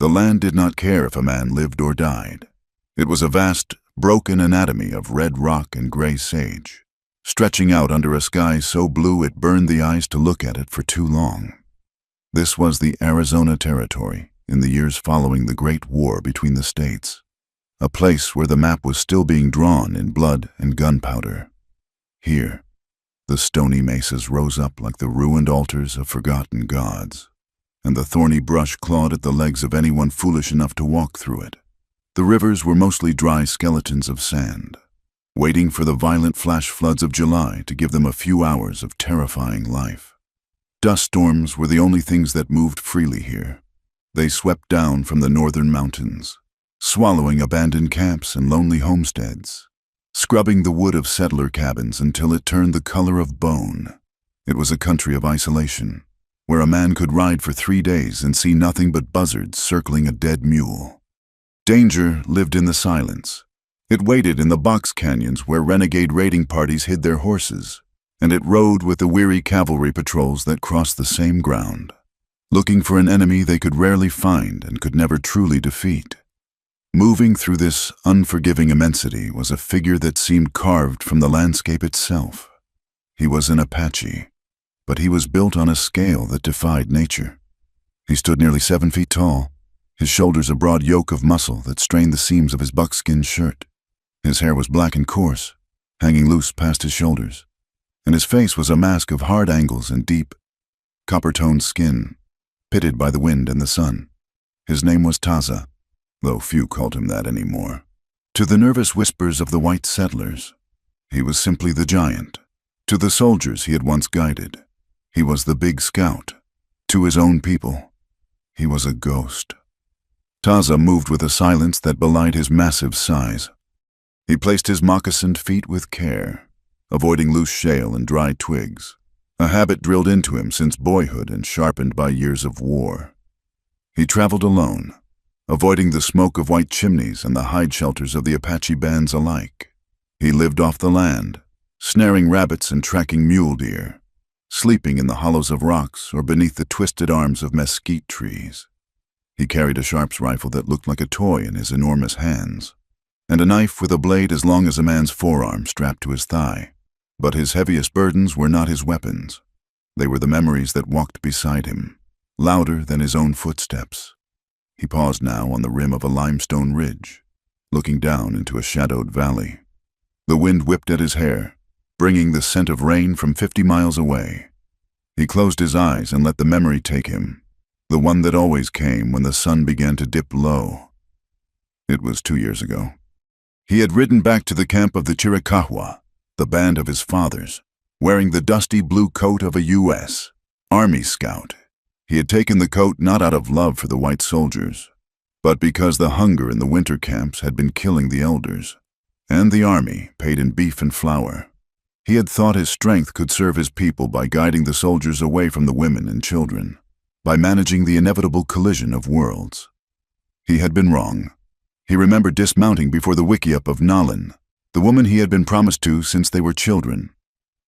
The land did not care if a man lived or died. It was a vast, broken anatomy of red rock and gray sage, stretching out under a sky so blue it burned the eyes to look at it for too long. This was the Arizona Territory in the years following the Great War between the states, a place where the map was still being drawn in blood and gunpowder. Here, the stony mesas rose up like the ruined altars of forgotten gods, and the thorny brush clawed at the legs of anyone foolish enough to walk through it. The rivers were mostly dry skeletons of sand, waiting for the violent flash floods of July to give them a few hours of terrifying life. Dust storms were the only things that moved freely here. They swept down from the northern mountains, swallowing abandoned camps and lonely homesteads, scrubbing the wood of settler cabins until it turned the color of bone. It was a country of isolation, where a man could ride for 3 days and see nothing but buzzards circling a dead mule. Danger lived in the silence. It waited in the box canyons where renegade raiding parties hid their horses, and it rode with the weary cavalry patrols that crossed the same ground, looking for an enemy they could rarely find and could never truly defeat. Moving through this unforgiving immensity was a figure that seemed carved from the landscape itself. He was an Apache, but he was built on a scale that defied nature. He stood nearly 7 feet tall, his shoulders a broad yoke of muscle that strained the seams of his buckskin shirt. His hair was black and coarse, hanging loose past his shoulders, and his face was a mask of hard angles and deep, copper-toned skin, pitted by the wind and the sun. His name was Taza, though few called him that anymore. To the nervous whispers of the white settlers, he was simply the giant. To the soldiers he had once guided, he was the big scout. To his own people, he was a ghost. Taza moved with a silence that belied his massive size. He placed his moccasined feet with care, avoiding loose shale and dry twigs, a habit drilled into him since boyhood and sharpened by years of war. He traveled alone, avoiding the smoke of white chimneys and the hide shelters of the Apache bands alike. He lived off the land, snaring rabbits and tracking mule deer, sleeping in the hollows of rocks or beneath the twisted arms of mesquite trees. He carried a sharps rifle that looked like a toy in his enormous hands, and a knife with a blade as long as a man's forearm strapped to his thigh. But his heaviest burdens were not his weapons. They were the memories that walked beside him, louder than his own footsteps. He paused now on the rim of a limestone ridge, looking down into a shadowed valley. The wind whipped at his hair, bringing the scent of rain from 50 miles away. He closed his eyes and let the memory take him, the one that always came when the sun began to dip low. It was 2 years ago. He had ridden back to the camp of the Chiricahua, the band of his fathers, wearing the dusty blue coat of a U.S. Army scout. He had taken the coat not out of love for the white soldiers, but because the hunger in the winter camps had been killing the elders, and the army paid in beef and flour. He had thought his strength could serve his people by guiding the soldiers away from the women and children, by managing the inevitable collision of worlds. He had been wrong. He remembered dismounting before the wickiup of Nalin, the woman he had been promised to since they were children.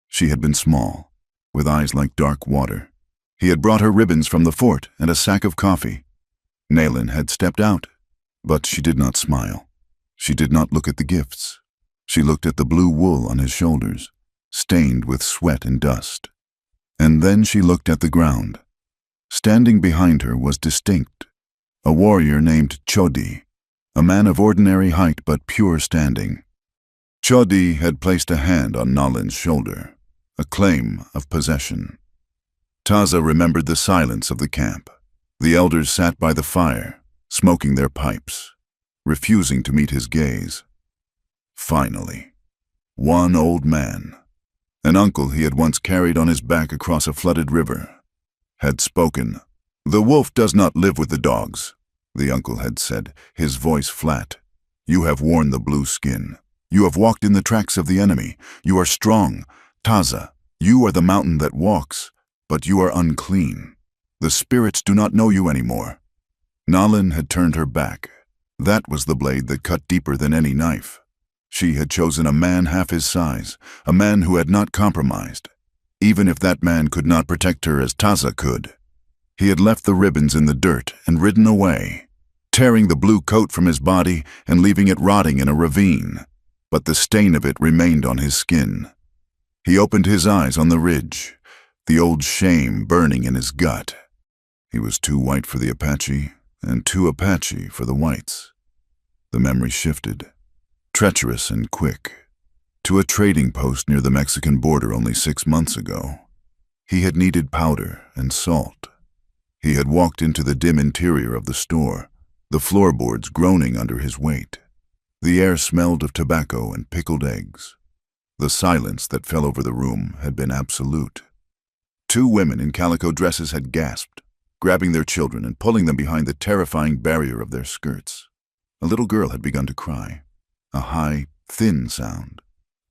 She had been small, with eyes like dark water. He had brought her ribbons from the fort and a sack of coffee. Nalin had stepped out, but she did not smile. She did not look at the gifts. She looked at the blue wool on his shoulders, stained with sweat and dust. And then she looked at the ground. Standing behind her was distinct, a warrior named Chodi, a man of ordinary height but pure standing. Chodi had placed a hand on Nalin's shoulder, a claim of possession. Taza remembered the silence of the camp. The elders sat by the fire, smoking their pipes, refusing to meet his gaze. Finally, one old man, an uncle he had once carried on his back across a flooded river, had spoken. "The wolf does not live with the dogs," the uncle had said, his voice flat. "You have worn the blue skin. You have walked in the tracks of the enemy. You are strong. Taza, you are the mountain that walks, but you are unclean. The spirits do not know you anymore." Nalin had turned her back. That was the blade that cut deeper than any knife. She had chosen a man half his size, a man who had not compromised, even if that man could not protect her as Taza could. He had left the ribbons in the dirt and ridden away, tearing the blue coat from his body and leaving it rotting in a ravine, but the stain of it remained on his skin. He opened his eyes on the ridge, the old shame burning in his gut. He was too white for the Apache, and too Apache for the whites. The memory shifted, treacherous and quick, to a trading post near the Mexican border only 6 months ago. He had needed powder and salt. He had walked into the dim interior of the store, the floorboards groaning under his weight. The air smelled of tobacco and pickled eggs. The silence that fell over the room had been absolute. 2 women in calico dresses had gasped, grabbing their children and pulling them behind the terrifying barrier of their skirts. A little girl had begun to cry, a high, thin sound.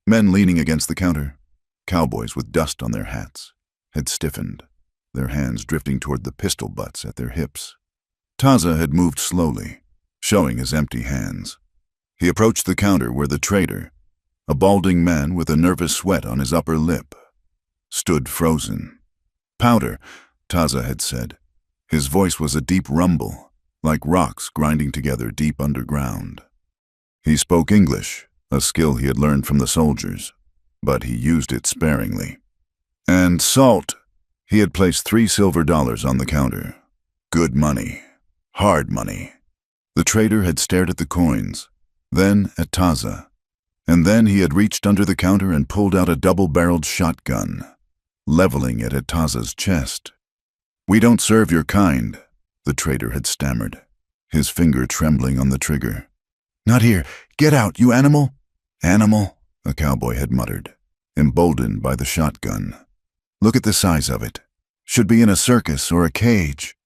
Men leaning against the counter, cowboys with dust on their hats, had stiffened, their hands drifting toward the pistol butts at their hips. Taza had moved slowly, showing his empty hands. He approached the counter where the trader, a balding man with a nervous sweat on his upper lip, stood frozen. "Powder," Taza had said. His voice was a deep rumble, like rocks grinding together deep underground. He spoke English, a skill he had learned from the soldiers, but he used it sparingly. "And salt." He had placed $3 silver on the counter. Good money. Hard money. The trader had stared at the coins, then at Taza, and then he had reached under the counter and pulled out a double-barreled shotgun, leveling it at Taza's chest. "We don't serve your kind," the trader had stammered, his finger trembling on the trigger. "Not here. Get out, you animal!" "Animal," a cowboy had muttered, emboldened by the shotgun. "Look at the size of it. Should be in a circus or a cage."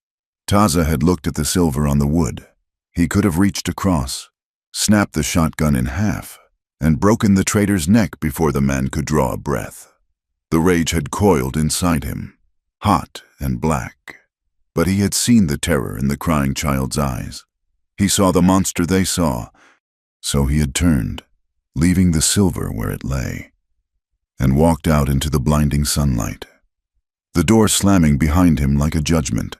Taza had looked at the silver on the wood. He could have reached across, snapped the shotgun in half, and broken the trader's neck before the man could draw a breath. The rage had coiled inside him, hot and black, but he had seen the terror in the crying child's eyes. He saw the monster they saw, so he had turned, leaving the silver where it lay, and walked out into the blinding sunlight, the door slamming behind him like a judgment.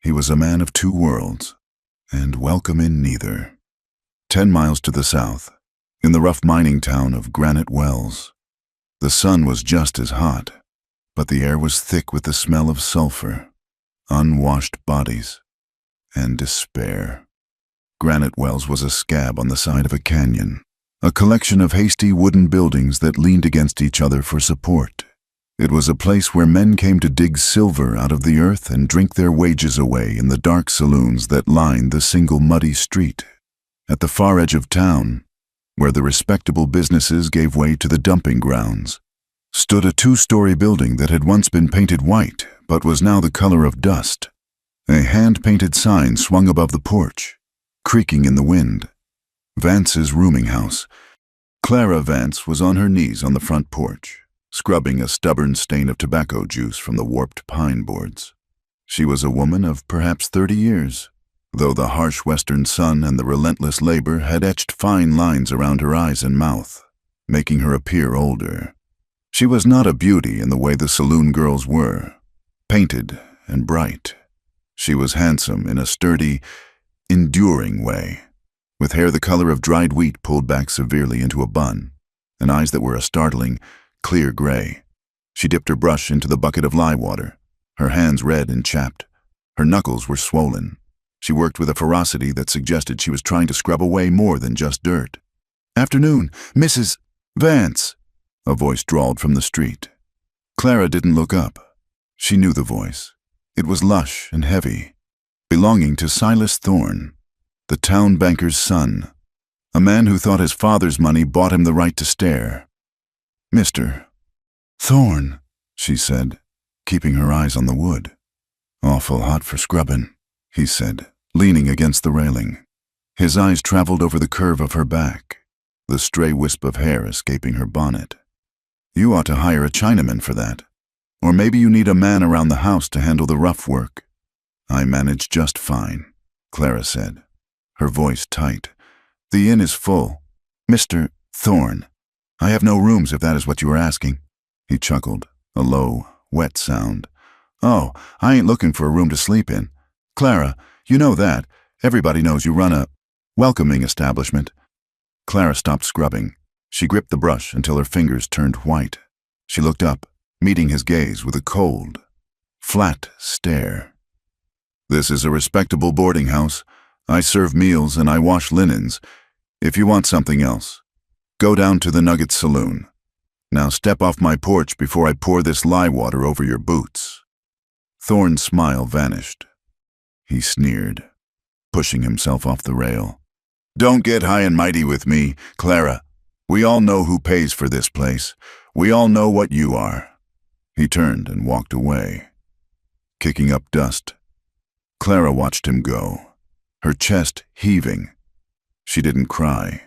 He was a man of 2 worlds, and welcome in neither. 10 miles to the south, in the rough mining town of Granite Wells, the sun was just as hot, but the air was thick with the smell of sulfur, unwashed bodies, and despair. Granite Wells was a scab on the side of a canyon, a collection of hasty wooden buildings that leaned against each other for support. It was a place where men came to dig silver out of the earth and drink their wages away in the dark saloons that lined the single muddy street. At the far edge of town, where the respectable businesses gave way to the dumping grounds, stood a 2-story building that had once been painted white but was now the color of dust. A hand-painted sign swung above the porch, creaking in the wind. Vance's rooming house. Clara Vance was on her knees on the front porch, scrubbing a stubborn stain of tobacco juice from the warped pine boards. She was a woman of perhaps 30 years, though the harsh western sun and the relentless labor had etched fine lines around her eyes and mouth, making her appear older. She was not a beauty in the way the saloon girls were, painted and bright. She was handsome in a sturdy, enduring way, with hair the color of dried wheat pulled back severely into a bun, and eyes that were a startling, clear gray. She dipped her brush into the bucket of lye water, her hands red and chapped. Her knuckles were swollen. She worked with a ferocity that suggested she was trying to scrub away more than just dirt. "Afternoon, Mrs. Vance," a voice drawled from the street. Clara didn't look up. She knew the voice. It was lush and heavy, belonging to Silas Thorne, the town banker's son, a man who thought his father's money bought him the right to stare. "Mr. Thorne," she said, keeping her eyes on the wood. "Awful hot for scrubbing," he said, leaning against the railing. His eyes traveled over the curve of her back, the stray wisp of hair escaping her bonnet. "You ought to hire a Chinaman for that. Or maybe you need a man around the house to handle the rough work." "I manage just fine," Clara said, her voice tight. "The inn is full." "Mr. Thorne, I have no rooms if that is what you are asking." He chuckled, a low, wet sound. "Oh, I ain't looking for a room to sleep in. Clara, you know that. Everybody knows you run a welcoming establishment." Clara stopped scrubbing. She gripped the brush until her fingers turned white. She looked up, meeting his gaze with a cold, flat stare. "This is a respectable boarding house. I serve meals and I wash linens. If you want something else, go down to the Nugget Saloon. Now step off my porch before I pour this lye water over your boots." Thorne's smile vanished. He sneered, pushing himself off the rail. "Don't get high and mighty with me, Clara. We all know who pays for this place. We all know what you are." He turned and walked away, kicking up dust. Clara watched him go, her chest heaving. She didn't cry.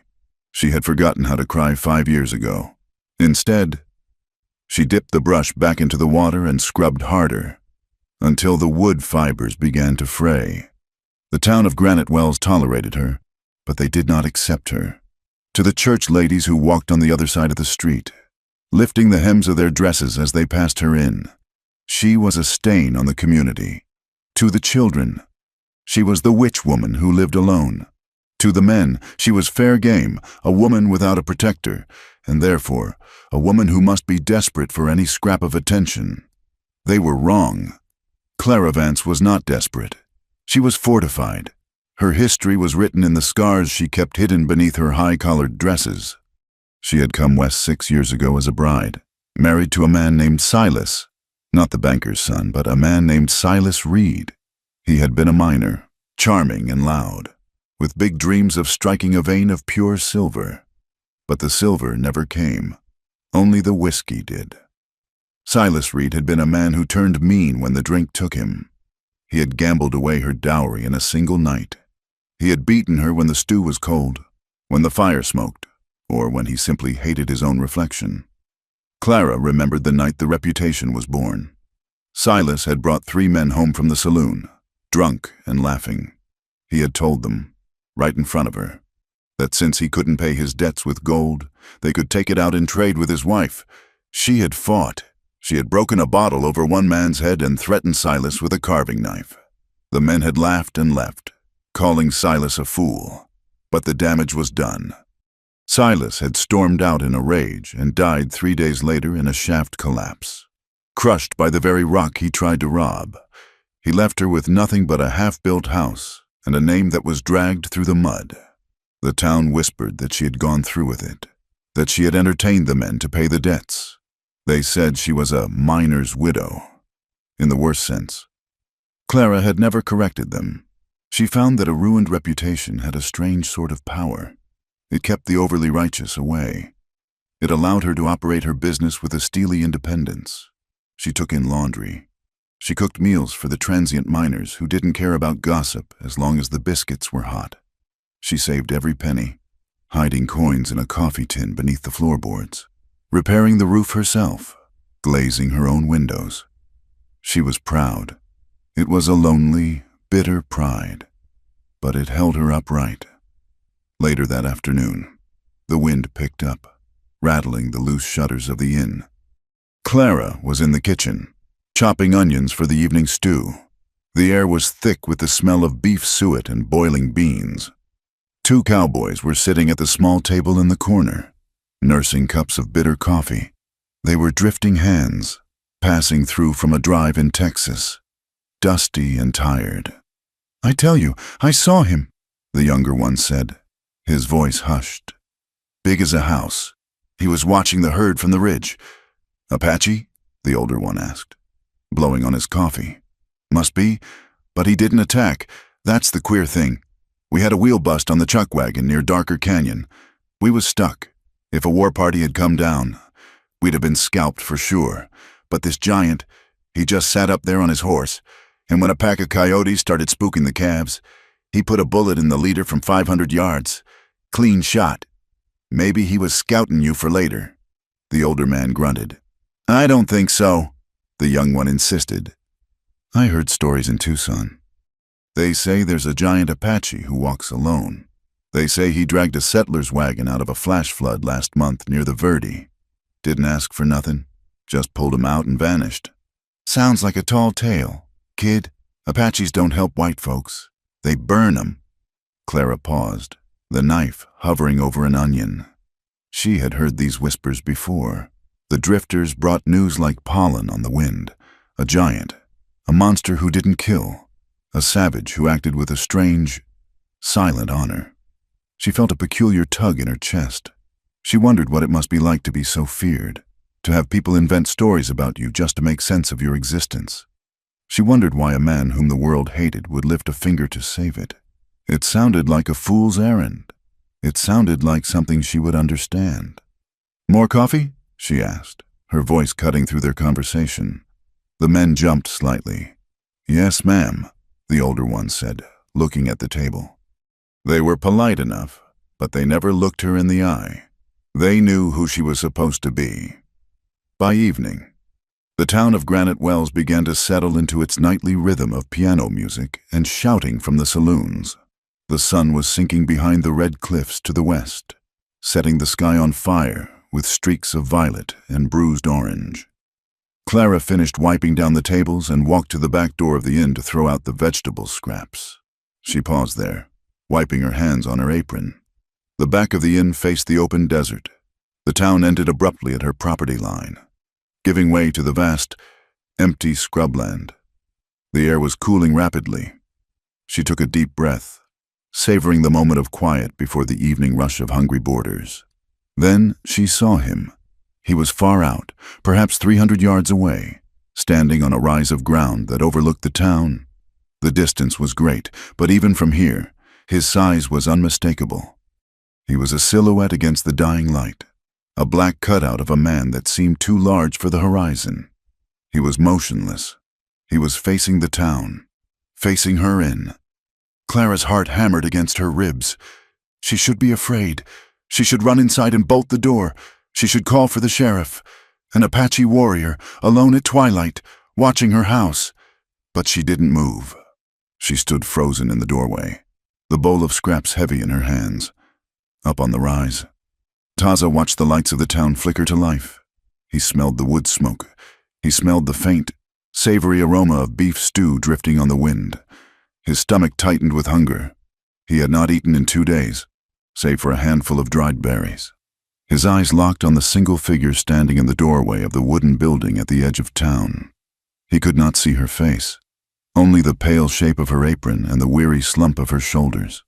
She had forgotten how to cry 5 years ago. Instead, she dipped the brush back into the water and scrubbed harder, until the wood fibers began to fray. The town of Granite Wells tolerated her, but they did not accept her. To the church ladies who walked on the other side of the street, lifting the hems of their dresses as they passed her in, she was a stain on the community. To the children, she was the witch woman who lived alone. To the men, she was fair game, a woman without a protector, and therefore a woman who must be desperate for any scrap of attention. They were wrong. Clara Vance was not desperate. She was fortified. Her history was written in the scars she kept hidden beneath her high-collared dresses. She had come west 6 years ago as a bride, married to a man named Silas, not the banker's son, but a man named Silas Reed. He had been a miner, charming and loud, with big dreams of striking a vein of pure silver. But the silver never came. Only the whiskey did. Silas Reed had been a man who turned mean when the drink took him. He had gambled away her dowry in a single night. He had beaten her when the stew was cold, when the fire smoked, or when he simply hated his own reflection. Clara remembered the night the reputation was born. Silas had brought 3 men home from the saloon, drunk and laughing. He had told them, right in front of her, that since he couldn't pay his debts with gold, they could take it out in trade with his wife. She had fought. She had broken a bottle over one man's head and threatened Silas with a carving knife. The men had laughed and left, calling Silas a fool, but the damage was done. Silas had stormed out in a rage and died 3 days later in a shaft collapse, crushed by the very rock he tried to rob. He left her with nothing but a half-built house and a name that was dragged through the mud. The town whispered that she had gone through with it, that she had entertained the men to pay the debts. They said she was a miner's widow, in the worst sense. Clara had never corrected them. She found that a ruined reputation had a strange sort of power. It kept the overly righteous away. It allowed her to operate her business with a steely independence. She took in laundry. She cooked meals for the transient miners who didn't care about gossip as long as the biscuits were hot. She saved every penny, hiding coins in a coffee tin beneath the floorboards, repairing the roof herself, glazing her own windows. She was proud. It was a lonely, bitter pride, but it held her upright. Later that afternoon, the wind picked up, rattling the loose shutters of the inn. Clara was in the kitchen, chopping onions for the evening stew. The air was thick with the smell of beef suet and boiling beans. 2 cowboys were sitting at the small table in the corner, nursing cups of bitter coffee. They were drifting hands, passing through from a drive in Texas, dusty and tired. "I tell you, I saw him," the younger one said, his voice hushed. "Big as a house. He was watching the herd from the ridge." "Apache?" the older one asked, blowing on his coffee. "Must be, but he didn't attack. That's the queer thing. We had a wheel bust on the chuck wagon near Darker Canyon. We was stuck. If a war party had come down, we'd have been scalped for sure. But this giant, he just sat up there on his horse, and when a pack of coyotes started spooking the calves, he put a bullet in the leader from 500 yards. Clean shot. Maybe he was scouting you for later." The older man grunted. "I don't think so," the young one insisted. "I heard stories in Tucson. They say there's a giant Apache who walks alone. They say he dragged a settler's wagon out of a flash flood last month near the Verde. Didn't ask for nothing, just pulled him out and vanished. Sounds like a tall tale. Kid, Apaches don't help white folks. They burn 'em. Clara paused, the knife hovering over an onion. She had heard these whispers before. The drifters brought news like pollen on the wind. A giant, a monster who didn't kill, a savage who acted with a strange, silent honor. She felt a peculiar tug in her chest. She wondered what it must be like to be so feared, to have people invent stories about you just to make sense of your existence. She wondered why a man whom the world hated would lift a finger to save it. It sounded like a fool's errand. It sounded like something she would understand. "More coffee?" she asked, her voice cutting through their conversation. The men jumped slightly. "Yes, ma'am," the older one said, looking at the table. They were polite enough, but they never looked her in the eye. They knew who she was supposed to be. By evening, the town of Granite Wells began to settle into its nightly rhythm of piano music and shouting from the saloons. The sun was sinking behind the red cliffs to the west, setting the sky on fire with streaks of violet and bruised orange. Clara finished wiping down the tables and walked to the back door of the inn to throw out the vegetable scraps. She paused there, wiping her hands on her apron. The back of the inn faced the open desert. The town ended abruptly at her property line, giving way to the vast, empty scrubland. The air was cooling rapidly. She took a deep breath, savoring the moment of quiet before the evening rush of hungry boarders. Then she saw him. He was far out, perhaps 300 yards away, standing on a rise of ground that overlooked the town. The distance was great, but even from here, his size was unmistakable. He was a silhouette against the dying light, a black cutout of a man that seemed too large for the horizon. He was motionless. He was facing the town, facing her in. Clara's heart hammered against her ribs. She should be afraid. She should run inside and bolt the door. She should call for the sheriff, an Apache warrior, alone at twilight, watching her house. But she didn't move. She stood frozen in the doorway, the bowl of scraps heavy in her hands. Up on the rise, Taza watched the lights of the town flicker to life. He smelled the wood smoke. He smelled the faint, savory aroma of beef stew drifting on the wind. His stomach tightened with hunger. He had not eaten in 2 days, save for a handful of dried berries. His eyes locked on the single figure standing in the doorway of the wooden building at the edge of town. He could not see her face, only the pale shape of her apron and the weary slump of her shoulders.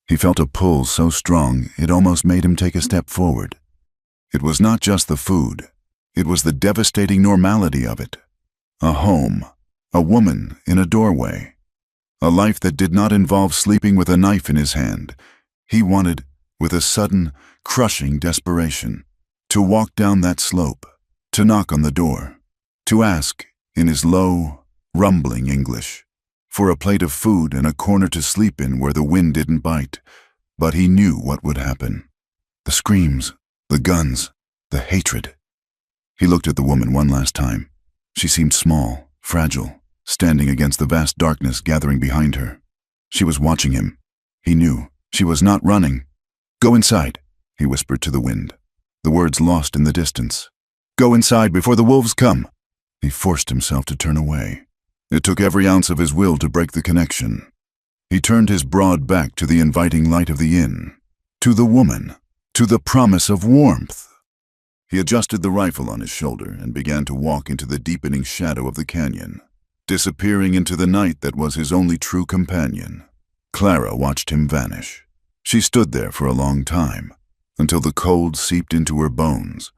He felt a pull so strong it almost made him take a step forward. It was not just the food. It was the devastating normality of it. A home, a woman in a doorway. A life that did not involve sleeping with a knife in his hand. He wanted, with a sudden, crushing desperation, to walk down that slope, to knock on the door, to ask, in his low, rumbling English, for a plate of food and a corner to sleep in where the wind didn't bite. But he knew what would happen. The screams, the guns, the hatred. He looked at the woman one last time. She seemed small, fragile, standing against the vast darkness gathering behind her. She was watching him. He knew. She was not running. "Go inside," he whispered to the wind, the words lost in the distance. "Go inside before the wolves come." He forced himself to turn away. It took every ounce of his will to break the connection. He turned his broad back to the inviting light of the inn, to the woman, to the promise of warmth. He adjusted the rifle on his shoulder and began to walk into the deepening shadow of the canyon, disappearing into the night that was his only true companion. Clara watched him vanish. She stood there for a long time, until the cold seeped into her bones.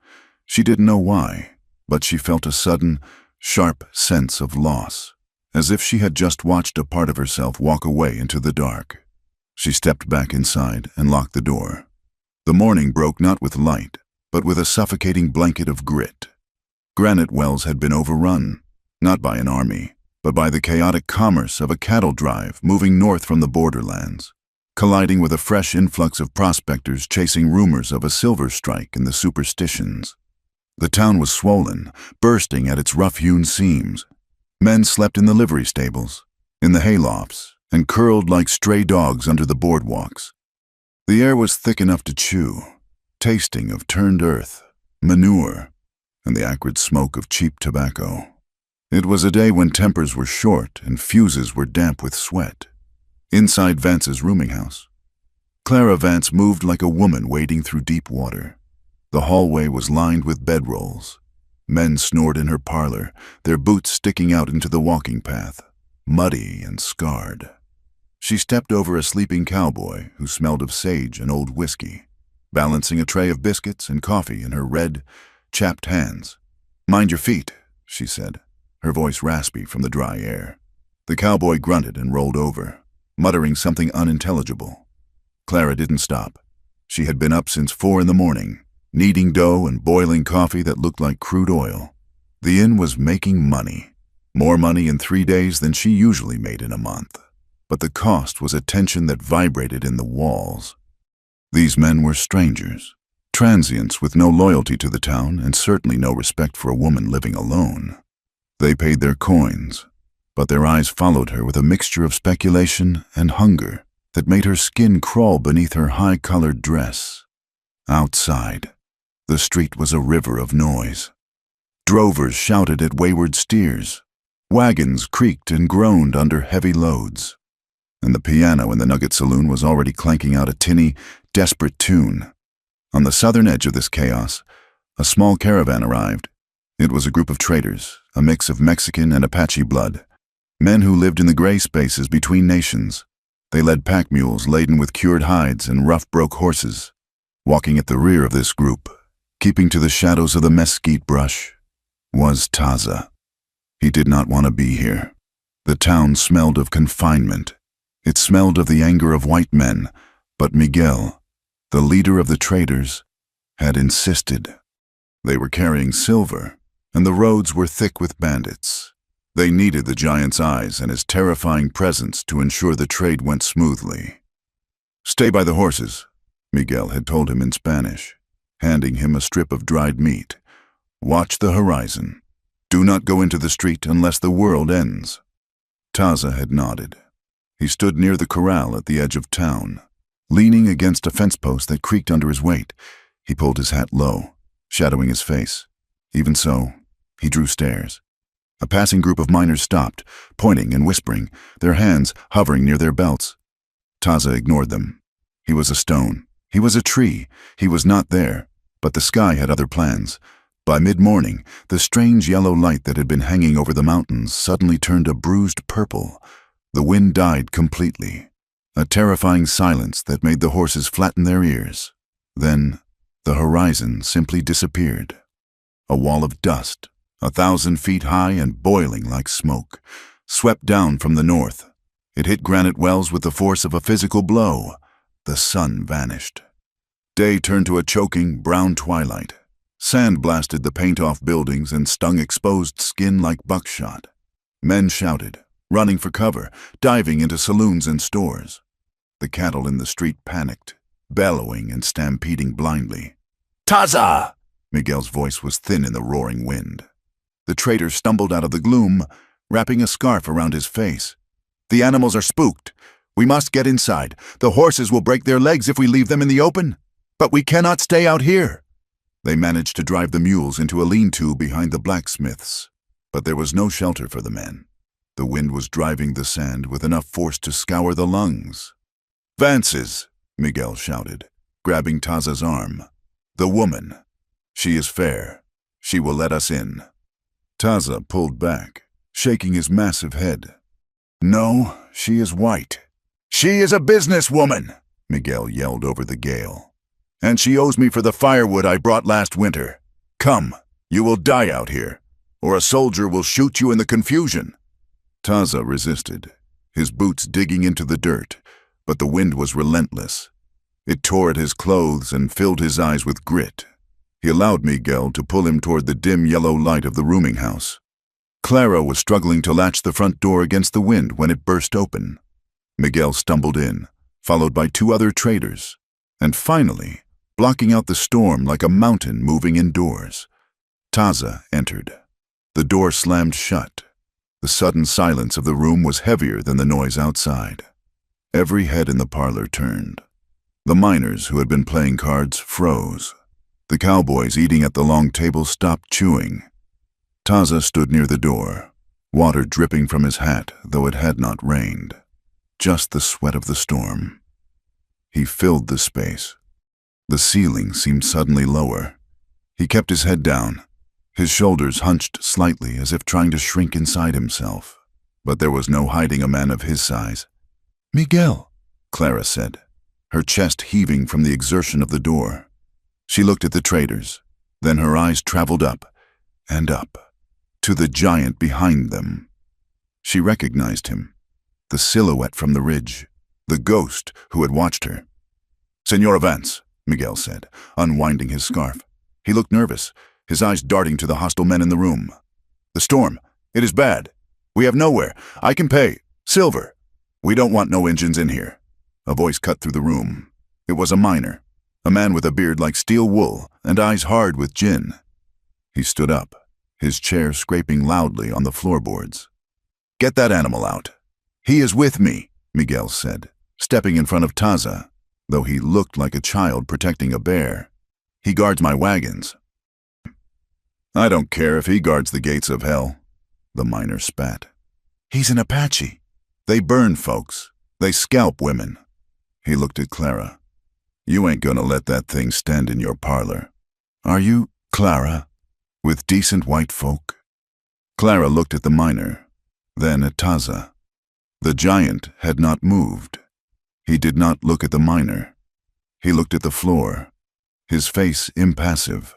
She didn't know why, but she felt a sudden, sharp sense of loss, as if she had just watched a part of herself walk away into the dark. She stepped back inside and locked the door. The morning broke not with light, but with a suffocating blanket of grit. Granite Wells had been overrun, not by an army, but by the chaotic commerce of a cattle drive moving north from the borderlands, colliding with a fresh influx of prospectors chasing rumors of a silver strike in the superstitions. The town was swollen, bursting at its rough-hewn seams. Men slept in the livery stables, in the haylofts, and curled like stray dogs under the boardwalks. The air was thick enough to chew, tasting of turned earth, manure, and the acrid smoke of cheap tobacco. It was a day when tempers were short and fuses were damp with sweat. Inside Vance's rooming house, Clara Vance moved like a woman wading through deep water. The hallway was lined with bedrolls. Men snored in her parlor, their boots sticking out into the walking path, muddy and scarred. She stepped over a sleeping cowboy who smelled of sage and old whiskey, balancing a tray of biscuits and coffee in her red, chapped hands. "Mind your feet," she said, her voice raspy from the dry air. The cowboy grunted and rolled over, muttering something unintelligible. Clara didn't stop. She had been up since 4 in the morning, kneading dough and boiling coffee that looked like crude oil. The inn was making money, more money in 3 days than she usually made in a month. But the cost was a tension that vibrated in the walls. These men were strangers, transients with no loyalty to the town and certainly no respect for a woman living alone. They paid their coins, but their eyes followed her with a mixture of speculation and hunger that made her skin crawl beneath her high-colored dress. Outside, the street was a river of noise. Drovers shouted at wayward steers. Wagons creaked and groaned under heavy loads. And the piano in the Nugget Saloon was already clanking out a tinny, desperate tune. On the southern edge of this chaos, a small caravan arrived. It was a group of traders, a mix of Mexican and Apache blood, men who lived in the gray spaces between nations. They led pack mules laden with cured hides and rough-broke horses. Walking at the rear of this group, keeping to the shadows of the mesquite brush, was Taza. He did not want to be here. The town smelled of confinement. It smelled of the anger of white men, but Miguel, the leader of the traders, had insisted. They were carrying silver, and the roads were thick with bandits. They needed the giant's eyes and his terrifying presence to ensure the trade went smoothly. "Stay by the horses," Miguel had told him in Spanish, handing him a strip of dried meat. "Watch the horizon. Do not go into the street unless the world ends." Taza had nodded. He stood near the corral at the edge of town. Leaning against a fence post that creaked under his weight, he pulled his hat low, shadowing his face. Even so, he drew stares. A passing group of miners stopped, pointing and whispering, their hands hovering near their belts. Taza ignored them. He was a stone. He was a tree. He was not there. But the sky had other plans. By mid-morning, the strange yellow light that had been hanging over the mountains suddenly turned a bruised purple. The wind died completely. A terrifying silence that made the horses flatten their ears. Then, the horizon simply disappeared. A wall of dust, 1,000 feet high and boiling like smoke, swept down from the north. It hit Granite Wells with the force of a physical blow. The sun vanished. Day turned to a choking, brown twilight. Sand blasted the paint-off buildings and stung exposed skin like buckshot. Men shouted, running for cover, diving into saloons and stores. The cattle in the street panicked, bellowing and stampeding blindly. "Taza!" Miguel's voice was thin in the roaring wind. The trader stumbled out of the gloom, wrapping a scarf around his face. "The animals are spooked. We must get inside. The horses will break their legs if we leave them in the open. But we cannot stay out here." They managed to drive the mules into a lean-to behind the blacksmiths. But there was no shelter for the men. The wind was driving the sand with enough force to scour the lungs. "Vances!" Miguel shouted, grabbing Taza's arm. "The woman. She is fair. She will let us in." Taza pulled back, shaking his massive head. "No, she is white." "She is a businesswoman!" Miguel yelled over the gale. "And she owes me for the firewood I brought last winter. Come, you will die out here, or a soldier will shoot you in the confusion." Taza resisted, his boots digging into the dirt, but the wind was relentless. It tore at his clothes and filled his eyes with grit. He allowed Miguel to pull him toward the dim yellow light of the rooming house. Clara was struggling to latch the front door against the wind when it burst open. Miguel stumbled in, followed by 2 other traders, and finally, blocking out the storm like a mountain moving indoors, Taza entered. The door slammed shut. The sudden silence of the room was heavier than the noise outside. Every head in the parlor turned. The miners who had been playing cards froze. The cowboys eating at the long table stopped chewing. Taza stood near the door, water dripping from his hat, though it had not rained. Just the sweat of the storm. He filled the space. The ceiling seemed suddenly lower. He kept his head down, his shoulders hunched slightly as if trying to shrink inside himself. But there was no hiding a man of his size. "Miguel," Clara said, her chest heaving from the exertion of the door. She looked at the traders, then her eyes traveled up and up, to the giant behind them. She recognized him, the silhouette from the ridge, the ghost who had watched her. "Senora Vance," Miguel said, unwinding his scarf. He looked nervous, his eyes darting to the hostile men in the room. "The storm, it is bad. We have nowhere. I can pay. Silver. We don't want no engines in here." A voice cut through the room. It was a miner, a man with a beard like steel wool and eyes hard with gin. He stood up, his chair scraping loudly on the floorboards. "Get that animal out." "He is with me," Miguel said, stepping in front of Taza, though he looked like a child protecting a bear. "He guards my wagons." "I don't care if he guards the gates of hell," the miner spat. "He's an Apache. They burn folks. They scalp women." He looked at Clara. "You ain't gonna let that thing stand in your parlor. Are you, Clara, with decent white folk?" Clara looked at the miner, then at Taza. The giant had not moved. He did not look at the miner. He looked at the floor, his face impassive,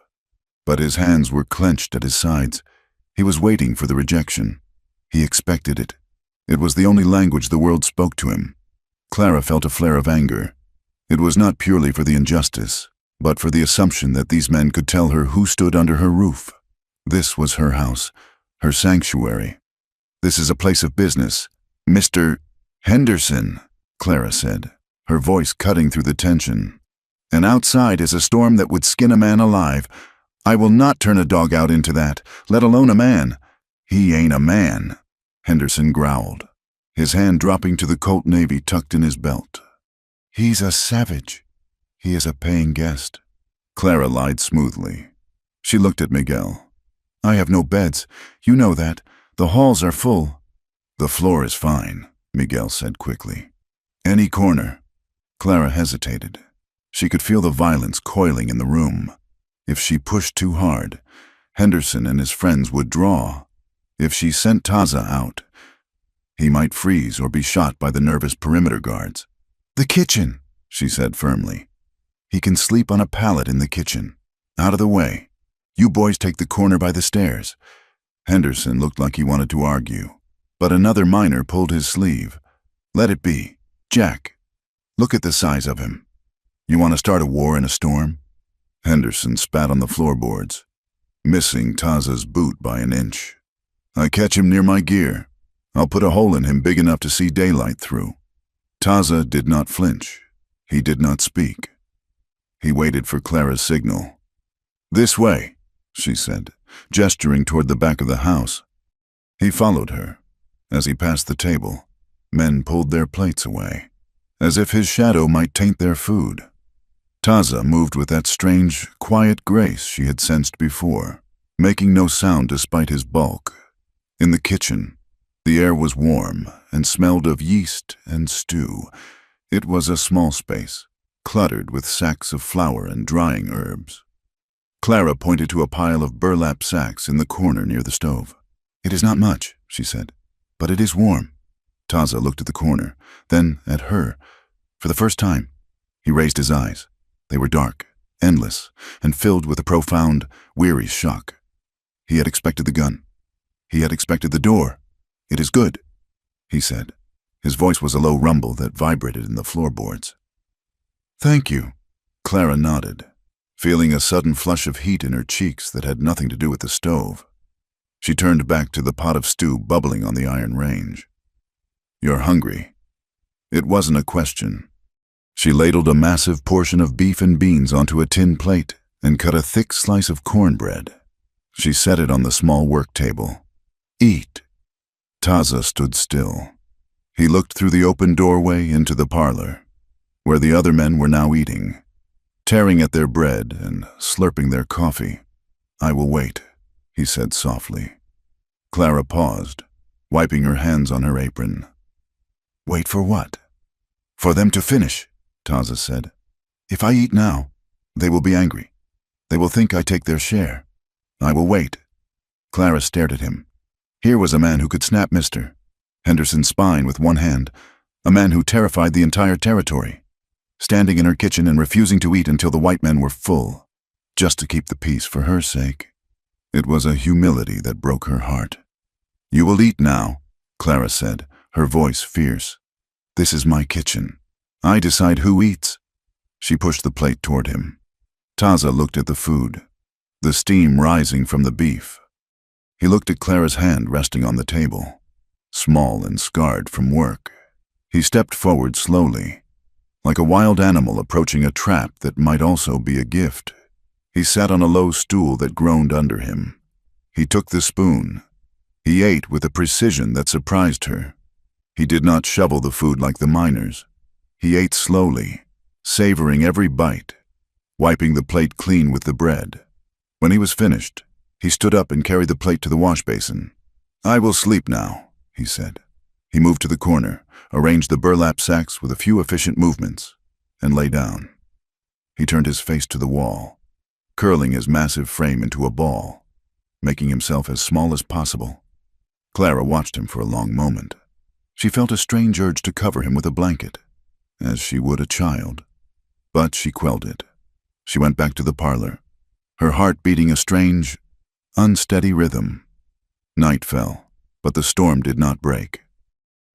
but his hands were clenched at his sides. He was waiting for the rejection. He expected it. It was the only language the world spoke to him. Clara felt a flare of anger. It was not purely for the injustice, but for the assumption that these men could tell her who stood under her roof. This was her house, her sanctuary. "This is a place of business. Mr. Henderson," Clara said, her voice cutting through the tension. "And outside is a storm that would skin a man alive. I will not turn a dog out into that, let alone a man." "He ain't a man," Henderson growled, his hand dropping to the Colt Navy tucked in his belt. "He's a savage. He is a paying guest." Clara lied smoothly. She looked at Miguel. "I have no beds. You know that. The halls are full." "The floor is fine," Miguel said quickly. "Any corner." Clara hesitated. She could feel the violence coiling in the room. If she pushed too hard, Henderson and his friends would draw. If she sent Taza out, he might freeze or be shot by the nervous perimeter guards. "The kitchen," she said firmly. "He can sleep on a pallet in the kitchen. Out of the way. You boys take the corner by the stairs." Henderson looked like he wanted to argue, but another miner pulled his sleeve. "Let it be. Jack, look at the size of him. You want to start a war in a storm?" Henderson spat on the floorboards, missing Taza's boot by an inch. "I catch him near my gear. I'll put a hole in him big enough to see daylight through." Taza did not flinch. He did not speak. He waited for Clara's signal. "This way," she said, gesturing toward the back of the house. He followed her. As he passed the table, men pulled their plates away, as if his shadow might taint their food. Taza moved with that strange, quiet grace she had sensed before, making no sound despite his bulk. In the kitchen, the air was warm and smelled of yeast and stew. It was a small space, cluttered with sacks of flour and drying herbs. Clara pointed to a pile of burlap sacks in the corner near the stove. "It is not much," she said, "but it is warm." Taza looked at the corner, then at her. For the first time, he raised his eyes. They were dark, endless, and filled with a profound, weary shock. He had expected the gun. He had expected the door. "It is good," he said. His voice was a low rumble that vibrated in the floorboards. "Thank you," Clara nodded, feeling a sudden flush of heat in her cheeks that had nothing to do with the stove. She turned back to the pot of stew bubbling on the iron range. "You're hungry." It wasn't a question. She ladled a massive portion of beef and beans onto a tin plate and cut a thick slice of cornbread. She set it on the small work table. "Eat." Taza stood still. He looked through the open doorway into the parlor, where the other men were now eating, tearing at their bread and slurping their coffee. "I will wait," he said softly. Clara paused, wiping her hands on her apron. "Wait for what?" "For them to finish," Taza said. "If I eat now, they will be angry. They will think I take their share. I will wait." Clara stared at him. Here was a man who could snap Mr. Henderson's spine with one hand, a man who terrified the entire territory, standing in her kitchen and refusing to eat until the white men were full, just to keep the peace for her sake. It was a humility that broke her heart. "You will eat now," Clara said, her voice fierce. "This is my kitchen. I decide who eats." She pushed the plate toward him. Taza looked at the food, the steam rising from the beef. He looked at Clara's hand resting on the table, small and scarred from work. He stepped forward slowly, like a wild animal approaching a trap that might also be a gift. He sat on a low stool that groaned under him. He took the spoon. He ate with a precision that surprised her. He did not shovel the food like the miners. He ate slowly, savoring every bite, wiping the plate clean with the bread. When he was finished, he stood up and carried the plate to the wash basin. "I will sleep now," he said. He moved to the corner, arranged the burlap sacks with a few efficient movements, and lay down. He turned his face to the wall, curling his massive frame into a ball, making himself as small as possible. Clara watched him for a long moment. She felt a strange urge to cover him with a blanket, as she would a child. But she quelled it. She went back to the parlor, her heart beating a strange, unsteady rhythm. Night fell, but the storm did not break.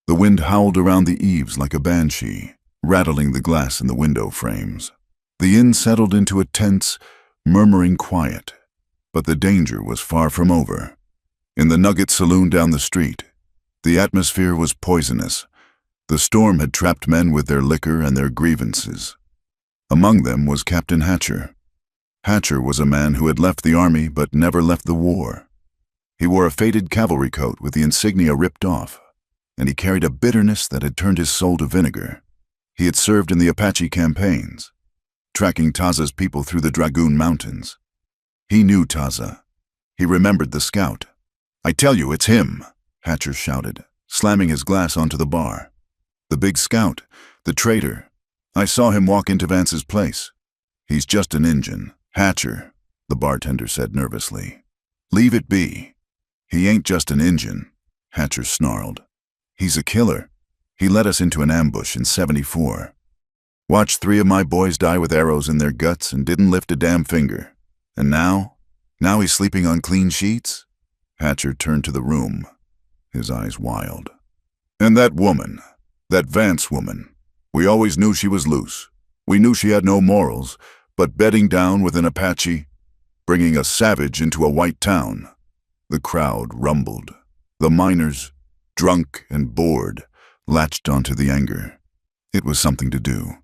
The wind howled around the eaves like a banshee, rattling the glass in the window frames. The inn settled into a tense, murmuring quiet, but the danger was far from over. In the Nugget Saloon down the street, the atmosphere was poisonous. The storm had trapped men with their liquor and their grievances. Among them was Captain Hatcher. Hatcher was a man who had left the army but never left the war. He wore a faded cavalry coat with the insignia ripped off, and he carried a bitterness that had turned his soul to vinegar. He had served in the Apache campaigns, tracking Taza's people through the Dragoon Mountains. He knew Taza. He remembered the scout. "I tell you, it's him," Hatcher shouted, slamming his glass onto the bar. "The big scout, the traitor. I saw him walk into Vance's place. He's just an Injun." "Hatcher," the bartender said nervously. "Leave it be. He ain't just an Injun," Hatcher snarled. "He's a killer. He led us into an ambush in '74. Watched 3 of my boys die with arrows in their guts and didn't lift a damn finger. And now he's sleeping on clean sheets?" Hatcher turned to the room, his eyes wild. "And that woman, that Vance woman, we always knew she was loose. We knew she had no morals, but bedding down with an Apache, bringing a savage into a white town." The crowd rumbled. The miners, drunk and bored, latched onto the anger. It was something to do.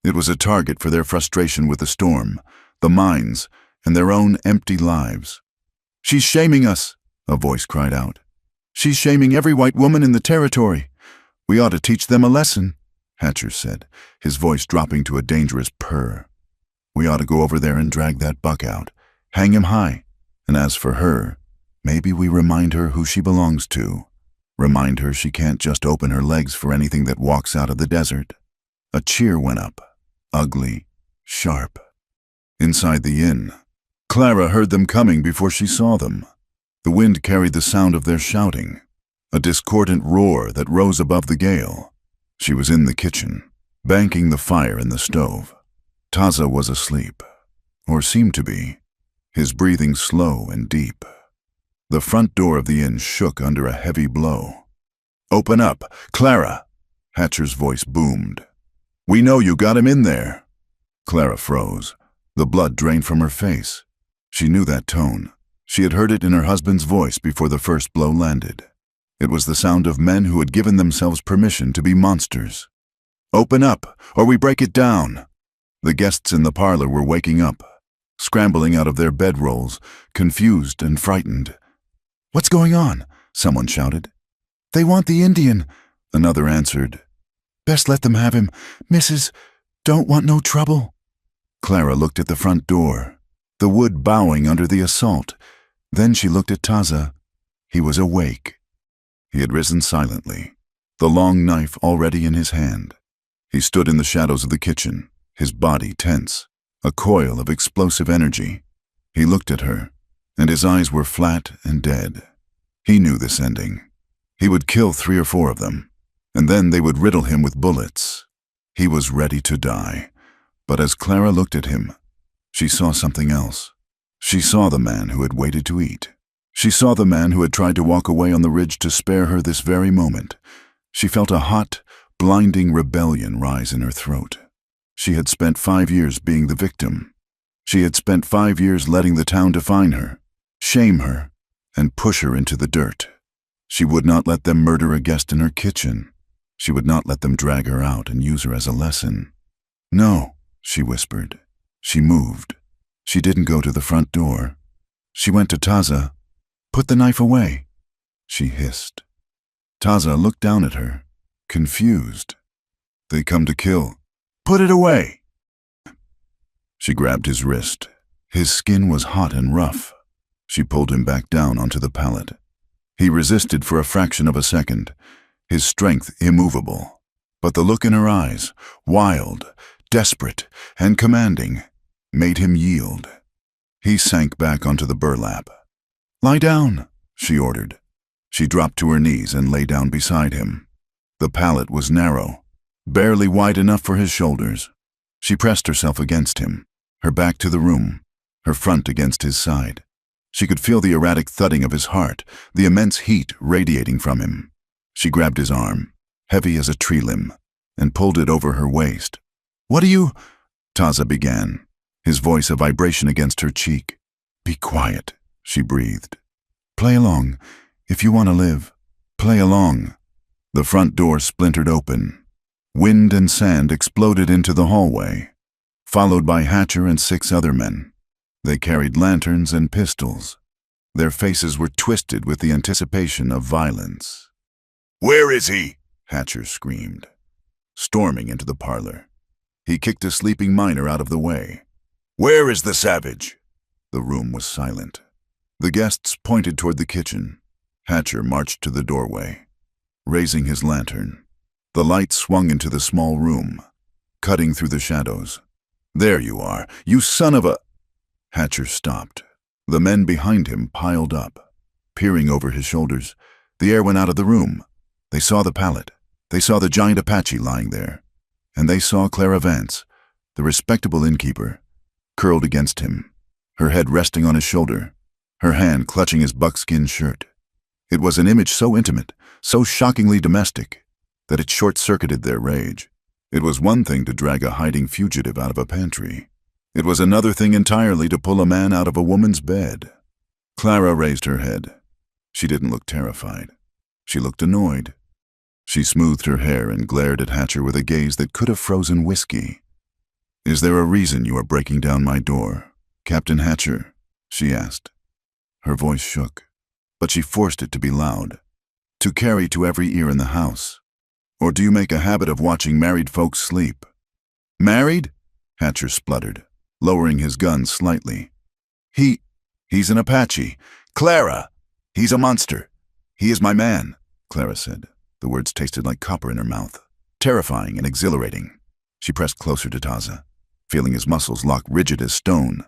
It was a target for their frustration with the storm, the mines, and their own empty lives. "She's shaming us," a voice cried out. "She's shaming every white woman in the territory. We ought to teach them a lesson," Hatcher said, his voice dropping to a dangerous purr. "We ought to go over there and drag that buck out, hang him high. And as for her, maybe we remind her who she belongs to. Remind her she can't just open her legs for anything that walks out of the desert." A cheer went up, ugly, sharp. Inside the inn, Clara heard them coming before she saw them. The wind carried the sound of their shouting, a discordant roar that rose above the gale. She was in the kitchen, banking the fire in the stove. Taza was asleep, or seemed to be, his breathing slow and deep. The front door of the inn shook under a heavy blow. "Open up, Clara!" Hatcher's voice boomed. "We know you got him in there." Clara froze. The blood drained from her face. She knew that tone. She had heard it in her husband's voice before the first blow landed. It was the sound of men who had given themselves permission to be monsters. "Open up, or we break it down." The guests in the parlor were waking up, scrambling out of their bedrolls, confused and frightened. "What's going on?" someone shouted. "They want the Indian," another answered. "Best let them have him. Mrs. Don't want no trouble." Clara looked at the front door, the wood bowing under the assault. Then she looked at Taza. He was awake. He had risen silently, the long knife already in his hand. He stood in the shadows of the kitchen, his body tense, a coil of explosive energy. He looked at her, and his eyes were flat and dead. He knew this ending. He would kill 3 or 4 of them, and then they would riddle him with bullets. He was ready to die. But as Clara looked at him, she saw something else. She saw the man who had waited to eat. She saw the man who had tried to walk away on the ridge to spare her this very moment. She felt a hot, blinding rebellion rise in her throat. She had spent 5 years being the victim. She had spent 5 years letting the town define her, shame her, and push her into the dirt. She would not let them murder a guest in her kitchen. She would not let them drag her out and use her as a lesson. "No," she whispered. She moved. She didn't go to the front door. She went to Taza. "Put the knife away," she hissed. Taza looked down at her, confused. "They come to kill. Put it away." She grabbed his wrist. His skin was hot and rough. She pulled him back down onto the pallet. He resisted for a fraction of a second, his strength immovable. But the look in her eyes, wild, desperate, and commanding, made him yield. He sank back onto the burlap. "Lie down," she ordered. She dropped to her knees and lay down beside him. The pallet was narrow, barely wide enough for his shoulders. She pressed herself against him, her back to the room, her front against his side. She could feel the erratic thudding of his heart, the immense heat radiating from him. She grabbed his arm, heavy as a tree limb, and pulled it over her waist. "What are you—" Taza began, his voice a vibration against her cheek. "Be quiet," she breathed. "Play along. If you want to live, play along." The front door splintered open. Wind and sand exploded into the hallway, followed by Hatcher and 6 other men. They carried lanterns and pistols. Their faces were twisted with the anticipation of violence. "Where is he?" Hatcher screamed, storming into the parlor. He kicked a sleeping miner out of the way. "Where is the savage?" The room was silent. The guests pointed toward the kitchen. Hatcher marched to the doorway, raising his lantern. The light swung into the small room, cutting through the shadows. "There you are, you son of a—" Hatcher stopped. The men behind him piled up, peering over his shoulders. The air went out of the room. They saw the pallet. They saw the giant Apache lying there. And they saw Clara Vance, the respectable innkeeper, curled against him, her head resting on his shoulder, her hand clutching his buckskin shirt. It was an image so intimate, so shockingly domestic, that it short-circuited their rage. It was one thing to drag a hiding fugitive out of a pantry. It was another thing entirely to pull a man out of a woman's bed. Clara raised her head. She didn't look terrified. She looked annoyed. She smoothed her hair and glared at Hatcher with a gaze that could have frozen whiskey. "Is there a reason you are breaking down my door, Captain Hatcher?" she asked. Her voice shook, but she forced it to be loud, to carry to every ear in the house. "Or do you make a habit of watching married folks sleep?" "Married?" Hatcher spluttered, lowering his gun slightly. He's an Apache. Clara! He's a monster. He is my man," Clara said. The words tasted like copper in her mouth, terrifying and exhilarating. She pressed closer to Taza, feeling his muscles lock rigid as stone.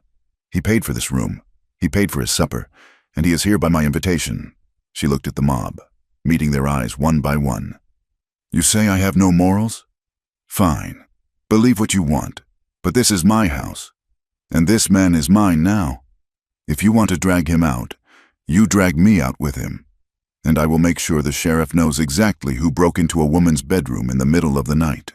"He paid for this room. He paid for his supper, and he is here by my invitation." She looked at the mob, meeting their eyes one by one. "You say I have no morals? Fine. Believe what you want, but this is my house, and this man is mine now. If you want to drag him out, you drag me out with him, and I will make sure the sheriff knows exactly who broke into a woman's bedroom in the middle of the night."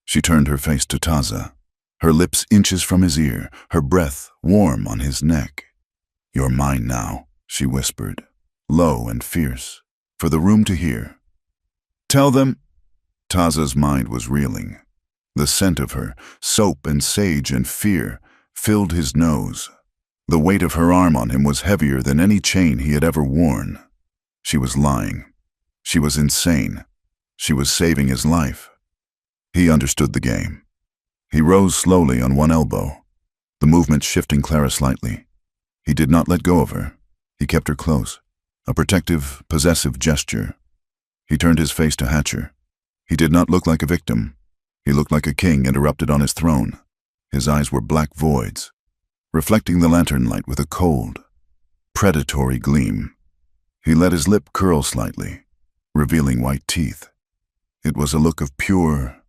She turned her face to Taza, her lips inches from his ear, her breath warm on his neck. "You're mine now," she whispered, low and fierce, for the room to hear. "Tell them—" Taza's mind was reeling. The scent of her, soap and sage and fear, filled his nose. The weight of her arm on him was heavier than any chain he had ever worn. She was lying. She was insane. She was saving his life. He understood the game. He rose slowly on one elbow, the movement shifting Clara slightly. He did not let go of her. He kept her close, a protective, possessive gesture. He turned his face to Hatcher. He did not look like a victim. He looked like a king interrupted on his throne. His eyes were black voids, reflecting the lantern light with a cold, predatory gleam. He let his lip curl slightly, revealing white teeth. It was a look of pure,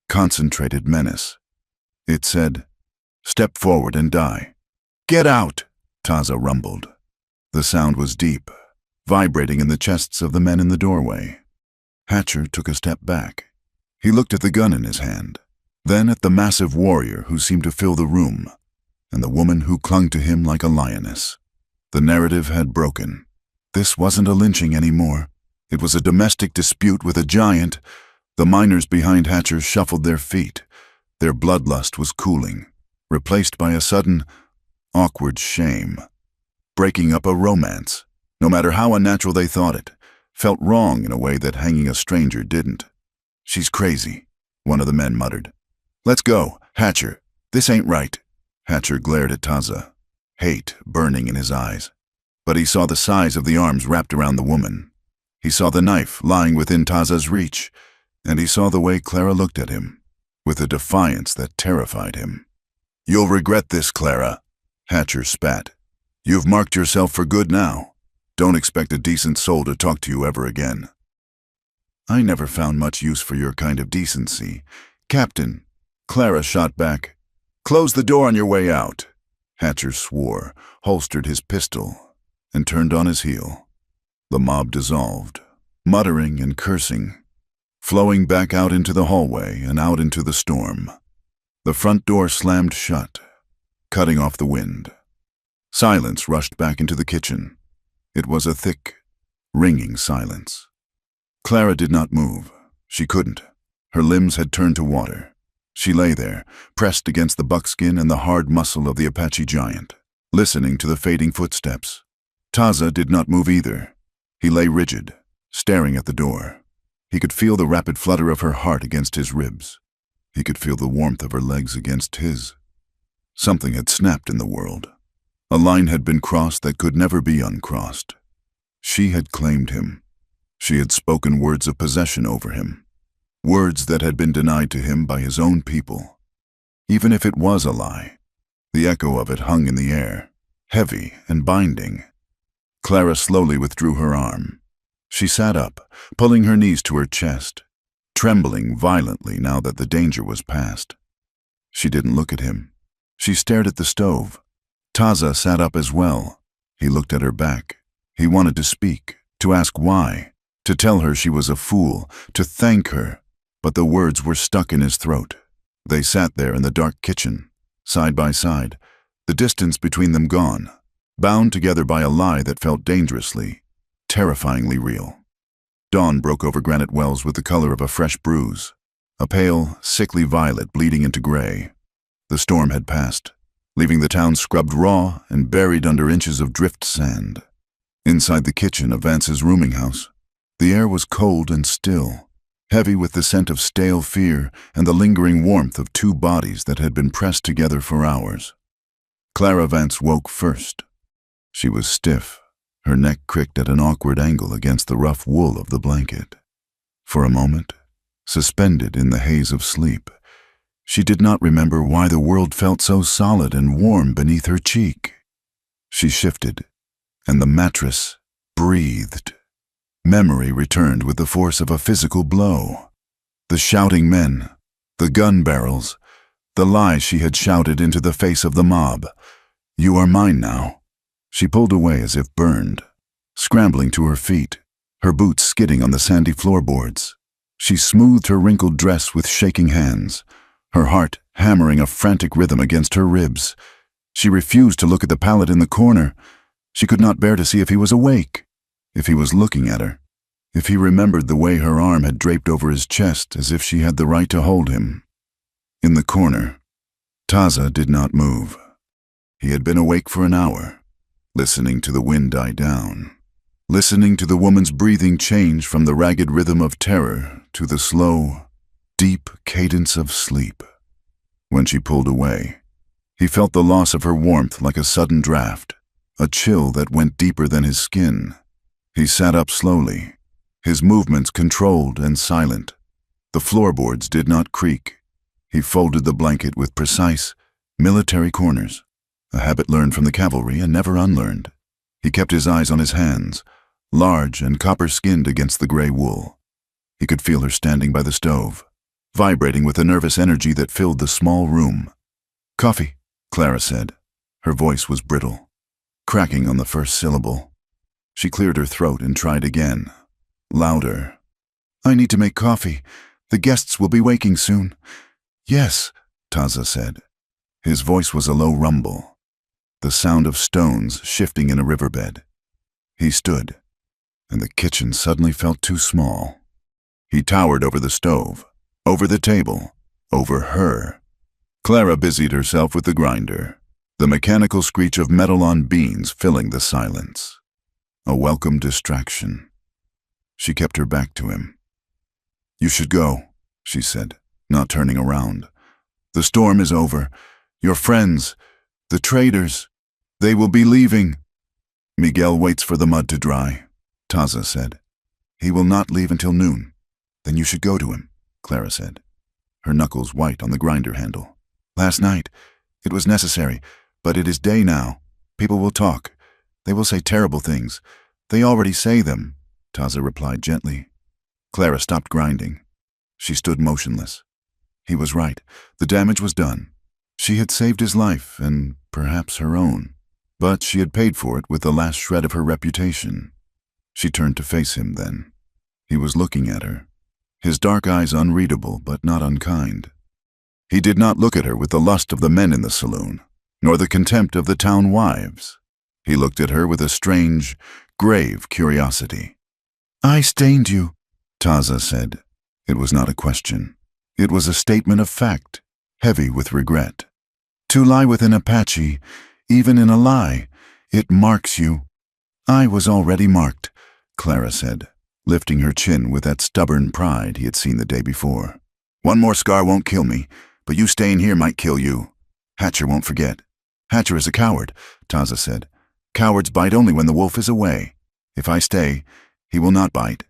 concentrated menace. It said, "Step forward and die." "Get out!" Taza rumbled. The sound was deep, vibrating in the chests of the men in the doorway. Hatcher took a step back. He looked at the gun in his hand, then at the massive warrior who seemed to fill the room, and the woman who clung to him like a lioness. The narrative had broken. This wasn't a lynching anymore. It was a domestic dispute with a giant. The miners behind Hatcher shuffled their feet. Their bloodlust was cooling, replaced by a sudden, awkward shame. Breaking up a romance, no matter how unnatural they thought it, felt wrong in a way that hanging a stranger didn't. "She's crazy," one of the men muttered. "Let's go, Hatcher. This ain't right." Hatcher glared at Taza, hate burning in his eyes. But he saw the size of the arms wrapped around the woman. He saw the knife lying within Taza's reach, and he saw the way Clara looked at him, with a defiance that terrified him. "You'll regret this, Clara," Hatcher spat. "You've marked yourself for good now. Don't expect a decent soul to talk to you ever again." "I never found much use for your kind of decency, Captain," Clara shot back. "Close the door on your way out." Hatcher swore, holstered his pistol, and turned on his heel. The mob dissolved, muttering and cursing, flowing back out into the hallway and out into the storm. The front door slammed shut, cutting off the wind. Silence rushed back into the kitchen. It was a thick, ringing silence. Clara did not move. She couldn't. Her limbs had turned to water. She lay there, pressed against the buckskin and the hard muscle of the Apache giant, listening to the fading footsteps. Taza did not move either. He lay rigid, staring at the door. He could feel the rapid flutter of her heart against his ribs. He could feel the warmth of her legs against his. Something had snapped in the world. A line had been crossed that could never be uncrossed. She had claimed him. She had spoken words of possession over him, words that had been denied to him by his own people. Even if it was a lie, the echo of it hung in the air, heavy and binding. Clara slowly withdrew her arm. She sat up, pulling her knees to her chest, trembling violently now that the danger was past. She didn't look at him. She stared at the stove. Taza sat up as well. He looked at her back. He wanted to speak, to ask why, to tell her she was a fool, to thank her, but the words were stuck in his throat. They sat there in the dark kitchen, side by side, the distance between them gone, bound together by a lie that felt dangerously, terrifyingly real. Dawn broke over granite wells with the color of a fresh bruise, a pale, sickly violet bleeding into gray. The storm had passed, leaving the town scrubbed raw and buried under inches of drift sand. Inside the kitchen of Vance's rooming house, the air was cold and still, heavy with the scent of stale fear and the lingering warmth of two bodies that had been pressed together for hours. Clara Vance woke first. She was stiff, her neck cricked at an awkward angle against the rough wool of the blanket. For a moment, suspended in the haze of sleep, she did not remember why the world felt so solid and warm beneath her cheek. She shifted, and the mattress breathed. Memory returned with the force of a physical blow. The shouting men, the gun barrels, the lies she had shouted into the face of the mob. "You are mine now." She pulled away as if burned, scrambling to her feet, her boots skidding on the sandy floorboards. She smoothed her wrinkled dress with shaking hands, her heart hammering a frantic rhythm against her ribs. She refused to look at the pallet in the corner. She could not bear to see if he was awake, if he was looking at her, if he remembered the way her arm had draped over his chest as if she had the right to hold him. In the corner, Taza did not move. He had been awake for an hour, listening to the wind die down, listening to the woman's breathing change from the ragged rhythm of terror to the slow, deep cadence of sleep. When she pulled away, he felt the loss of her warmth like a sudden draft, a chill that went deeper than his skin. He sat up slowly, his movements controlled and silent. The floorboards did not creak. He folded the blanket with precise, military corners, a habit learned from the cavalry and never unlearned. He kept his eyes on his hands, large and copper-skinned against the gray wool. He could feel her standing by the stove, vibrating with a nervous energy that filled the small room. "Coffee," Clara said. Her voice was brittle, cracking on the first syllable. She cleared her throat and tried again, louder. "I need to make coffee. The guests will be waking soon." "Yes," Taza said. His voice was a low rumble, the sound of stones shifting in a riverbed. He stood, and the kitchen suddenly felt too small. He towered over the stove, over the table, over her. Clara busied herself with the grinder, the mechanical screech of metal on beans filling the silence. A welcome distraction. She kept her back to him. "You should go," she said, not turning around. "The storm is over. Your friends, the traders, they will be leaving." "Miguel waits for the mud to dry," Taza said. "He will not leave until noon." "Then you should go to him," Clara said, her knuckles white on the grinder handle. "Last night, it was necessary, but it is day now. People will talk. They will say terrible things. They already say them," Taza replied gently. Clara stopped grinding. She stood motionless. He was right. The damage was done. She had saved his life, and perhaps her own. But she had paid for it with the last shred of her reputation. She turned to face him then. He was looking at her, his dark eyes unreadable but not unkind. He did not look at her with the lust of the men in the saloon, nor the contempt of the town wives. He looked at her with a strange, grave curiosity. "I stained you," Taza said. It was not a question. It was a statement of fact, heavy with regret. "To lie with an Apache, even in a lie, it marks you." "I was already marked," Clara said, lifting her chin with that stubborn pride he had seen the day before. "One more scar won't kill me, but you staying here might kill you. Hatcher won't forget." "Hatcher is a coward," Taza said. "Cowards bite only when the wolf is away. If I stay, he will not bite."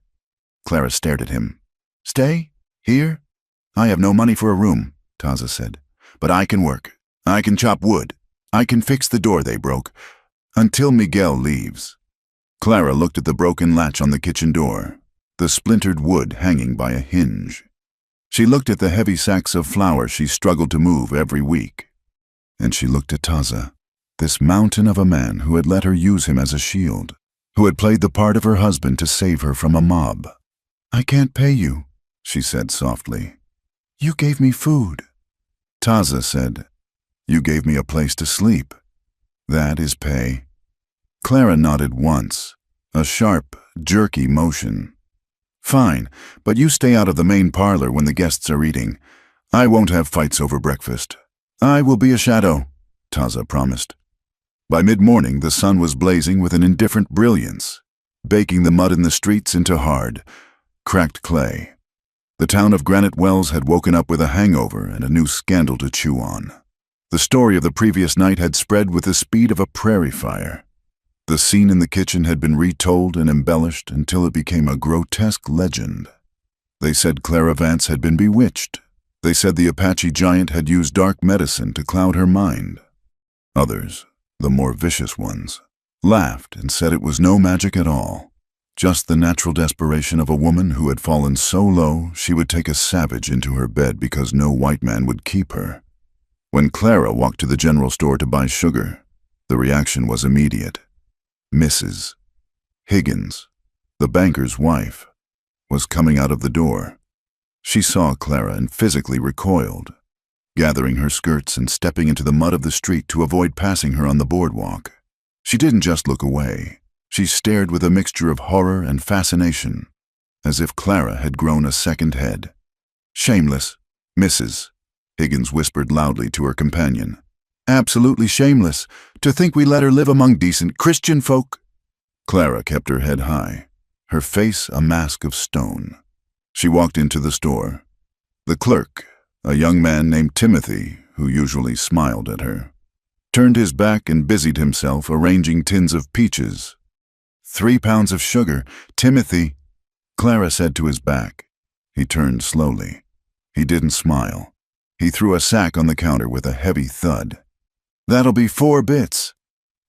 Clara stared at him. "Stay? Here?" "I have no money for a room," Taza said. "But I can work. I can chop wood. I can fix the door they broke. Until Miguel leaves." Clara looked at the broken latch on the kitchen door, the splintered wood hanging by a hinge. She looked at the heavy sacks of flour she struggled to move every week. And she looked at Taza, this mountain of a man who had let her use him as a shield, who had played the part of her husband to save her from a mob. "I can't pay you," she said softly. "You gave me food." Taza said, "You gave me a place to sleep. That is pay." Clara nodded once, a sharp, jerky motion. "Fine, but you stay out of the main parlor when the guests are eating. I won't have fights over breakfast. I will be a shadow," Taza promised. By mid-morning, the sun was blazing with an indifferent brilliance, baking the mud in the streets into hard, cracked clay. The town of Granite Wells had woken up with a hangover and a new scandal to chew on. The story of the previous night had spread with the speed of a prairie fire. The scene in the kitchen had been retold and embellished until it became a grotesque legend. They said Clara Vance had been bewitched. They said the Apache giant had used dark medicine to cloud her mind. Others, the more vicious ones, laughed and said it was no magic at all, just the natural desperation of a woman who had fallen so low she would take a savage into her bed because no white man would keep her. When Clara walked to the general store to buy sugar, the reaction was immediate. Mrs. Higgins, the banker's wife, was coming out of the door. She saw Clara and physically recoiled, gathering her skirts and stepping into the mud of the street to avoid passing her on the boardwalk. She didn't just look away. She stared with a mixture of horror and fascination, as if Clara had grown a second head. "Shameless, Mrs." Higgins whispered loudly to her companion. "Absolutely shameless, to think we let her live among decent Christian folk." Clara kept her head high, her face a mask of stone. She walked into the store. The clerk, a young man named Timothy, who usually smiled at her, turned his back and busied himself arranging tins of peaches. 3 pounds of sugar, Timothy," Clara said to his back. He turned slowly. He didn't smile. He threw a sack on the counter with a heavy thud. "That'll be 4 bits."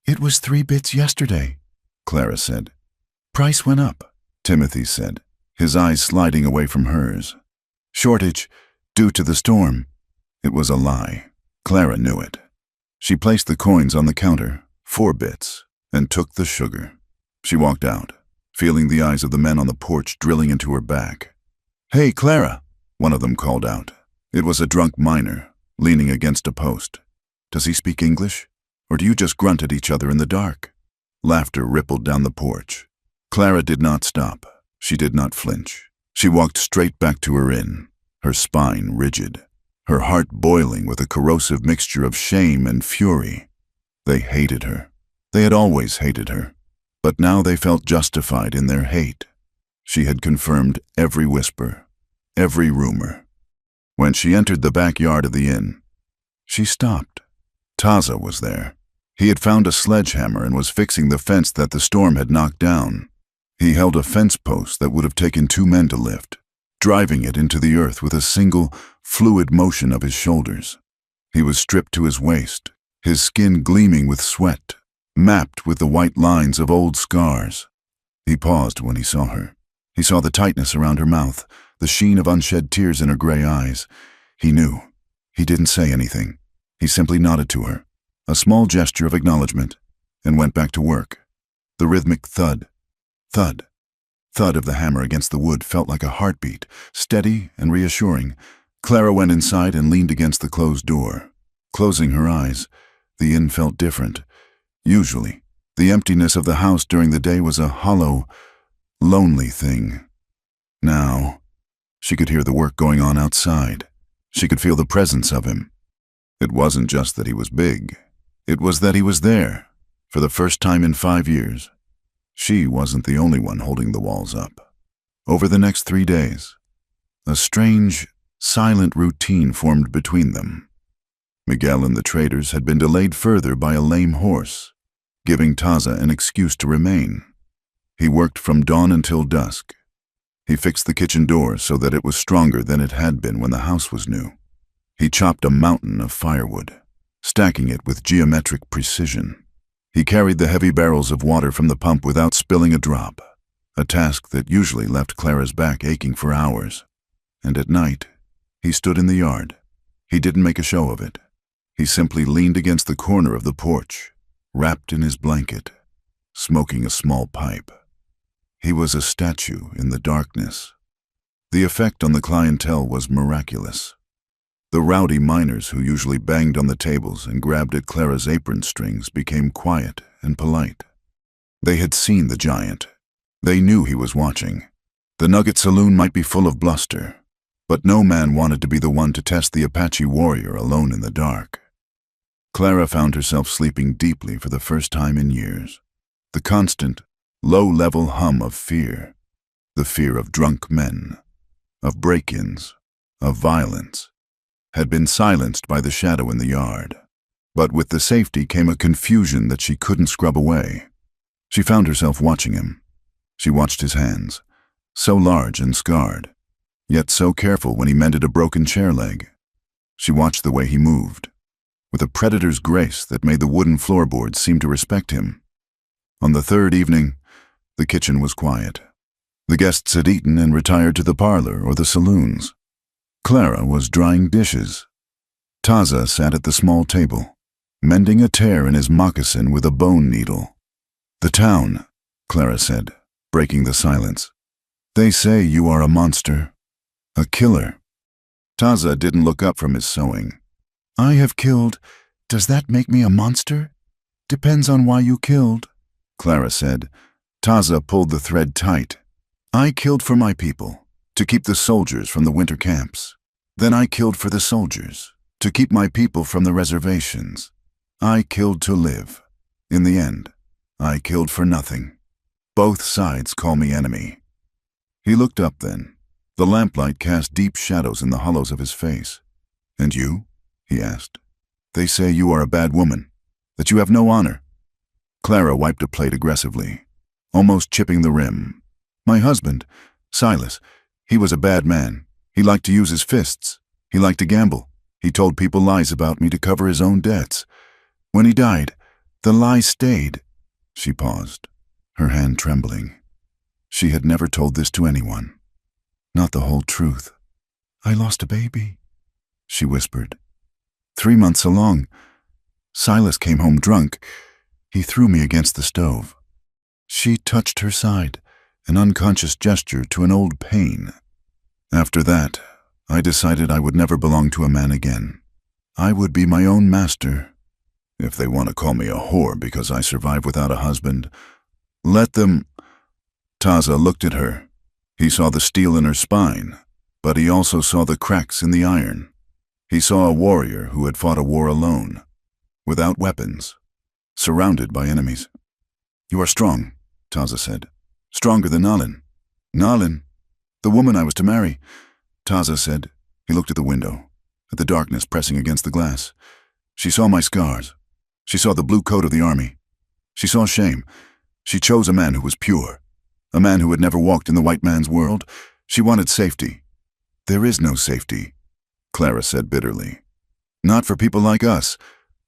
"It was 3 bits yesterday," Clara said. "Price went up," Timothy said, his eyes sliding away from hers. "Shortage, due to the storm." It was a lie. Clara knew it. She placed the coins on the counter, 4 bits, and took the sugar. She walked out, feeling the eyes of the men on the porch drilling into her back. "Hey, Clara," one of them called out. It was a drunk miner, leaning against a post. "Does he speak English? Or do you just grunt at each other in the dark?" Laughter rippled down the porch. Clara did not stop. She did not flinch. She walked straight back to her inn, her spine rigid, her heart boiling with a corrosive mixture of shame and fury. They hated her. They had always hated her. But now they felt justified in their hate. She had confirmed every whisper, every rumor. When she entered the backyard of the inn, she stopped. Taza was there. He had found a sledgehammer and was fixing the fence that the storm had knocked down. He held a fence post that would have taken 2 men to lift, driving it into the earth with a single, fluid motion of his shoulders. He was stripped to his waist, his skin gleaming with sweat, mapped with the white lines of old scars. He paused when he saw her. He saw the tightness around her mouth, the sheen of unshed tears in her gray eyes. He knew. He didn't say anything. He simply nodded to her, a small gesture of acknowledgement, and went back to work. The rhythmic thud, thud, thud of the hammer against the wood felt like a heartbeat, steady and reassuring. Clara went inside and leaned against the closed door. Closing her eyes, the inn felt different. Usually, the emptiness of the house during the day was a hollow, lonely thing. Now, she could hear the work going on outside. She could feel the presence of him. It wasn't just that he was big. It was that he was there, for the first time in 5 years. She wasn't the only one holding the walls up. Over the next 3 days, a strange, silent routine formed between them. Miguel and the traders had been delayed further by a lame horse, giving Taza an excuse to remain. He worked from dawn until dusk. He fixed the kitchen door so that it was stronger than it had been when the house was new. He chopped a mountain of firewood, stacking it with geometric precision. He carried the heavy barrels of water from the pump without spilling a drop, a task that usually left Clara's back aching for hours. And at night, he stood in the yard. He didn't make a show of it. He simply leaned against the corner of the porch, wrapped in his blanket, smoking a small pipe. He was a statue in the darkness. The effect on the clientele was miraculous. The rowdy miners who usually banged on the tables and grabbed at Clara's apron strings became quiet and polite. They had seen the giant. They knew he was watching. The Nugget Saloon might be full of bluster, but no man wanted to be the one to test the Apache warrior alone in the dark. Clara found herself sleeping deeply for the first time in years. The constant, low-level hum of fear, the fear of drunk men, of break-ins, of violence, had been silenced by the shadow in the yard. But with the safety came a confusion that she couldn't scrub away. She found herself watching him. She watched his hands, so large and scarred, yet so careful when he mended a broken chair leg. She watched the way he moved, with a predator's grace that made the wooden floorboards seem to respect him. On the 3rd evening, the kitchen was quiet. The guests had eaten and retired to the parlor or the saloons. Clara was drying dishes. Taza sat at the small table, mending a tear in his moccasin with a bone needle. "The town," Clara said, breaking the silence. "They say you are a monster, a killer." Taza didn't look up from his sewing. "I have killed. Does that make me a monster?" "Depends on why you killed," Clara said. Taza pulled the thread tight. "I killed for my people, to keep the soldiers from the winter camps. Then I killed for the soldiers, to keep my people from the reservations. I killed to live. In the end, I killed for nothing. Both sides call me enemy." He looked up then. The lamplight cast deep shadows in the hollows of his face. "And you?" he asked. "They say you are a bad woman, that you have no honor." Clara wiped a plate aggressively, almost chipping the rim. "My husband, Silas, He was a bad man. He liked to use his fists. He liked to gamble. He told people lies about me to cover his own debts. When he died, the lies stayed." She paused, her hand trembling. She had never told this to anyone. Not the whole truth. "I lost a baby," she whispered. 3 months along. Silas came home drunk. He threw me against the stove. She touched her side, an unconscious gesture to an old pain. After that, I decided I would never belong to a man again. I would be my own master. If they want to call me a whore because I survived without a husband, let them." Taza looked at her. He saw the steel in her spine, but he also saw the cracks in the iron. He saw a warrior who had fought a war alone, without weapons, surrounded by enemies. "You are strong," Taza said. "Stronger than Nalin." "Nalin? The woman I was to marry," Taza said. He looked at the window, at the darkness pressing against the glass. She saw my scars. She saw the blue coat of the army. She saw shame. She chose a man who was pure, a man who had never walked in the white man's world. She wanted safety. "There is no safety," Clara said bitterly. "Not for people like us."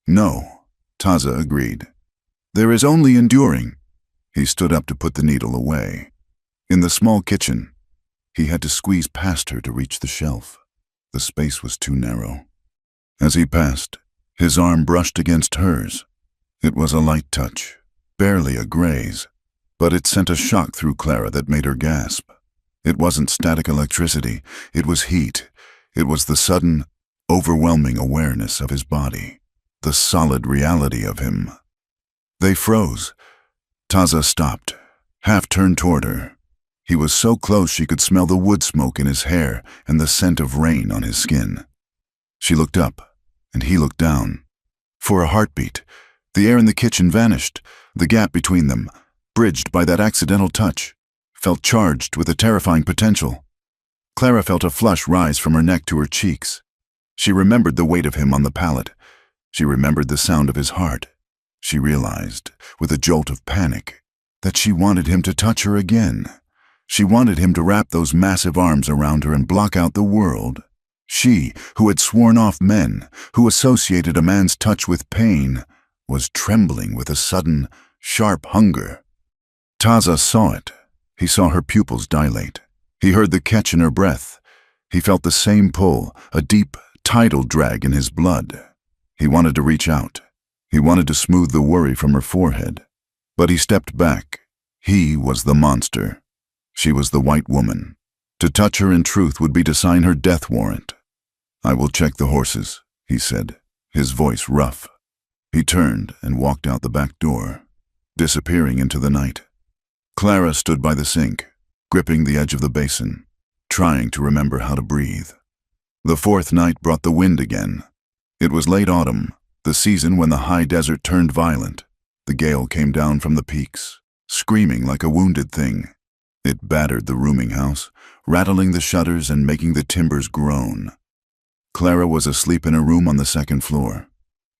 "No," Taza agreed. "There is only enduring." He stood up to put the needle away. In the small kitchen, he had to squeeze past her to reach the shelf. The space was too narrow. As he passed, his arm brushed against hers. It was a light touch, barely a graze, but it sent a shock through Clara that made her gasp. It wasn't static electricity, it was heat. It was the sudden, overwhelming awareness of his body, the solid reality of him. They froze. Taza stopped, half turned toward her. He was so close she could smell the wood smoke in his hair and the scent of rain on his skin. She looked up, and he looked down. For a heartbeat, the air in the kitchen vanished. The gap between them, bridged by that accidental touch, felt charged with a terrifying potential. Clara felt a flush rise from her neck to her cheeks. She remembered the weight of him on the pallet. She remembered the sound of his heart. She realized, with a jolt of panic, that she wanted him to touch her again. She wanted him to wrap those massive arms around her and block out the world. She, who had sworn off men, who associated a man's touch with pain, was trembling with a sudden, sharp hunger. Taza saw it. He saw her pupils dilate. He heard the catch in her breath. He felt the same pull, a deep, tidal drag in his blood. He wanted to reach out. He wanted to smooth the worry from her forehead. But he stepped back. He was the monster. She was the white woman. To touch her in truth would be to sign her death warrant. "I will check the horses," he said, his voice rough. He turned and walked out the back door, disappearing into the night. Clara stood by the sink, gripping the edge of the basin, trying to remember how to breathe. The fourth night brought the wind again. It was late autumn, the season when the high desert turned violent. The gale came down from the peaks, screaming like a wounded thing. It battered the rooming house, rattling the shutters and making the timbers groan. Clara was asleep in a room on the second floor.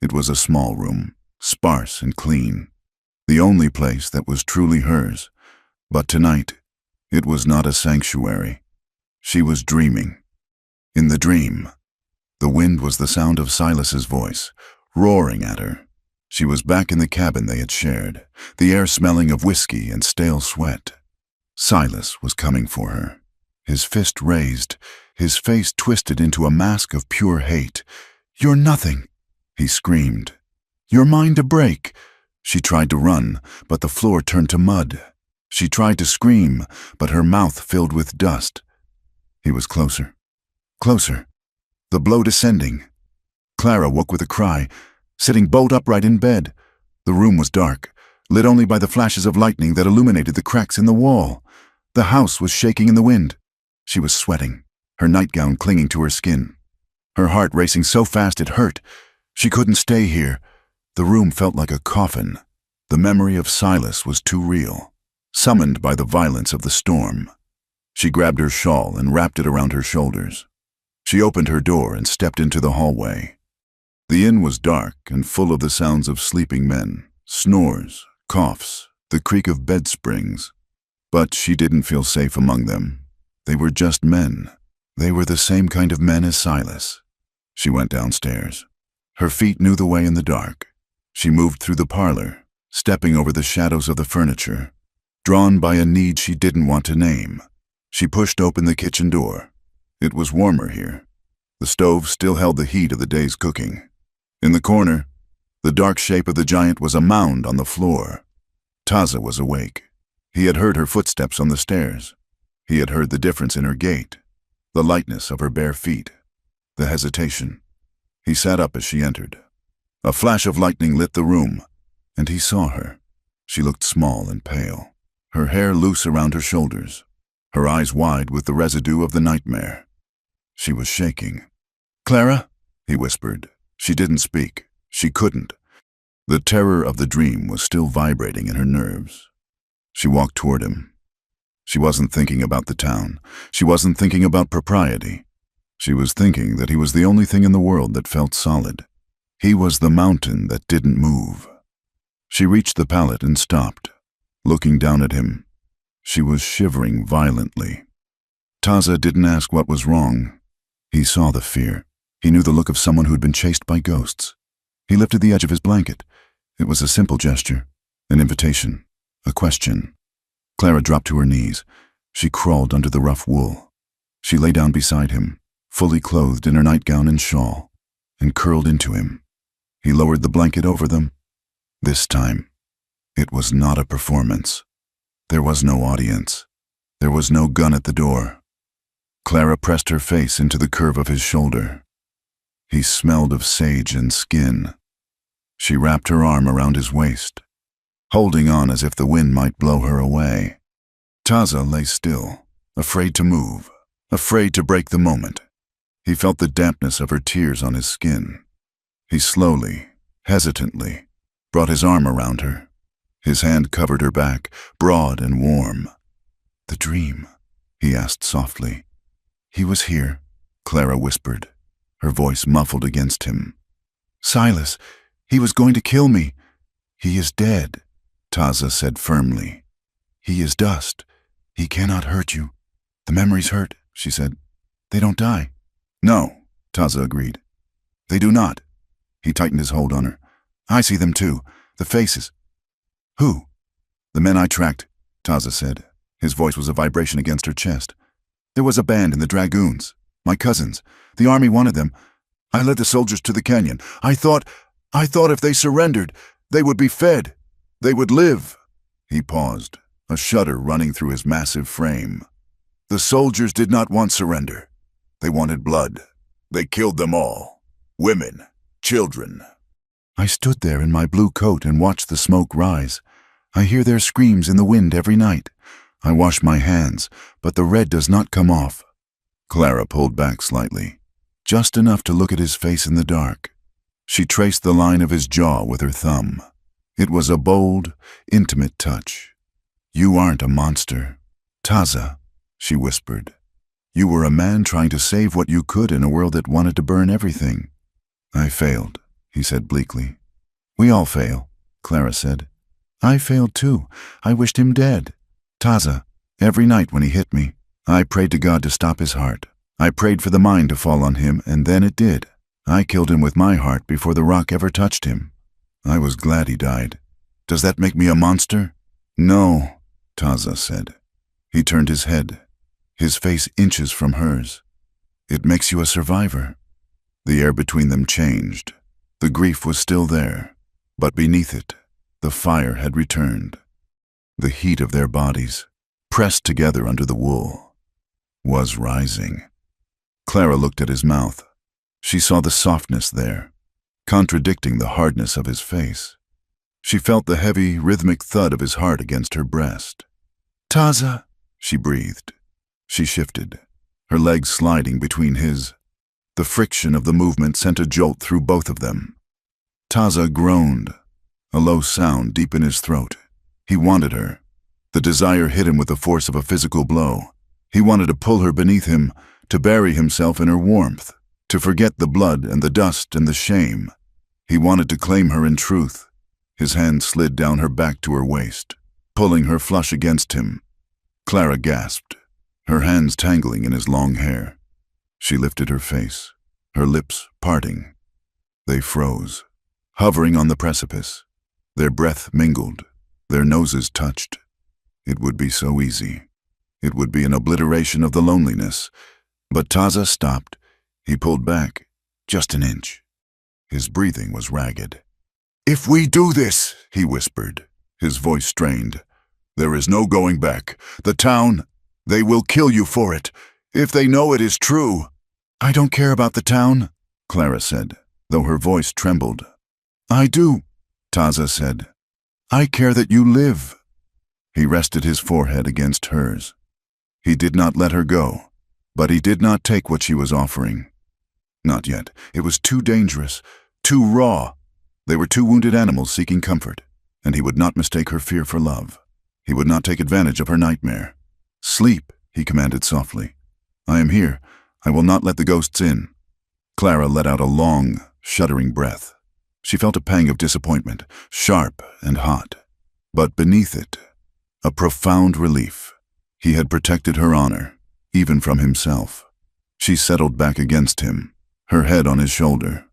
It was a small room, sparse and clean, the only place that was truly hers. But tonight, it was not a sanctuary. She was dreaming. In the dream, the wind was the sound of Silas's voice, roaring at her. She was back in the cabin they had shared, the air smelling of whiskey and stale sweat. Silas was coming for her, his fist raised, his face twisted into a mask of pure hate. "You're nothing," he screamed. "You're mine to break." She tried to run, but the floor turned to mud. She tried to scream, but her mouth filled with dust. He was closer, closer, the blow descending. Clara woke with a cry, sitting bolt upright in bed. The room was dark, lit only by the flashes of lightning that illuminated the cracks in the wall. The house was shaking in the wind. She was sweating, her nightgown clinging to her skin. Her heart racing so fast it hurt. She couldn't stay here. The room felt like a coffin. The memory of Silas was too real, summoned by the violence of the storm. She grabbed her shawl and wrapped it around her shoulders. She opened her door and stepped into the hallway. The inn was dark and full of the sounds of sleeping men, snores, coughs, the creak of bed springs. But she didn't feel safe among them. They were just men. They were the same kind of men as Silas. She went downstairs. Her feet knew the way in the dark. She moved through the parlor, stepping over the shadows of the furniture, drawn by a need she didn't want to name. She pushed open the kitchen door. It was warmer here. The stove still held the heat of the day's cooking. In the corner, the dark shape of the giant was a mound on the floor. Taza was awake. He had heard her footsteps on the stairs. He had heard the difference in her gait, the lightness of her bare feet, the hesitation. He sat up as she entered. A flash of lightning lit the room, and he saw her. She looked small and pale, her hair loose around her shoulders, her eyes wide with the residue of the nightmare. She was shaking. "Clara?" he whispered. She didn't speak. She couldn't. The terror of the dream was still vibrating in her nerves. She walked toward him. She wasn't thinking about the town. She wasn't thinking about propriety. She was thinking that he was the only thing in the world that felt solid. He was the mountain that didn't move. She reached the pallet and stopped, looking down at him. She was shivering violently. Taza didn't ask what was wrong. He saw the fear. He knew the look of someone who'd been chased by ghosts. He lifted the edge of his blanket. It was a simple gesture, an invitation, a question. Clara dropped to her knees. She crawled under the rough wool. She lay down beside him, fully clothed in her nightgown and shawl, and curled into him. He lowered the blanket over them. This time, it was not a performance. There was no audience. There was no gun at the door. Clara pressed her face into the curve of his shoulder. He smelled of sage and skin. She wrapped her arm around his waist, holding on as if the wind might blow her away. Taza lay still, afraid to move, afraid to break the moment. He felt the dampness of her tears on his skin. He slowly, hesitantly, brought his arm around her. His hand covered her back, broad and warm. "The dream?" he asked softly. "He was here," Clara whispered, her voice muffled against him. "Silas, he was going to kill me." "He is dead," Taza said firmly. "He is dust. He cannot hurt you." "The memories hurt," she said. "They don't die." "No," Taza agreed. "They do not." He tightened his hold on her. "I see them too. The faces." "Who?" "The men I tracked," Taza said. His voice was a vibration against her chest. "There was a band in the Dragoons. My cousins. The army wanted them. I led the soldiers to the canyon. I thought if they surrendered, they would be fed. They would live." He paused, a shudder running through his massive frame. "The soldiers did not want surrender. They wanted blood. They killed them all. Women, children." "I stood there in my blue coat and watched the smoke rise. I hear their screams in the wind every night. I wash my hands, but the red does not come off." Clara pulled back slightly, just enough to look at his face in the dark. She traced the line of his jaw with her thumb. It was a bold, intimate touch. "You aren't a monster, Taza," she whispered. "You were a man trying to save what you could in a world that wanted to burn everything." "I failed," he said bleakly. "We all fail," Clara said. "I failed too. I wished him dead. Taza, every night when he hit me, I prayed to God to stop his heart. I prayed for the mine to fall on him, and then it did. I killed him with my heart before the rock ever touched him. I was glad he died. Does that make me a monster?" "No," Taza said. He turned his head, his face inches from hers. "It makes you a survivor." The air between them changed. The grief was still there, but beneath it, the fire had returned. The heat of their bodies, pressed together under the wool, was rising. Clara looked at his mouth. She saw the softness there, contradicting the hardness of his face. She felt the heavy, rhythmic thud of his heart against her breast. "Taza," she breathed. She shifted, her legs sliding between his. The friction of the movement sent a jolt through both of them. Taza groaned, a low sound deep in his throat. He wanted her. The desire hit him with the force of a physical blow. He wanted to pull her beneath him, to bury himself in her warmth, to forget the blood and the dust and the shame. He wanted to claim her in truth. His hand slid down her back to her waist, pulling her flush against him. Clara gasped. her hands tangling in his long hair. She lifted her face, her lips parting. They froze, hovering on the precipice. Their breath mingled, their noses touched. It would be so easy. It would be an obliteration of the loneliness. But Taza stopped. He pulled back, just an inch. His breathing was ragged. "If we do this," he whispered, his voice strained, "there is no going back. The town, they will kill you for it, if they know it is true." "I don't care about the town," Clara said, though her voice trembled. "I do," Taza said. "I care that you live." He rested his forehead against hers. He did not let her go, but he did not take what she was offering. Not yet. It was too dangerous, too raw. They were two wounded animals seeking comfort, and he would not mistake her fear for love. He would not take advantage of her nightmare. "Sleep," he commanded softly. "I am here. I will not let the ghosts in." Clara let out a long, shuddering breath. She felt a pang of disappointment, sharp and hot. But beneath it, a profound relief. He had protected her honor, even from himself. She settled back against him, her head on his shoulder.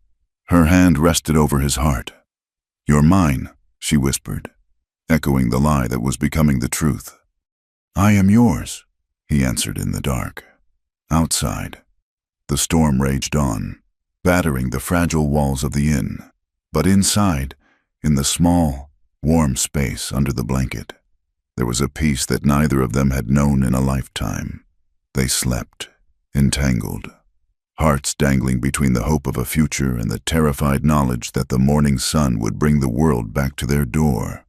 Her hand rested over his heart. "You're mine," she whispered, echoing the lie that was becoming the truth. "I am yours," he answered in the dark. Outside, the storm raged on, battering the fragile walls of the inn. But inside, in the small, warm space under the blanket, there was a peace that neither of them had known in a lifetime. They slept, entangled, hearts dangling between the hope of a future and the terrified knowledge that the morning sun would bring the world back to their door.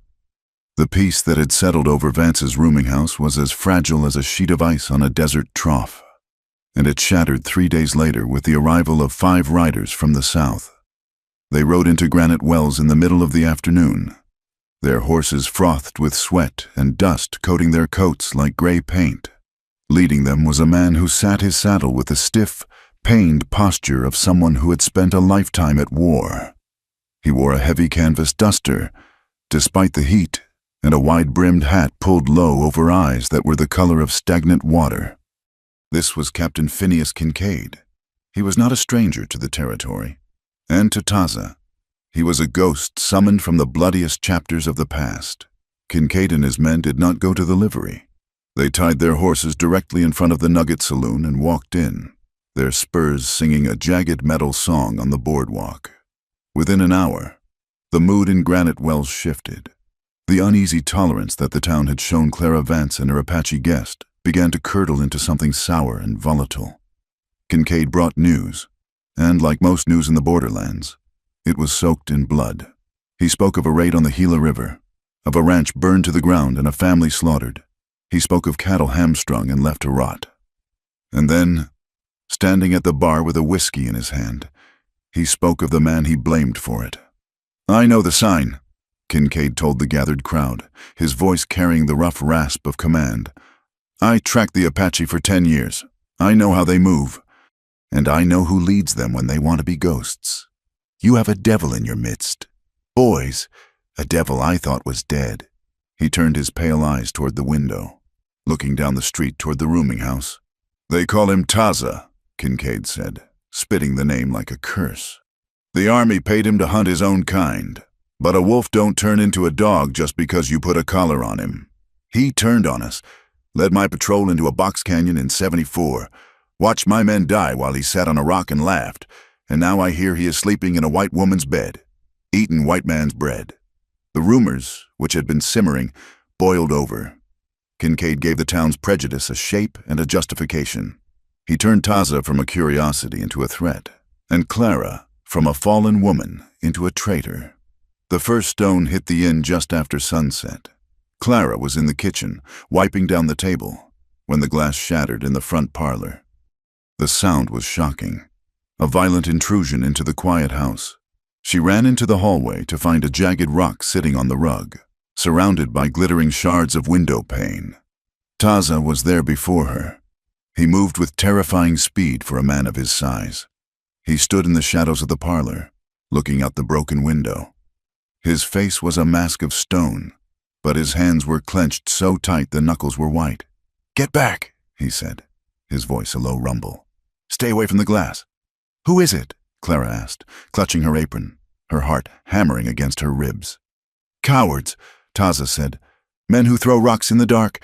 The peace that had settled over Vance's rooming house was as fragile as a sheet of ice on a desert trough, and it shattered 3 days later with the arrival of 5 riders from the south. They rode into Granite Wells in the middle of the afternoon, their horses frothed with sweat and dust coating their coats like gray paint. Leading them was a man who sat his saddle with the stiff, pained posture of someone who had spent a lifetime at war. He wore a heavy canvas duster, despite the heat, and a wide-brimmed hat pulled low over eyes that were the color of stagnant water. This was Captain Phineas Kincaid. He was not a stranger to the territory, and to Taza. He was a ghost summoned from the bloodiest chapters of the past. Kincaid and his men did not go to the livery. They tied their horses directly in front of the Nugget Saloon and walked in, their spurs singing a jagged metal song on the boardwalk. Within an hour, the mood in Granite Wells shifted. The uneasy tolerance that the town had shown Clara Vance and her Apache guest began to curdle into something sour and volatile. Kincaid brought news, and like most news in the borderlands, it was soaked in blood. He spoke of a raid on the Gila River, of a ranch burned to the ground and a family slaughtered. He spoke of cattle hamstrung and left to rot. And then, standing at the bar with a whiskey in his hand, he spoke of the man he blamed for it. "I know the sign," Kincaid told the gathered crowd, his voice carrying the rough rasp of command. "I tracked the Apache for 10 years. I know how they move. And I know who leads them when they want to be ghosts. You have a devil in your midst. Boys, a devil I thought was dead." He turned his pale eyes toward the window, looking down the street toward the rooming house. "They call him Taza," Kincaid said, spitting the name like a curse. "The army paid him to hunt his own kind, but a wolf don't turn into a dog just because you put a collar on him. He turned on us, led my patrol into a box canyon in '74, watched my men die while he sat on a rock and laughed, and now I hear he is sleeping in a white woman's bed, eating white man's bread." The rumors, which had been simmering, boiled over. Kincaid gave the town's prejudice a shape and a justification. He turned Taza from a curiosity into a threat, and Clara from a fallen woman into a traitor. The first stone hit the inn just after sunset. Clara was in the kitchen, wiping down the table, when the glass shattered in the front parlor. The sound was shocking, a violent intrusion into the quiet house. She ran into the hallway to find a jagged rock sitting on the rug, surrounded by glittering shards of window pane. Taza was there before her. He moved with terrifying speed for a man of his size. He stood in the shadows of the parlor, looking out the broken window. His face was a mask of stone, but his hands were clenched so tight the knuckles were white. "Get back!" he said, his voice a low rumble. "Stay away from the glass." "Who is it?" Clara asked, clutching her apron, her heart hammering against her ribs. "Cowards," Taza said. "Men who throw rocks in the dark."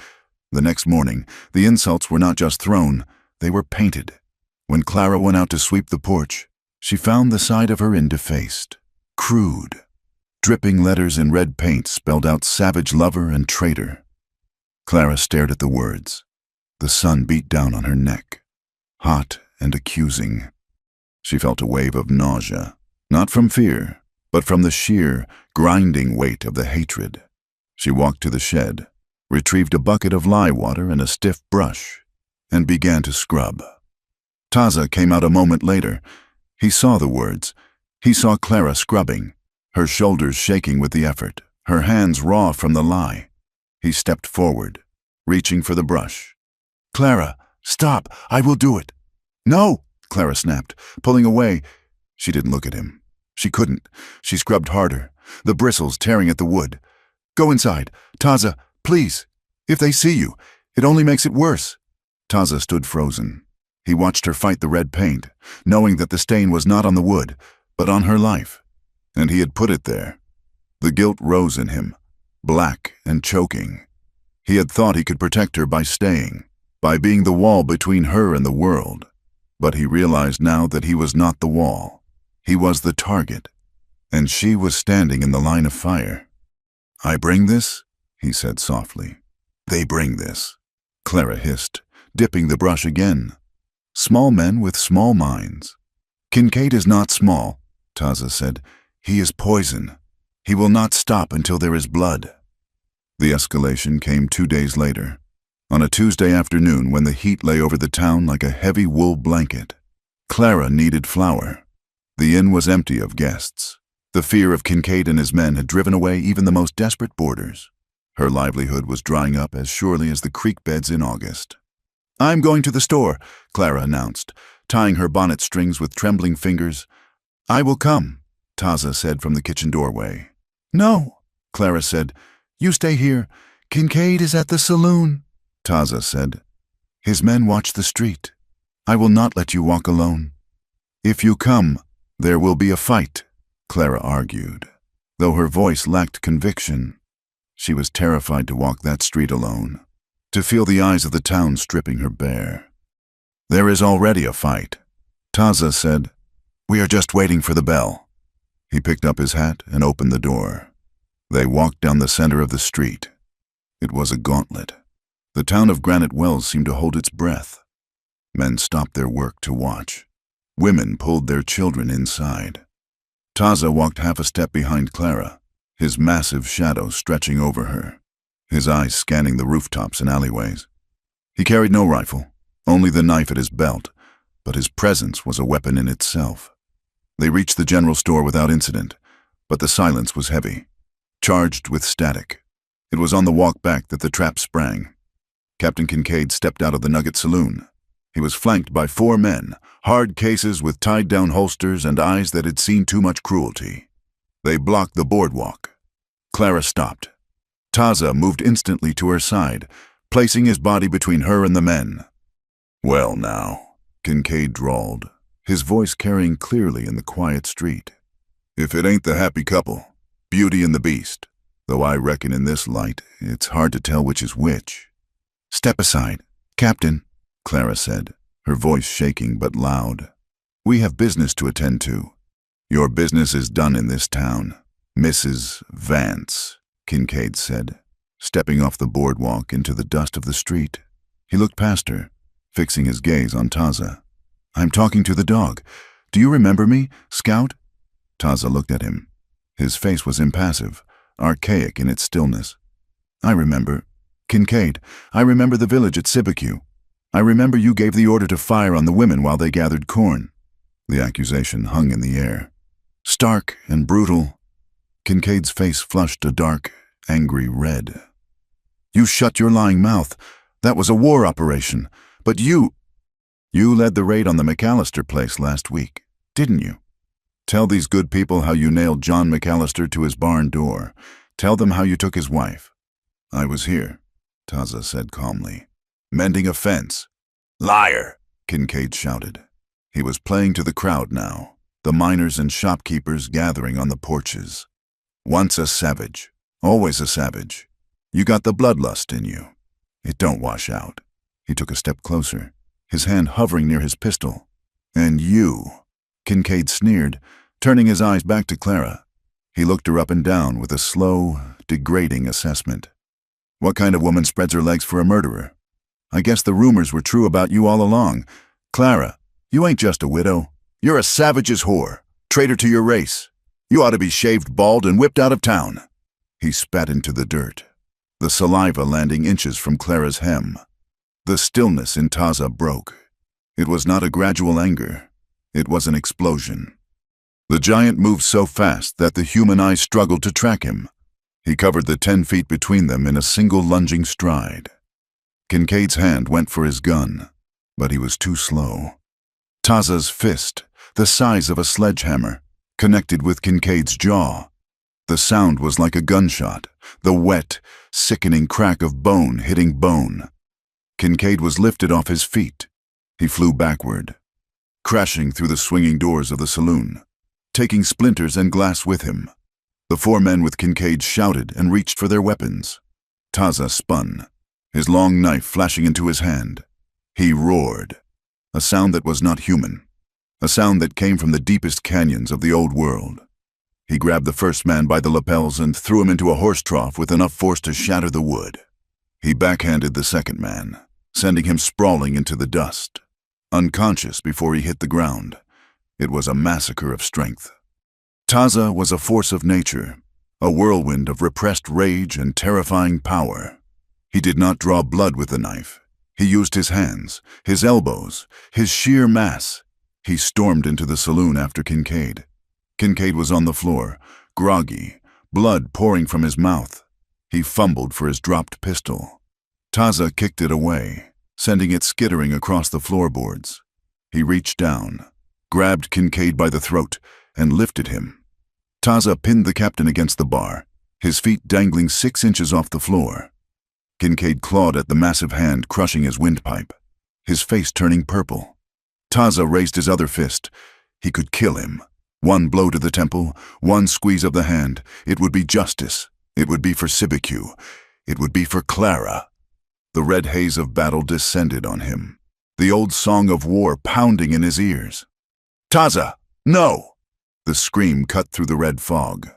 The next morning, the insults were not just thrown, they were painted. When Clara went out to sweep the porch, she found the side of her inn defaced, crude. Dripping letters in red paint spelled out savage lover and traitor. Clara stared at the words. The sun beat down on her neck, hot and accusing. She felt a wave of nausea, not from fear, but from the sheer, grinding weight of the hatred. She walked to the shed, retrieved a bucket of lye water and a stiff brush, and began to scrub. Taza came out a moment later. He saw the words. He saw Clara scrubbing, her shoulders shaking with the effort, her hands raw from the lye. He stepped forward, reaching for the brush. "Clara, stop! I will do it!" "No!" Clara snapped, pulling away. She didn't look at him. She couldn't. She scrubbed harder, the bristles tearing at the wood. "Go inside. Taza, please. If they see you, it only makes it worse." Taza stood frozen. He watched her fight the red paint, knowing that the stain was not on the wood, but on her life. And he had put it there. The guilt rose in him, black and choking. He had thought he could protect her by staying, by being the wall between her and the world. But he realized now that he was not the wall. He was the target, and she was standing in the line of fire. "I bring this?" he said softly. "They bring this," Clara hissed, dipping the brush again. "Small men with small minds." "Kincaid is not small," Taza said. "He is poison. He will not stop until there is blood." The escalation came 2 days later, on a Tuesday afternoon when the heat lay over the town like a heavy wool blanket. Clara needed flour. The inn was empty of guests. The fear of Kincaid and his men had driven away even the most desperate boarders. Her livelihood was drying up as surely as the creek beds in August. "I'm going to the store," Clara announced, tying her bonnet strings with trembling fingers. "I will come," Taza said from the kitchen doorway. "No," Clara said. "You stay here. Kincaid is at the saloon," Taza said. "His men watch the street. I will not let you walk alone." "If you come, there will be a fight," Clara argued, though her voice lacked conviction. She was terrified to walk that street alone, to feel the eyes of the town stripping her bare. "There is already a fight," Taza said. "We are just waiting for the bell." He picked up his hat and opened the door. They walked down the center of the street. It was a gauntlet. The town of Granite Wells seemed to hold its breath. Men stopped their work to watch. Women pulled their children inside. Taza walked half a step behind Clara, his massive shadow stretching over her, his eyes scanning the rooftops and alleyways. He carried no rifle, only the knife at his belt, but his presence was a weapon in itself. They reached the general store without incident, but the silence was heavy, charged with static. It was on the walk back that the trap sprang. Captain Kincaid stepped out of the Nugget Saloon. He was flanked by 4 men, hard cases with tied-down holsters and eyes that had seen too much cruelty. They blocked the boardwalk. Clara stopped. Taza moved instantly to her side, placing his body between her and the men. "Well now," Kincaid drawled, his voice carrying clearly in the quiet street. "If it ain't the happy couple, Beauty and the Beast, though I reckon in this light it's hard to tell which is which." "Step aside, Captain," Clara said, her voice shaking but loud. "We have business to attend to." "Your business is done in this town, Mrs. Vance," Kincaid said, stepping off the boardwalk into the dust of the street. He looked past her, fixing his gaze on Taza. "I'm talking to the dog. Do you remember me, Scout?" Taza looked at him. His face was impassive, archaic in its stillness. "I remember. Kincaid, I remember the village at Sibicu. I remember you gave the order to fire on the women while they gathered corn." The accusation hung in the air. Stark and brutal. Kincaid's face flushed a dark, angry red. "You shut your lying mouth. That was a war operation. But you led the raid on the McAllister place last week, didn't you? Tell these good people how you nailed John McAllister to his barn door. Tell them how you took his wife." "I was here," Taza said calmly. Mending a fence. Liar, Kincaid shouted. He was playing to the crowd now, the miners and shopkeepers gathering on the porches. Once a savage, always a savage. You got the bloodlust in you. It don't wash out. He took a step closer, his hand hovering near his pistol. And you, Kincaid sneered, turning his eyes back to Clara. He looked her up and down with a slow, degrading assessment. What kind of woman spreads her legs for a murderer? I guess the rumors were true about you all along. Clara, you ain't just a widow. You're a savage's whore, traitor to your race. You ought to be shaved bald and whipped out of town. He spat into the dirt, the saliva landing inches from Clara's hem. The stillness in Taza broke. It was not a gradual anger. It was an explosion. The giant moved so fast that the human eye struggled to track him. He covered the 10 feet between them in a single lunging stride. Kincaid's hand went for his gun, but he was too slow. Taza's fist, the size of a sledgehammer, connected with Kincaid's jaw. The sound was like a gunshot, the wet, sickening crack of bone hitting bone. Kincaid was lifted off his feet. He flew backward, crashing through the swinging doors of the saloon, taking splinters and glass with him. The 4 men with Kincaid shouted and reached for their weapons. Taza spun, his long knife flashing into his hand. He roared, a sound that was not human, a sound that came from the deepest canyons of the old world. He grabbed the first man by the lapels and threw him into a horse trough with enough force to shatter the wood. He backhanded the second man, sending him sprawling into the dust, unconscious before he hit the ground. It was a massacre of strength. Taza was a force of nature, a whirlwind of repressed rage and terrifying power. He did not draw blood with the knife. He used his hands, his elbows, his sheer mass. He stormed into the saloon after Kincaid. Kincaid was on the floor, groggy, blood pouring from his mouth. He fumbled for his dropped pistol. Taza kicked it away, sending it skittering across the floorboards. He reached down, grabbed Kincaid by the throat, and lifted him. Taza pinned the captain against the bar, his feet dangling 6 inches off the floor. Kincaid clawed at the massive hand crushing his windpipe, his face turning purple. Taza raised his other fist. He could kill him. 1 blow to the temple, 1 squeeze of the hand. It would be justice. It would be for Sibicu. It would be for Clara. The red haze of battle descended on him, the old song of war pounding in his ears. Taza, no! The scream cut through the red fog.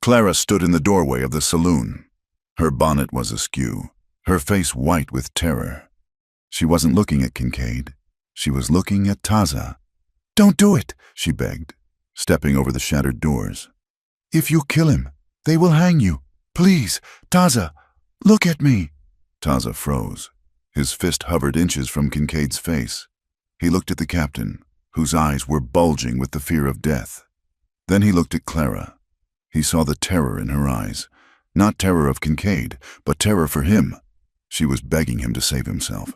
Clara stood in the doorway of the saloon. Her bonnet was askew, her face white with terror. She wasn't looking at Kincaid. She was looking at Taza. Don't do it, she begged, stepping over the shattered doors. If you kill him, they will hang you. Please, Taza, look at me. Taza froze. His fist hovered inches from Kincaid's face. He looked at the captain, whose eyes were bulging with the fear of death. Then he looked at Clara. He saw the terror in her eyes. Not terror of Kincaid, but terror for him. She was begging him to save himself.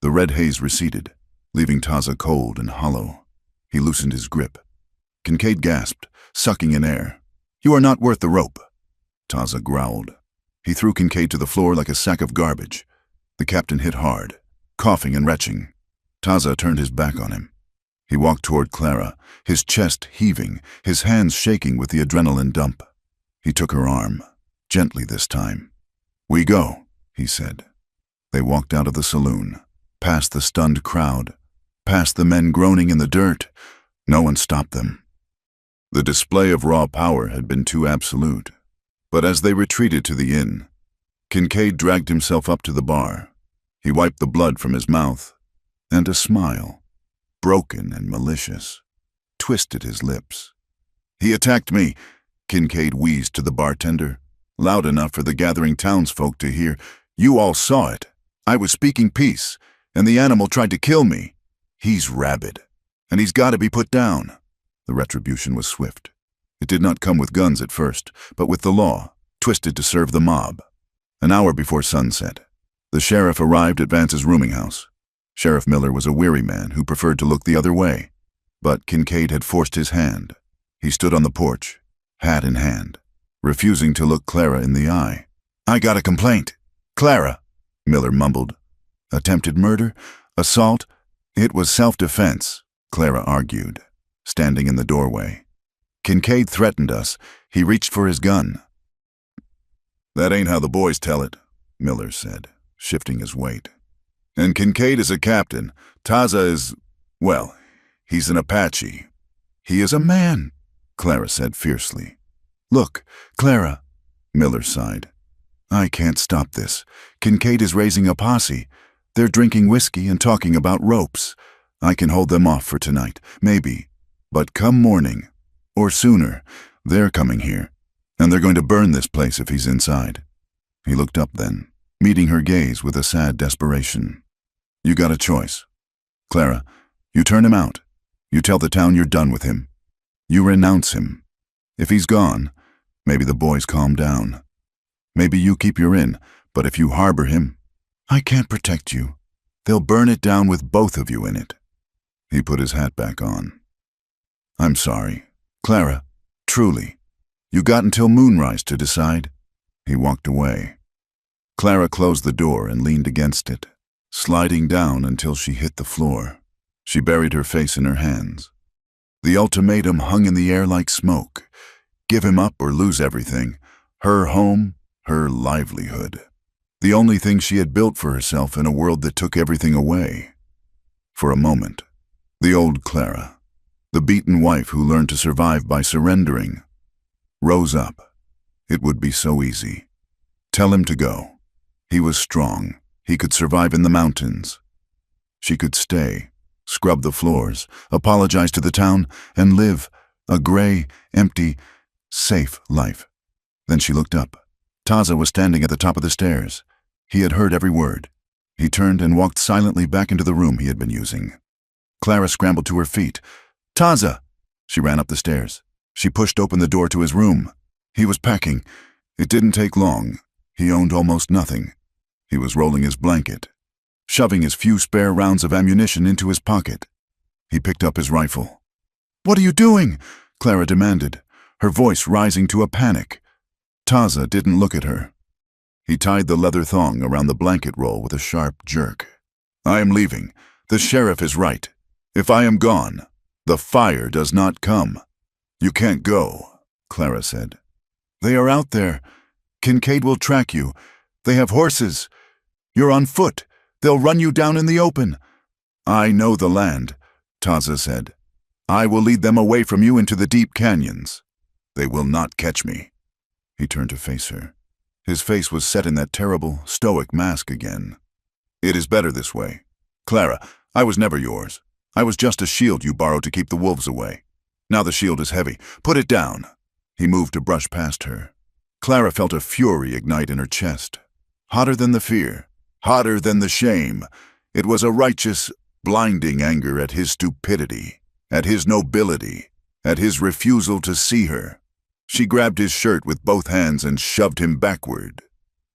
The red haze receded, leaving Taza cold and hollow. He loosened his grip. Kincaid gasped, sucking in air. You are not worth the rope. Taza growled. He threw Kincaid to the floor like a sack of garbage. The captain hit hard, coughing and retching. Taza turned his back on him. He walked toward Clara, his chest heaving, his hands shaking with the adrenaline dump. He took her arm, gently this time. We go, he said. They walked out of the saloon, past the stunned crowd, past the men groaning in the dirt. No one stopped them. The display of raw power had been too absolute. But as they retreated to the inn, Kincaid dragged himself up to the bar. He wiped the blood from his mouth, and a smile, broken and malicious, twisted his lips. He attacked me, Kincaid wheezed to the bartender, loud enough for the gathering townsfolk to hear. You all saw it. I was speaking peace, and the animal tried to kill me. He's rabid, and he's got to be put down. The retribution was swift. It did not come with guns at first, but with the law, twisted to serve the mob. An hour before sunset, the sheriff arrived at Vance's rooming house. Sheriff Miller was a weary man who preferred to look the other way, but Kincaid had forced his hand. He stood on the porch, hat in hand, refusing to look Clara in the eye. I got a complaint. Clara, Miller mumbled. Attempted murder? Assault? It was self-defense, Clara argued, standing in the doorway. Kincaid threatened us. He reached for his gun. That ain't how the boys tell it, Miller said, shifting his weight. And Kincaid is a captain. Taza is, well, he's an Apache. He is a man, Clara said fiercely. Look, Clara, Miller sighed. I can't stop this. Kincaid is raising a posse. They're drinking whiskey and talking about ropes. I can hold them off for tonight, maybe. But come morning, or sooner, they're coming here. And they're going to burn this place if he's inside. He looked up then, meeting her gaze with a sad desperation. You got a choice. Clara, you turn him out. You tell the town you're done with him. You renounce him. If he's gone, maybe the boys calm down. Maybe you keep your inn, but if you harbor him, I can't protect you. They'll burn it down with both of you in it. He put his hat back on. I'm sorry. Clara, truly. You got until moonrise to decide. He walked away. Clara closed the door and leaned against it, sliding down until she hit the floor. She buried her face in her hands. The ultimatum hung in the air like smoke. Give him up or lose everything. Her home, her livelihood. The only thing she had built for herself in a world that took everything away. For a moment, the old Clara, the beaten wife who learned to survive by surrendering, rose up. It would be so easy. Tell him to go. He was strong. He could survive in the mountains. She could stay, scrub the floors, apologize to the town, and live a gray, empty, safe life. Then she looked up. Taza was standing at the top of the stairs. He had heard every word. He turned and walked silently back into the room he had been using. Clara scrambled to her feet. Taza! She ran up the stairs. She pushed open the door to his room. He was packing. It didn't take long. He owned almost nothing. He was rolling his blanket, shoving his few spare rounds of ammunition into his pocket. He picked up his rifle. What are you doing? Clara demanded, her voice rising to a panic. Taza didn't look at her. He tied the leather thong around the blanket roll with a sharp jerk. I am leaving. The sheriff is right. If I am gone, the fire does not come. You can't go, Clara said. They are out there. Kincaid will track you. They have horses. You're on foot. They'll run you down in the open. I know the land, Taza said. I will lead them away from you into the deep canyons. They will not catch me. He turned to face her. His face was set in that terrible, stoic mask again. It is better this way. Clara, I was never yours. I was just a shield you borrowed to keep the wolves away. Now the shield is heavy. Put it down. He moved to brush past her. Clara felt a fury ignite in her chest. Hotter than the fear. Hotter than the shame. It was a righteous, blinding anger at his stupidity, at his nobility, at his refusal to see her. She grabbed his shirt with both hands and shoved him backward.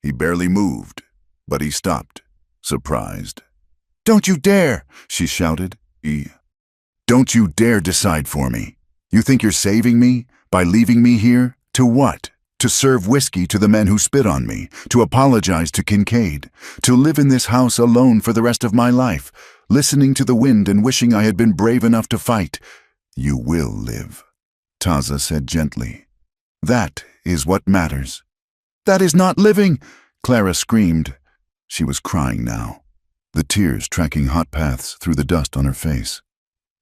He barely moved, but he stopped, surprised. Don't you dare, she shouted. Don't you dare decide for me. You think you're saving me by leaving me here? To what? To serve whiskey to the men who spit on me, to apologize to Kincaid, to live in this house alone for the rest of my life, listening to the wind and wishing I had been brave enough to fight. You will live, Taza said gently. That is what matters. That is not living, Clara screamed. She was crying now, the tears tracking hot paths through the dust on her face.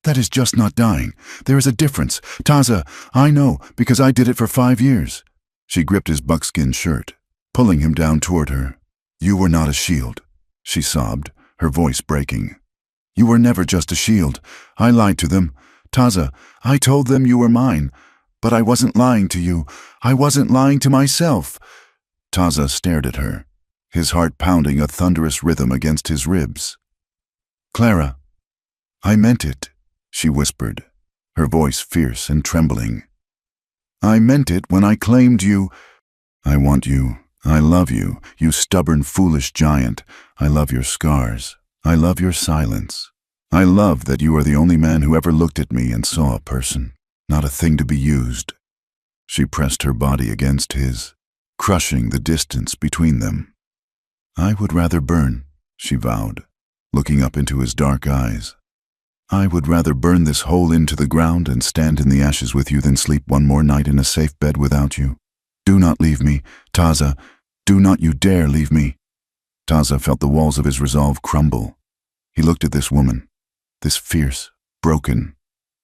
That is just not dying. There is a difference. Taza, I know, because I did it for 5 years. She gripped his buckskin shirt, pulling him down toward her. You were not a shield, she sobbed, her voice breaking. You were never just a shield. I lied to them. Taza, I told them you were mine. But I wasn't lying to you. I wasn't lying to myself. Taza stared at her, his heart pounding a thunderous rhythm against his ribs. Clara, I meant it, she whispered, her voice fierce and trembling. I meant it when I claimed you. I want you. I love you, you stubborn, foolish giant. I love your scars. I love your silence. I love that you are the only man who ever looked at me and saw a person, not a thing to be used. She pressed her body against his, crushing the distance between them. I would rather burn, she vowed, looking up into his dark eyes. "I would rather burn this hole into the ground and stand in the ashes with you than sleep one more night in a safe bed without you. Do not leave me, Taza. Do not you dare leave me." Taza felt the walls of his resolve crumble. He looked at this woman, this fierce, broken,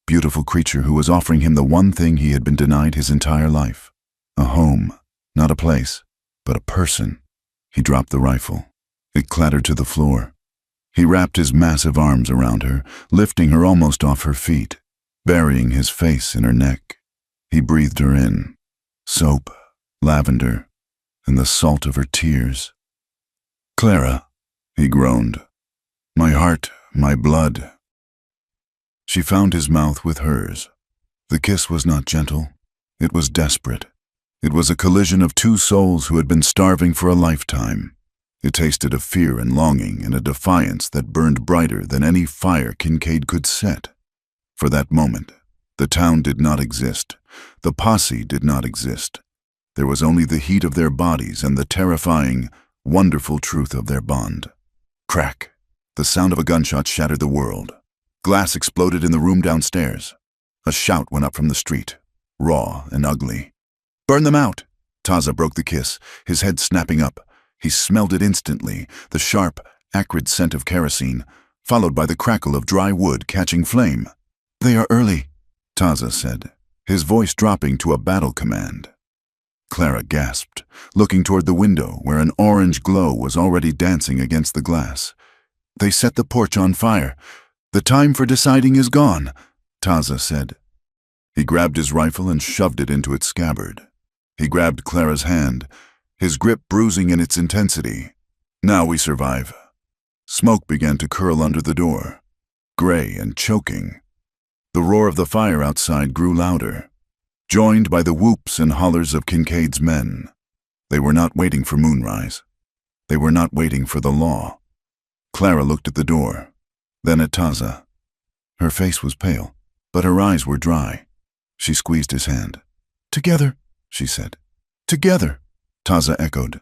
beautiful creature who was offering him the one thing he had been denied his entire life. A home, not a place, but a person. He dropped the rifle. It clattered to the floor. He wrapped his massive arms around her, lifting her almost off her feet, burying his face in her neck. He breathed her in. Soap, lavender, and the salt of her tears. "Clara," he groaned. "My heart, my blood." She found his mouth with hers. The kiss was not gentle. It was desperate. It was a collision of two souls who had been starving for a lifetime. It tasted of fear and longing and a defiance that burned brighter than any fire Kincaid could set. For that moment, the town did not exist. The posse did not exist. There was only the heat of their bodies and the terrifying, wonderful truth of their bond. Crack! The sound of a gunshot shattered the world. Glass exploded in the room downstairs. A shout went up from the street, raw and ugly. "Burn them out!" Taza broke the kiss, his head snapping up. He smelled it instantly, the sharp, acrid scent of kerosene, followed by the crackle of dry wood catching flame. "They are early," Taza said, his voice dropping to a battle command. Clara gasped, looking toward the window where an orange glow was already dancing against the glass. "They set the porch on fire. The time for deciding is gone," Taza said. He grabbed his rifle and shoved it into its scabbard. He grabbed Clara's hand, his grip bruising in its intensity. "Now we survive." Smoke began to curl under the door, gray and choking. The roar of the fire outside grew louder, joined by the whoops and hollers of Kincaid's men. They were not waiting for moonrise. They were not waiting for the law. Clara looked at the door, then at Taza. Her face was pale, but her eyes were dry. She squeezed his hand. "Together," she said. "Together," Taza echoed.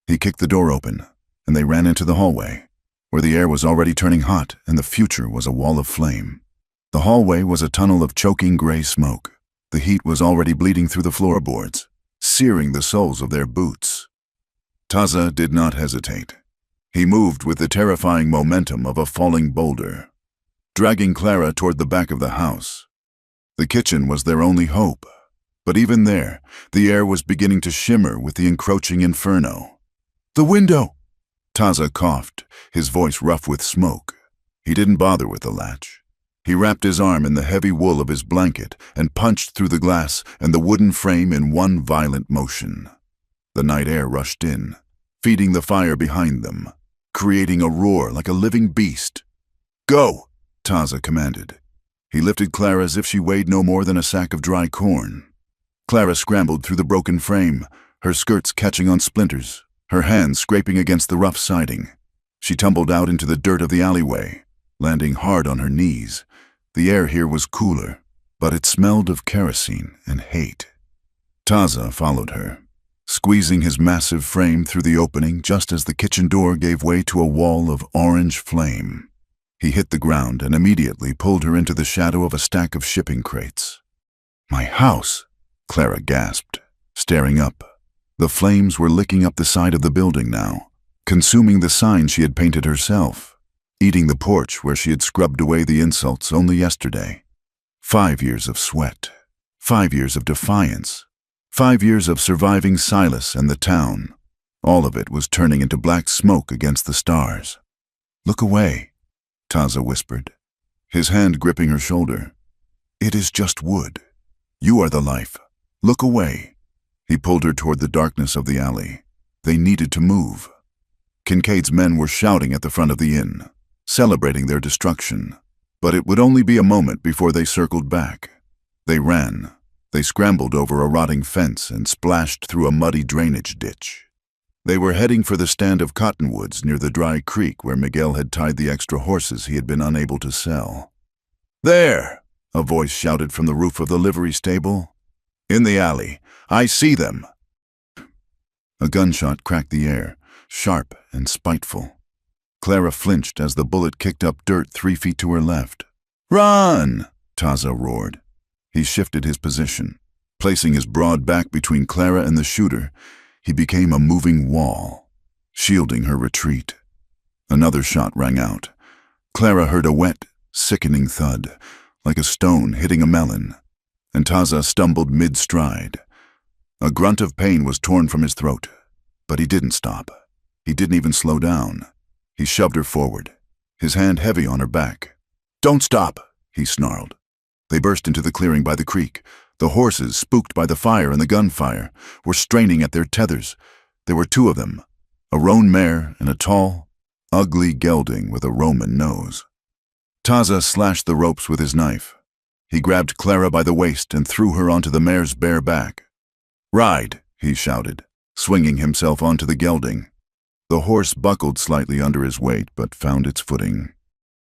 He kicked the door open, and they ran into the hallway, where the air was already turning hot and the future was a wall of flame. The hallway was a tunnel of choking gray smoke. The heat was already bleeding through the floorboards, searing the soles of their boots. Taza did not hesitate. He moved with the terrifying momentum of a falling boulder, dragging Clara toward the back of the house. The kitchen was their only hope, but even there, the air was beginning to shimmer with the encroaching inferno. "The window!" Taza coughed, his voice rough with smoke. He didn't bother with the latch. He wrapped his arm in the heavy wool of his blanket and punched through the glass and the wooden frame in one violent motion. The night air rushed in, feeding the fire behind them, creating a roar like a living beast. "Go!" Taza commanded. He lifted Clara as if she weighed no more than a sack of dry corn. Clara scrambled through the broken frame, her skirts catching on splinters, her hands scraping against the rough siding. She tumbled out into the dirt of the alleyway, landing hard on her knees. The air here was cooler, but it smelled of kerosene and hate. Taza followed her, squeezing his massive frame through the opening just as the kitchen door gave way to a wall of orange flame. He hit the ground and immediately pulled her into the shadow of a stack of shipping crates. "My house!" Clara gasped, staring up. The flames were licking up the side of the building now, consuming the sign she had painted herself, eating the porch where she had scrubbed away the insults only yesterday. 5 years of sweat, 5 years of defiance, 5 years of surviving Silas and the town. All of it was turning into black smoke against the stars. "Look away," Taza whispered, his hand gripping her shoulder. "It is just wood. You are the life. Look away." He pulled her toward the darkness of the alley. They needed to move. Kincaid's men were shouting at the front of the inn, celebrating their destruction. But it would only be a moment before they circled back. They ran. They scrambled over a rotting fence and splashed through a muddy drainage ditch. They were heading for the stand of cottonwoods near the dry creek where Miguel had tied the extra horses he had been unable to sell. "There!" a voice shouted from the roof of the livery stable. "In the alley. I see them." A gunshot cracked the air, sharp and spiteful. Clara flinched as the bullet kicked up dirt 3 feet to her left. "Run!" Taza roared. He shifted his position. Placing his broad back between Clara and the shooter, he became a moving wall, shielding her retreat. Another shot rang out. Clara heard a wet, sickening thud, like a stone hitting a melon, and Taza stumbled mid-stride. A grunt of pain was torn from his throat, but he didn't stop. He didn't even slow down. He shoved her forward, his hand heavy on her back. "Don't stop," he snarled. They burst into the clearing by the creek. The horses, spooked by the fire and the gunfire, were straining at their tethers. There were 2 of them, a roan mare and a tall, ugly gelding with a Roman nose. Taza slashed the ropes with his knife. He grabbed Clara by the waist and threw her onto the mare's bare back. "Ride," he shouted, swinging himself onto the gelding. The horse buckled slightly under his weight, but found its footing.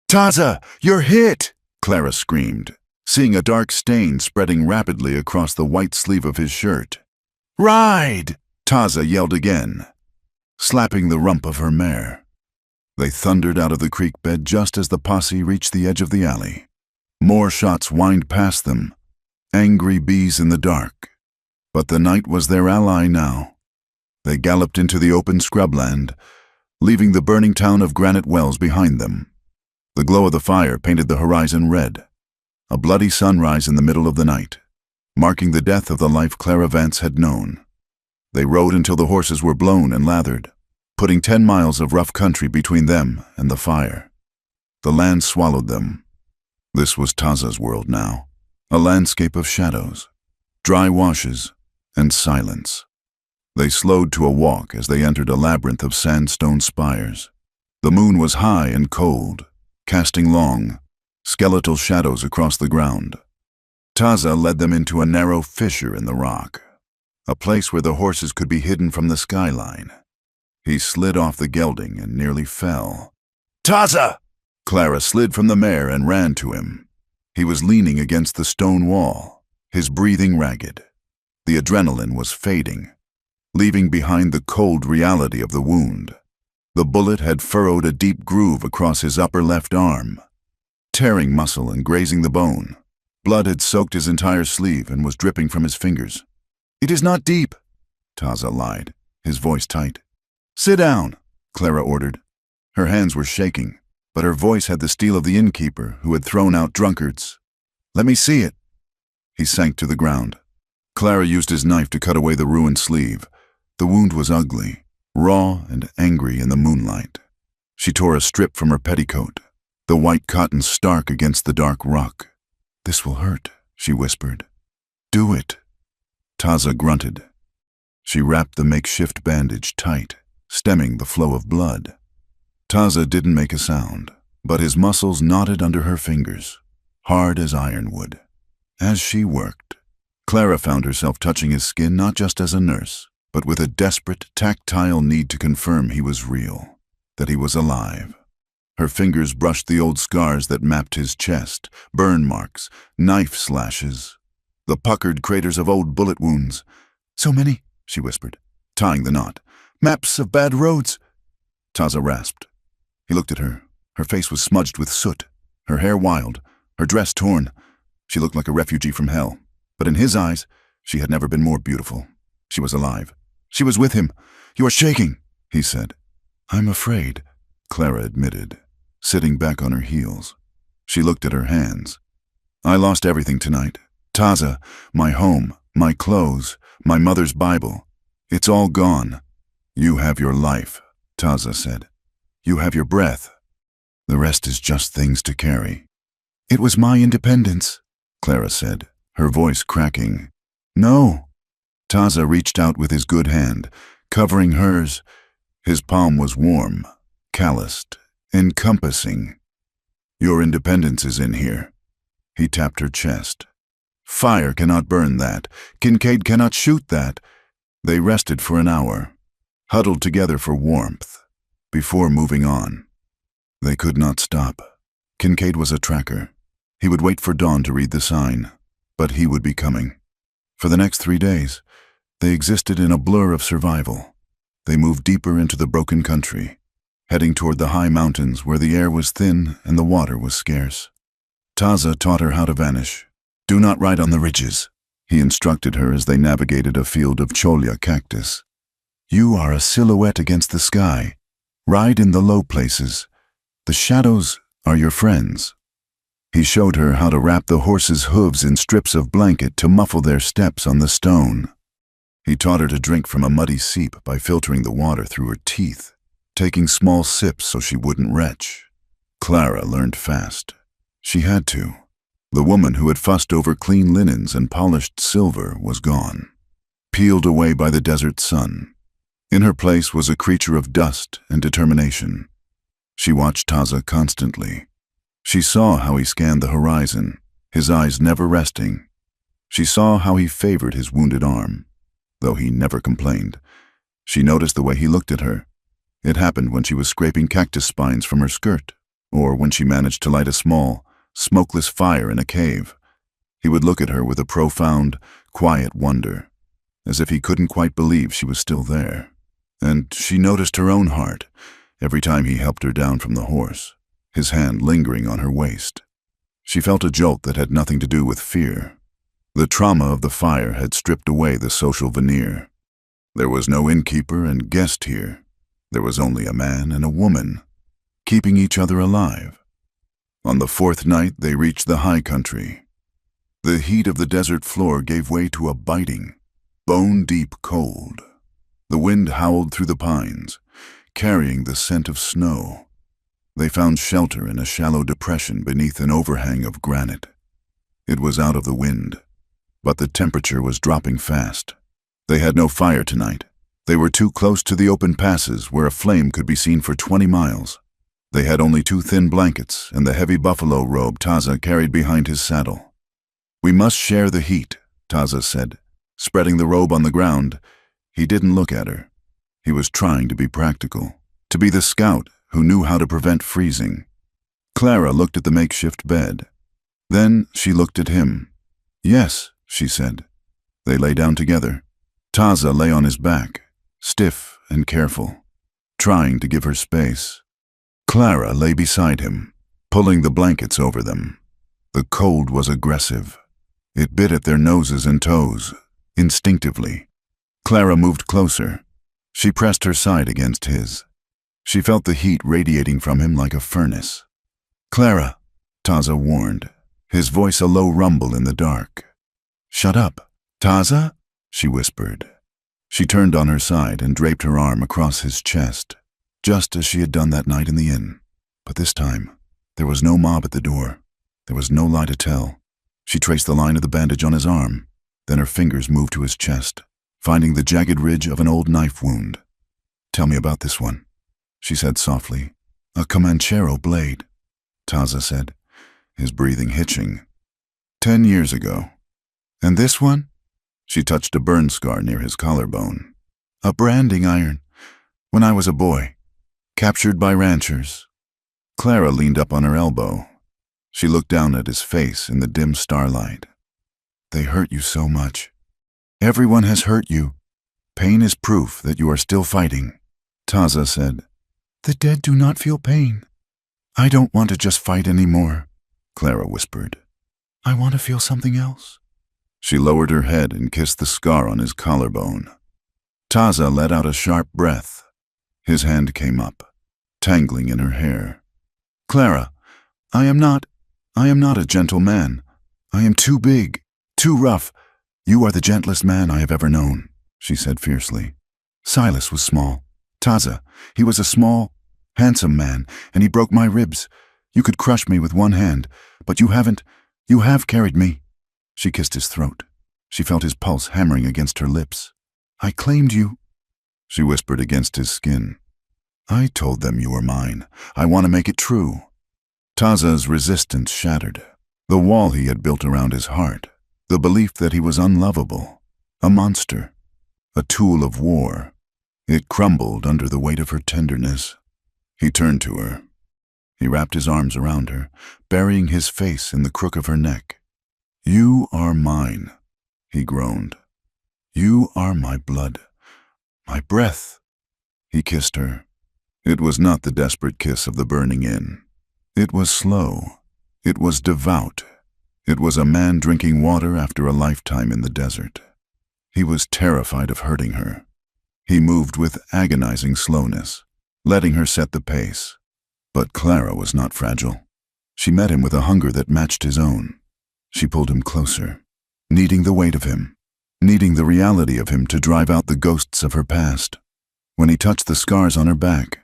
"Taza, you're hit!" Clara screamed, seeing a dark stain spreading rapidly across the white sleeve of his shirt. "Ride!" Taza yelled again, slapping the rump of her mare. They thundered out of the creek bed just as the posse reached the edge of the alley. More shots whined past them, angry bees in the dark. But the night was their ally now. They galloped into the open scrubland, leaving the burning town of Granite Wells behind them. The glow of the fire painted the horizon red, a bloody sunrise in the middle of the night, marking the death of the life Clara Vance had known. They rode until the horses were blown and lathered, putting 10 miles of rough country between them and the fire. The land swallowed them. This was Taza's world now, a landscape of shadows, dry washes, and silence. They slowed to a walk as they entered a labyrinth of sandstone spires. The moon was high and cold, casting long, skeletal shadows across the ground. Taza led them into a narrow fissure in the rock, a place where the horses could be hidden from the skyline. He slid off the gelding and nearly fell. "Taza!" Clara slid from the mare and ran to him. He was leaning against the stone wall, his breathing ragged. The adrenaline was fading, leaving behind the cold reality of the wound. The bullet had furrowed a deep groove across his upper left arm, tearing muscle and grazing the bone. Blood had soaked his entire sleeve and was dripping from his fingers. "It is not deep," Taza lied, his voice tight. "Sit down," Clara ordered. Her hands were shaking, but her voice had the steel of the innkeeper who had thrown out drunkards. "Let me see it." He sank to the ground. Clara used his knife to cut away the ruined sleeve. The wound was ugly, raw and angry in the moonlight. She tore a strip from her petticoat, the white cotton stark against the dark rock. "This will hurt," she whispered. "Do it." Taza grunted. She wrapped the makeshift bandage tight, stemming the flow of blood. Taza didn't make a sound, but his muscles knotted under her fingers, hard as ironwood. As she worked, Clara found herself touching his skin not just as a nurse, but with a desperate, tactile need to confirm he was real, that he was alive. Her fingers brushed the old scars that mapped his chest, burn marks, knife slashes, the puckered craters of old bullet wounds. "So many," she whispered, tying the knot. "Maps of bad roads." Taza rasped. He looked at her. Her face was smudged with soot, her hair wild, her dress torn. She looked like a refugee from hell. But in his eyes, she had never been more beautiful. She was alive. She was with him. "You are shaking," he said. "I'm afraid," Clara admitted, sitting back on her heels. She looked at her hands. "I lost everything tonight. Taza, my home, my clothes, my mother's Bible. It's all gone." "You have your life," Taza said. "You have your breath. The rest is just things to carry." "It was my independence," Clara said, her voice cracking. "No." Taza reached out with his good hand, covering hers. His palm was warm, calloused, encompassing. "Your independence is in here." He tapped her chest. "Fire cannot burn that. Kincaid cannot shoot that." They rested for an hour, huddled together for warmth, before moving on. They could not stop. Kincaid was a tracker. He would wait for dawn to read the sign, but he would be coming. For the next 3 days, they existed in a blur of survival. They moved deeper into the broken country, heading toward the high mountains where the air was thin and the water was scarce. Taza taught her how to vanish. "Do not ride on the ridges," he instructed her as they navigated a field of cholla cactus. "You are a silhouette against the sky. Ride in the low places. The shadows are your friends." He showed her how to wrap the horse's hooves in strips of blanket to muffle their steps on the stone. He taught her to drink from a muddy seep by filtering the water through her teeth, taking small sips so she wouldn't retch. Clara learned fast. She had to. The woman who had fussed over clean linens and polished silver was gone, peeled away by the desert sun. In her place was a creature of dust and determination. She watched Taza constantly. She saw how he scanned the horizon, his eyes never resting. She saw how he favored his wounded arm, though he never complained. She noticed the way he looked at her. It happened when she was scraping cactus spines from her skirt, or when she managed to light a small, smokeless fire in a cave. He would look at her with a profound, quiet wonder, as if he couldn't quite believe she was still there. And she noticed her own heart every time he helped her down from the horse, his hand lingering on her waist. She felt a jolt that had nothing to do with fear. The trauma of the fire had stripped away the social veneer. There was no innkeeper and guest here. There was only a man and a woman, keeping each other alive. On the fourth night, they reached the high country. The heat of the desert floor gave way to a biting, bone-deep cold. The wind howled through the pines, carrying the scent of snow. They found shelter in a shallow depression beneath an overhang of granite. It was out of the wind, but the temperature was dropping fast. They had no fire tonight. They were too close to the open passes where a flame could be seen for 20 miles. They had only 2 thin blankets and the heavy buffalo robe Taza carried behind his saddle. "We must share the heat," Taza said, spreading the robe on the ground. He didn't look at her. He was trying to be practical, to be the scout who knew how to prevent freezing. Clara looked at the makeshift bed. Then she looked at him. "Yes," she said. They lay down together. Taza lay on his back, stiff and careful, trying to give her space. Clara lay beside him, pulling the blankets over them. The cold was aggressive. It bit at their noses and toes, instinctively. Clara moved closer. She pressed her side against his. She felt the heat radiating from him like a furnace. "Clara," Taza warned, his voice a low rumble in the dark. "Shut up." "Taza?" she whispered. She turned on her side and draped her arm across his chest, just as she had done that night in the inn. But this time, there was no mob at the door. There was no lie to tell. She traced the line of the bandage on his arm. Then her fingers moved to his chest, finding the jagged ridge of an old knife wound. "Tell me about this one," she said softly. "A Comanchero blade," Taza said, his breathing hitching. 10 years ago. "And this one?" She touched a burn scar near his collarbone. "A branding iron, when I was a boy, captured by ranchers." Clara leaned up on her elbow. She looked down at his face in the dim starlight. "They hurt you so much. Everyone has hurt you. Pain is proof that you are still fighting," Taza said. "The dead do not feel pain. I don't want to just fight anymore," Clara whispered. "I want to feel something else." She lowered her head and kissed the scar on his collarbone. Taza let out a sharp breath. His hand came up, tangling in her hair. "Clara, I am not a gentle man. I am too big, too rough. You are the gentlest man I have ever known," she said fiercely. "Silas was small. Taza, he was a small, handsome man, and he broke my ribs. You could crush me with one hand, but you have carried me." She kissed his throat. She felt his pulse hammering against her lips. "I claimed you," she whispered against his skin. "I told them you were mine. I want to make it true." Taza's resistance shattered. The wall he had built around his heart, the belief that he was unlovable, a monster, a tool of war. It crumbled under the weight of her tenderness. He turned to her. He wrapped his arms around her, burying his face in the crook of her neck. "You are mine," he groaned. "You are my blood, my breath." He kissed her. It was not the desperate kiss of the burning inn. It was slow. It was devout. It was a man drinking water after a lifetime in the desert. He was terrified of hurting her. He moved with agonizing slowness, letting her set the pace. But Clara was not fragile. She met him with a hunger that matched his own. She pulled him closer, needing the weight of him, needing the reality of him to drive out the ghosts of her past. When he touched the scars on her back,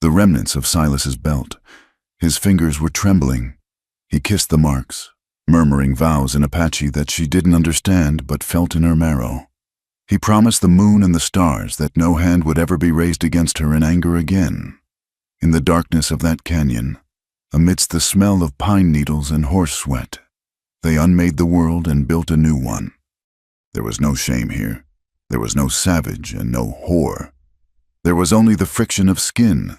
the remnants of Silas's belt, his fingers were trembling. He kissed the marks, murmuring vows in Apache that she didn't understand but felt in her marrow. He promised the moon and the stars that no hand would ever be raised against her in anger again. In the darkness of that canyon, amidst the smell of pine needles and horse sweat, they unmade the world and built a new one. There was no shame here. There was no savage and no whore. There was only the friction of skin,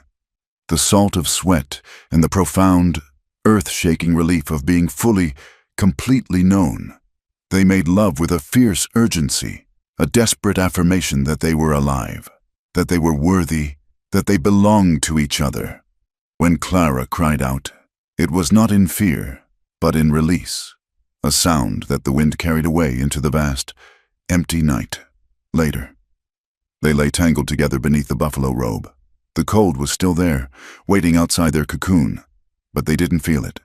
the salt of sweat, and the profound, earth-shaking relief of being fully, completely known. They made love with a fierce urgency, a desperate affirmation that they were alive, that they were worthy, that they belonged to each other. When Clara cried out, it was not in fear, but in release, a sound that the wind carried away into the vast, empty night. Later, they lay tangled together beneath the buffalo robe. The cold was still there, waiting outside their cocoon, but they didn't feel it.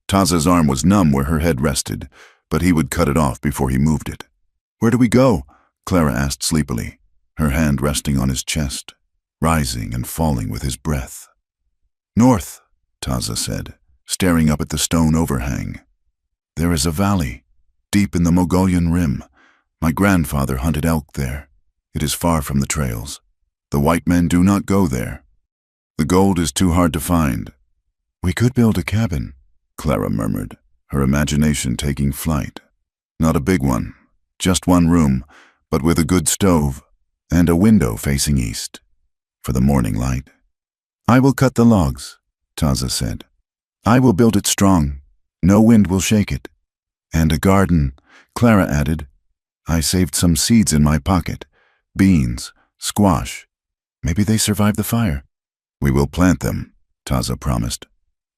Taza's arm was numb where her head rested, but he would cut it off before he moved it. "Where do we go?" Clara asked sleepily, her hand resting on his chest, rising and falling with his breath. "North," Taza said, staring up at the stone overhang. "There is a valley, deep in the Mongolian rim. My grandfather hunted elk there. It is far from the trails. The white men do not go there. The gold is too hard to find." "We could build a cabin," Clara murmured, her imagination taking flight. "Not a big one, just one room, but with a good stove and a window facing east, for the morning light." "I will cut the logs," Taza said. "I will build it strong. No wind will shake it." "And a garden," Clara added. "I saved some seeds in my pocket. Beans, squash. Maybe they survived the fire." "We will plant them," Taza promised.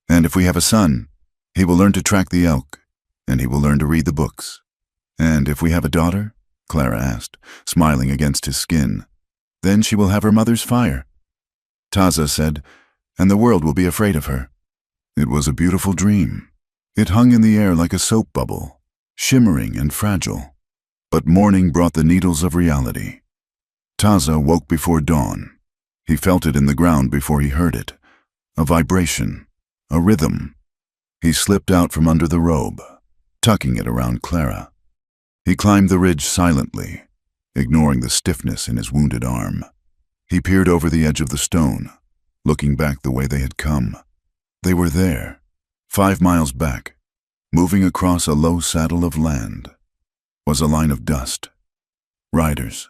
"And if we have a son, he will learn to track the elk, and he will learn to read the books." "And if we have a daughter?" Clara asked, smiling against his skin. "Then she will have her mother's fire." Taza said, "And the world will be afraid of her." It was a beautiful dream. It hung in the air like a soap bubble, shimmering and fragile. But morning brought the needles of reality. Taza woke before dawn. He felt it in the ground before he heard it. A vibration, a rhythm. He slipped out from under the robe, tucking it around Clara. He climbed the ridge silently, ignoring the stiffness in his wounded arm. He peered over the edge of the stone, looking back the way they had come. They were there, 5 miles back. Moving across a low saddle of land was a line of dust. Riders.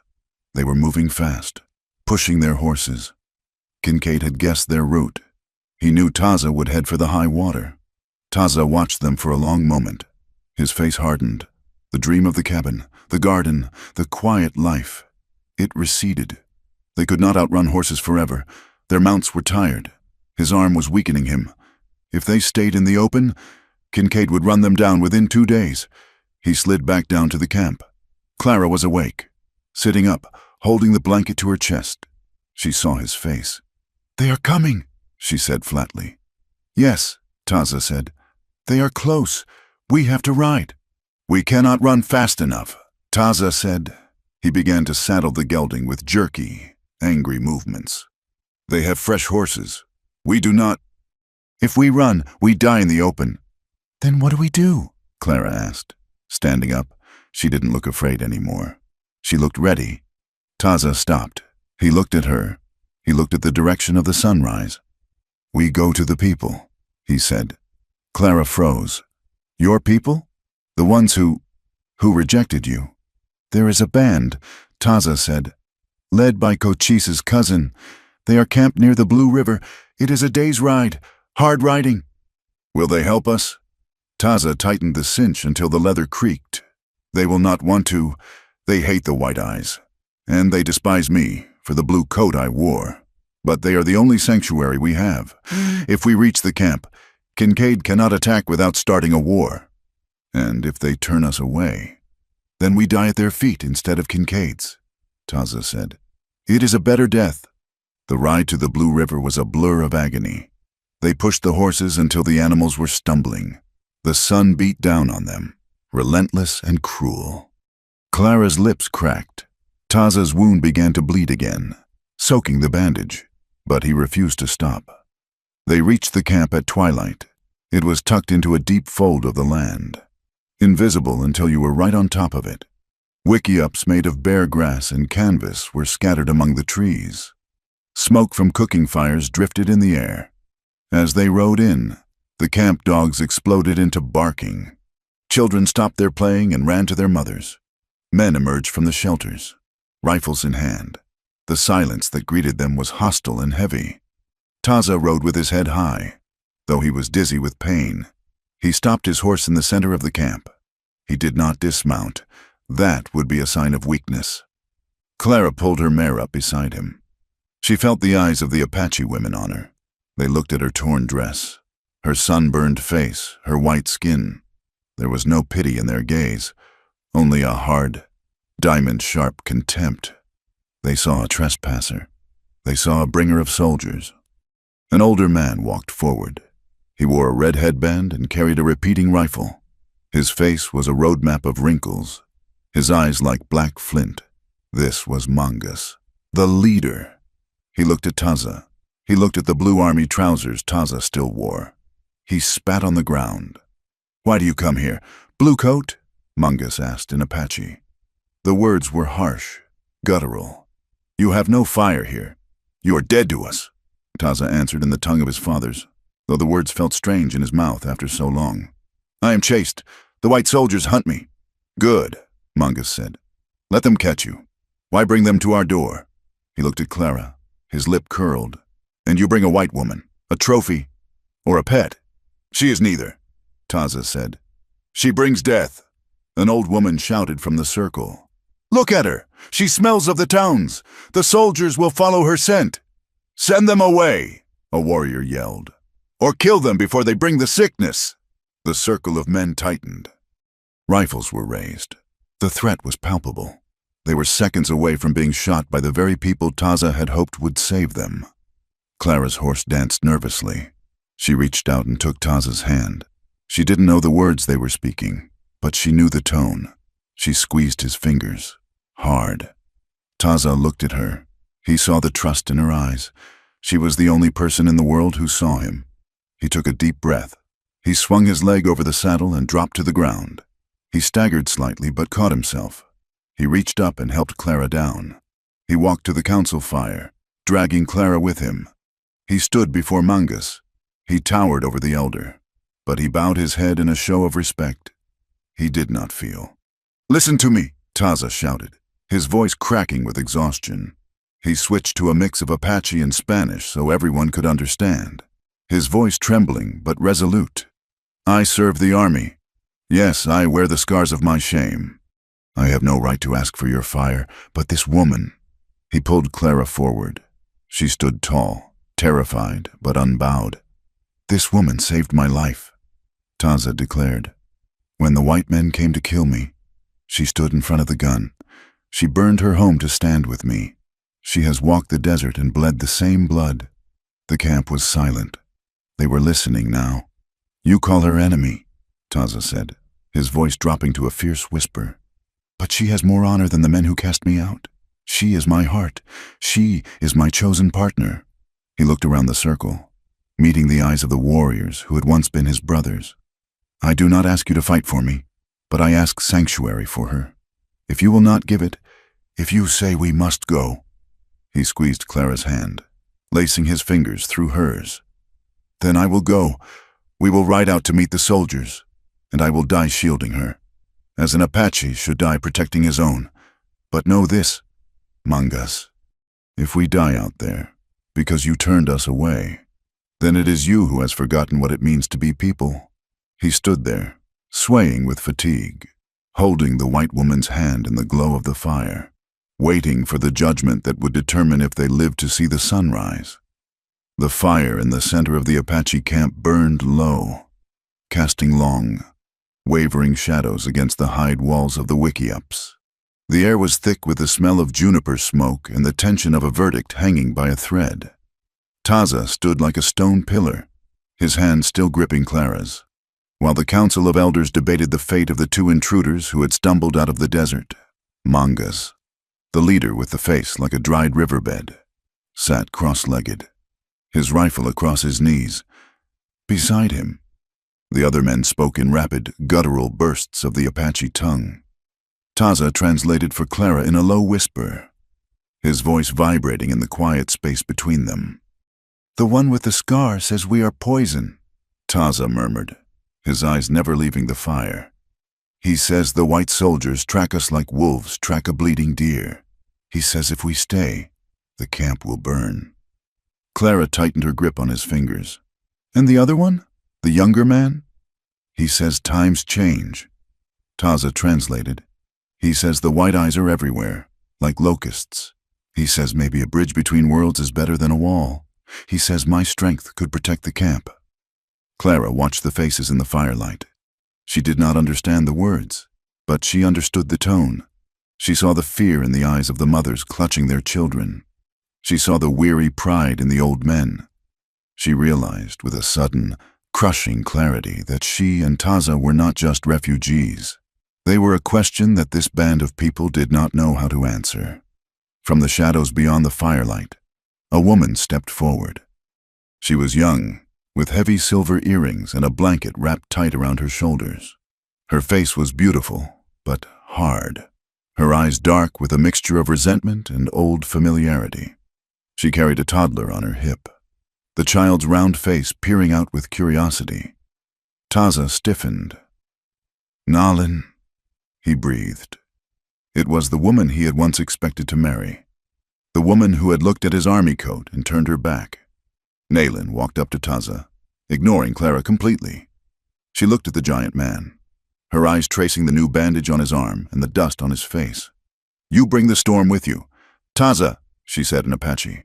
They were moving fast, pushing their horses. Kincaid had guessed their route. He knew Taza would head for the high water. Taza watched them for a long moment. His face hardened. The dream of the cabin, the garden, the quiet life. It receded. They could not outrun horses forever. Their mounts were tired. His arm was weakening him. If they stayed in the open, Kincaid would run them down within 2 days. He slid back down to the camp. Clara was awake, sitting up, holding the blanket to her chest. She saw his face. "They are coming," she said flatly. "Yes," Taza said. "They are close. We have to ride." "We cannot run fast enough," Taza said. He began to saddle the gelding with jerky, angry movements. "They have fresh horses. We do not. If we run, we die in the open." "Then what do we do?" Clara asked. Standing up, she didn't look afraid anymore. She looked ready. Taza stopped. He looked at her. He looked at the direction of the sunrise. "We go to the people," he said. Clara froze. "Your people? The ones who rejected you?" "There is a band," Taza said, "led by Cochise's cousin. They are camped near the Blue River. It is a day's ride, hard riding." "Will they help us?" Taza tightened the cinch until the leather creaked. "They will not want to. They hate the white eyes. And they despise me for the blue coat I wore." but they are the only sanctuary we have. If we reach the camp, Kincaid cannot attack without starting a war. And if they turn us away, then we die at their feet instead of Kincaid's, Taza said. It is a better death. The ride to the Blue River was a blur of agony. They pushed the horses until the animals were stumbling. The sun beat down on them, relentless and cruel. Clara's lips cracked. Taza's wound began to bleed again, soaking the bandage, but he refused to stop. They reached the camp at twilight. It was tucked into a deep fold of the land, invisible until you were right on top of it. Wickiups made of bare grass and canvas were scattered among the trees. Smoke from cooking fires drifted in the air. As they rode in, the camp dogs exploded into barking. Children stopped their playing and ran to their mothers. Men emerged from the shelters, rifles in hand. The silence that greeted them was hostile and heavy. Taza rode with his head high, though he was dizzy with pain. He stopped his horse in the center of the camp. He did not dismount. That would be a sign of weakness. Clara pulled her mare up beside him. She felt the eyes of the Apache women on her. They looked at her torn dress, her sunburned face, her white skin. There was no pity in their gaze, only a hard, diamond-sharp contempt. They saw a trespasser. They saw a bringer of soldiers. An older man walked forward. He wore a red headband and carried a repeating rifle. His face was a roadmap of wrinkles, his eyes like black flint. This was Mongus, the leader. He looked at Taza. He looked at the blue army trousers Taza still wore. He spat on the ground. "Why do you come here? Blue coat?" Mongus asked in Apache. The words were harsh, guttural. "You have no fire here. You are dead to us," Taza answered in the tongue of his fathers, though the words felt strange in his mouth after so long. "I am chased. The white soldiers hunt me." "Good," Mongus said. "Let them catch you. Why bring them to our door?" He looked at Clara. His lip curled. "And you bring a white woman, a trophy, or a pet?" "She is neither," Taza said. "She brings death." An old woman shouted from the circle. "Look at her! She smells of the towns! The soldiers will follow her scent!" "Send them away," a warrior yelled. "Or kill them before they bring the sickness." The circle of men tightened. Rifles were raised. The threat was palpable. They were seconds away from being shot by the very people Taza had hoped would save them. Clara's horse danced nervously. She reached out and took Taza's hand. She didn't know the words they were speaking, but she knew the tone. She squeezed his fingers, hard. Taza looked at her. He saw the trust in her eyes. She was the only person in the world who saw him. He took a deep breath. He swung his leg over the saddle and dropped to the ground. He staggered slightly but caught himself. He reached up and helped Clara down. He walked to the council fire, dragging Clara with him. He stood before Mongus. He towered over the elder, but he bowed his head in a show of respect. He did not feel. "Listen to me," Taza shouted, his voice cracking with exhaustion. He switched to a mix of Apache and Spanish so everyone could understand, his voice trembling but resolute. "I serve the army. Yes, I wear the scars of my shame. I have no right to ask for your fire, but this woman—" He pulled Clara forward. She stood tall, terrified but unbowed. "This woman saved my life," Taza declared. "When the white men came to kill me, she stood in front of the gun. She burned her home to stand with me. She has walked the desert and bled the same blood." The camp was silent. They were listening now. "You call her enemy," Taza said, his voice dropping to a fierce whisper. "But she has more honor than the men who cast me out. She is my heart. She is my chosen partner." He looked around the circle, meeting the eyes of the warriors who had once been his brothers. "I do not ask you to fight for me, but I ask sanctuary for her. If you will not give it, if you say we must go—" He squeezed Clara's hand, lacing his fingers through hers. "Then I will go. We will ride out to meet the soldiers, and I will die shielding her, as an Apache should die protecting his own. But know this, Mongus, if we die out there because you turned us away, then it is you who has forgotten what it means to be people." He stood there, swaying with fatigue, holding the white woman's hand in the glow of the fire. waiting for the judgment that would determine if they lived to see the sunrise. The fire in the center of the Apache camp burned low, casting long, wavering shadows against the hide walls of the wickiups. The air was thick with the smell of juniper smoke and the tension of a verdict hanging by a thread. Taza stood like a stone pillar, his hand still gripping Clara's, while the council of elders debated the fate of the two intruders who had stumbled out of the desert. Mangas, the leader with the face like a dried riverbed, sat cross-legged, his rifle across his knees. Beside him, the other men spoke in rapid, guttural bursts of the Apache tongue. Taza translated for Clara in a low whisper, his voice vibrating in the quiet space between them. "The one with the scar says we are poison," Taza murmured, his eyes never leaving the fire. "He says the white soldiers track us like wolves track a bleeding deer. He says if we stay, the camp will burn." Clara tightened her grip on his fingers. "And the other one? The younger man?" "He says times change." Taza translated. "He says the white eyes are everywhere, like locusts. He says maybe a bridge between worlds is better than a wall. He says my strength could protect the camp." Clara watched the faces in the firelight. She did not understand the words, but she understood the tone. She saw the fear in the eyes of the mothers clutching their children. She saw the weary pride in the old men. She realized with a sudden, crushing clarity that she and Taza were not just refugees. They were a question that this band of people did not know how to answer. From the shadows beyond the firelight, a woman stepped forward. She was young, with heavy silver earrings and a blanket wrapped tight around her shoulders. Her face was beautiful, but hard, her eyes dark with a mixture of resentment and old familiarity. She carried a toddler on her hip, the child's round face peering out with curiosity. Taza stiffened. "Nalin," he breathed. It was the woman he had once expected to marry, the woman who had looked at his army coat and turned her back. Nalin walked up to Taza, ignoring Clara completely. She looked at the giant man, her eyes tracing the new bandage on his arm and the dust on his face. "You bring the storm with you." "Taza," she said in Apache,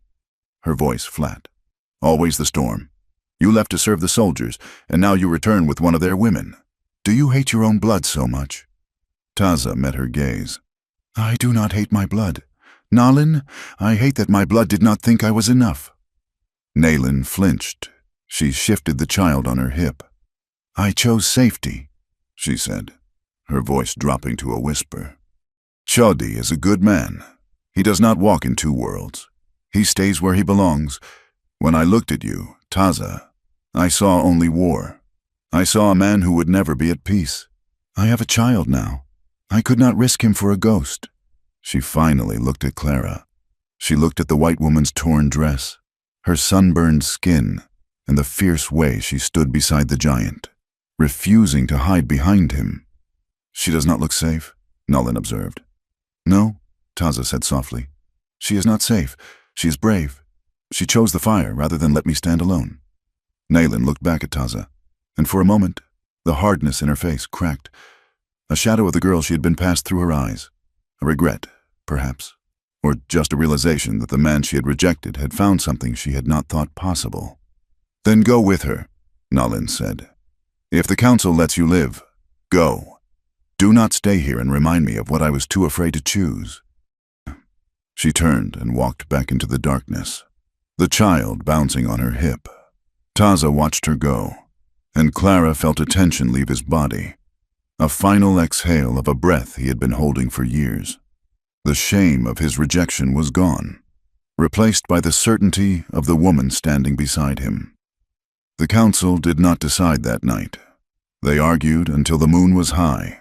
her voice flat. "Always the storm. You left to serve the soldiers, and now you return with one of their women. Do you hate your own blood so much?" Taza met her gaze. "I do not hate my blood. Nalin, I hate that my blood did not think I was enough." Nalin flinched. She shifted the child on her hip. "I chose safety," she said, her voice dropping to a whisper. "Chodi is a good man. He does not walk in two worlds. He stays where he belongs. When I looked at you, Taza, I saw only war. I saw a man who would never be at peace. I have a child now. I could not risk him for a ghost." She finally looked at Clara. She looked at the white woman's torn dress, her sunburned skin, and the fierce way she stood beside the giant, refusing to hide behind him. "She does not look safe," Nalin observed. "No," Taza said softly. "She is not safe. She is brave. She chose the fire rather than let me stand alone." Nalin looked back at Taza, and for a moment, the hardness in her face cracked. A shadow of the girl she had been passed through her eyes. A regret, perhaps, or just a realization that the man she had rejected had found something she had not thought possible. "Then go with her," Nalin said. "If the council lets you live, go. Do not stay here and remind me of what I was too afraid to choose." She turned and walked back into the darkness, the child bouncing on her hip. Taza watched her go, and Clara felt a tension leave his body, a final exhale of a breath he had been holding for years. The shame of his rejection was gone, replaced by the certainty of the woman standing beside him. The council did not decide that night. They argued until the moon was high,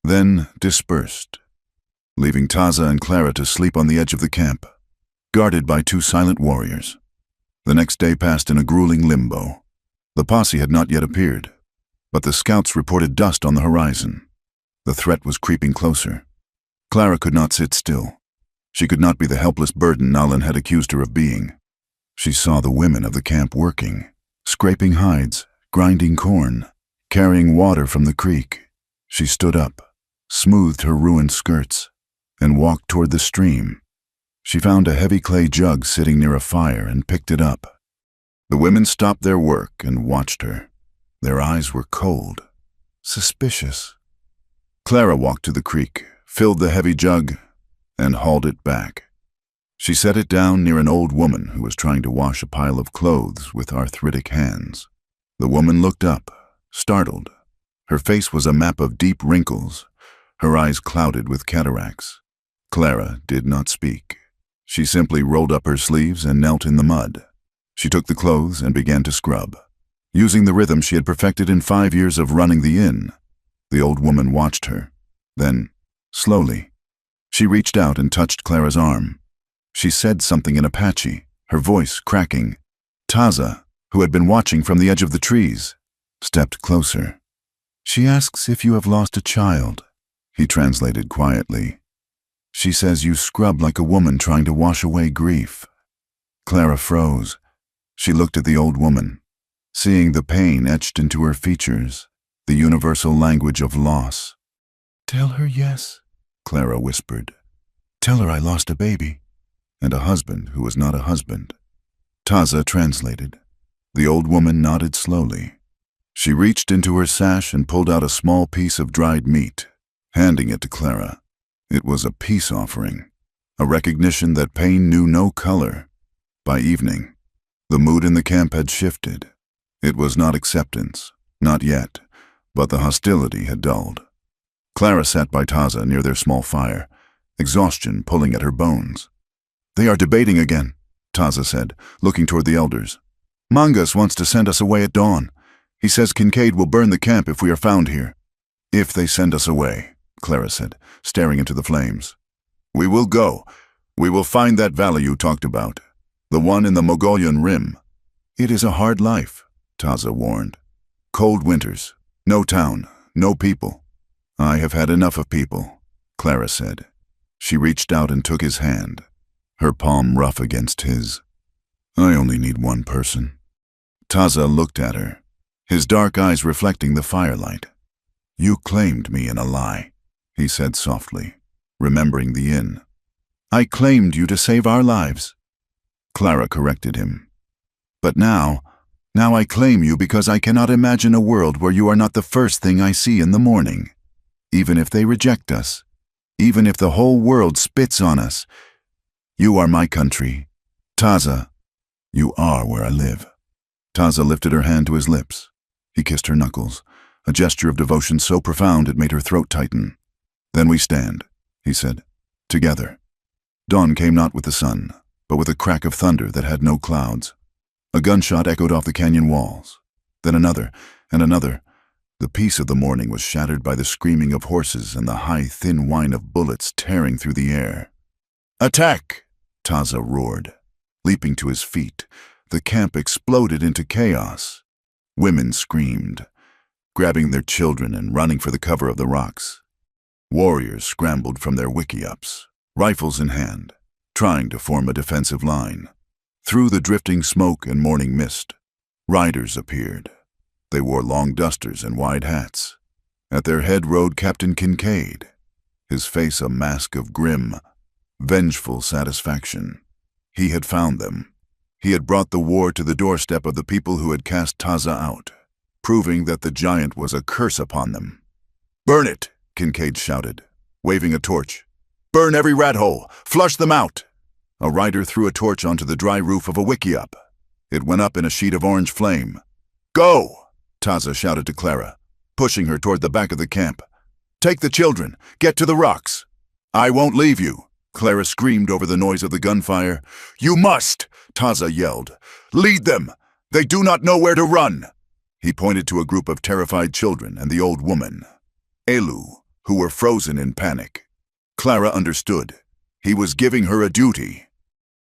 then dispersed, leaving Taza and Clara to sleep on the edge of the camp, guarded by two silent warriors. The next day passed in a grueling limbo. The posse had not yet appeared, but the scouts reported dust on the horizon. The threat was creeping closer. Clara could not sit still. She could not be the helpless burden Nalin had accused her of being. She saw the women of the camp working, scraping hides, grinding corn, carrying water from the creek. She stood up, smoothed her ruined skirts, and walked toward the stream. She found a heavy clay jug sitting near a fire and picked it up. The women stopped their work and watched her. Their eyes were cold, suspicious. Clara walked to the creek, filled the heavy jug, and hauled it back. She set it down near an old woman who was trying to wash a pile of clothes with arthritic hands. The woman looked up, startled. Her face was a map of deep wrinkles, her eyes clouded with cataracts. Clara did not speak. She simply rolled up her sleeves and knelt in the mud. She took the clothes and began to scrub, using the rhythm she had perfected in 5 years of running the inn. The old woman watched her. Then, slowly, she reached out and touched Clara's arm. She said something in Apache, her voice cracking. Taza, who had been watching from the edge of the trees, stepped closer. "She asks if you have lost a child," he translated quietly. "She says you scrub like a woman trying to wash away grief." Clara froze. She looked at the old woman, seeing the pain etched into her features, the universal language of loss. "Tell her yes," Clara whispered. "Tell her I lost a baby, and a husband who was not a husband." Taza translated. The old woman nodded slowly. She reached into her sash and pulled out a small piece of dried meat, handing it to Clara. It was a peace offering, a recognition that pain knew no color. By evening, the mood in the camp had shifted. It was not acceptance, not yet, but the hostility had dulled. Clara sat by Taza near their small fire, exhaustion pulling at her bones. "They are debating again," Taza said, looking toward the elders. "Mangas wants to send us away at dawn. He says Kincaid will burn the camp if we are found here." "If they send us away," Clara said, staring into the flames. "We will go. We will find that valley you talked about, the one in the Mongolian Rim." "It is a hard life," Taza warned. "Cold winters, no town, no people." "I have had enough of people," Clara said. She reached out and took his hand, her palm rough against his. "I only need one person." Taza looked at her, his dark eyes reflecting the firelight. "You claimed me in a lie," he said softly, remembering the inn. "I claimed you to save our lives," Clara corrected him. "But now I claim you because I cannot imagine a world where you are not the first thing I see in the morning. Even if they reject us, even if the whole world spits on us, you are my country. Taza, you are where I live." Taza lifted her hand to his lips. He kissed her knuckles, a gesture of devotion so profound it made her throat tighten. "Then we stand," he said, "together." Dawn came not with the sun, but with a crack of thunder that had no clouds. A gunshot echoed off the canyon walls. Then another, and another. The peace of the morning was shattered by the screaming of horses and the high, thin whine of bullets tearing through the air. "Attack!" Taza roared. Leaping to his feet, the camp exploded into chaos. Women screamed, grabbing their children and running for the cover of the rocks. Warriors scrambled from their wickiups, rifles in hand, trying to form a defensive line. Through the drifting smoke and morning mist, riders appeared. They wore long dusters and wide hats. At their head rode Captain Kincaid, his face a mask of grim, vengeful satisfaction. He had found them. He had brought the war to the doorstep of the people who had cast Taza out, proving that the giant was a curse upon them. "Burn it!" Kincaid shouted, waving a torch. "Burn every rat hole! Flush them out!" A rider threw a torch onto the dry roof of a wickiup. It went up in a sheet of orange flame. "Go!" Taza shouted to Clara, pushing her toward the back of the camp. "Take the children! Get to the rocks!" "I won't leave you!" Clara screamed over the noise of the gunfire. "You must!" Taza yelled. "Lead them! They do not know where to run!" He pointed to a group of terrified children and the old woman, Elu, who were frozen in panic. Clara understood. He was giving her a duty.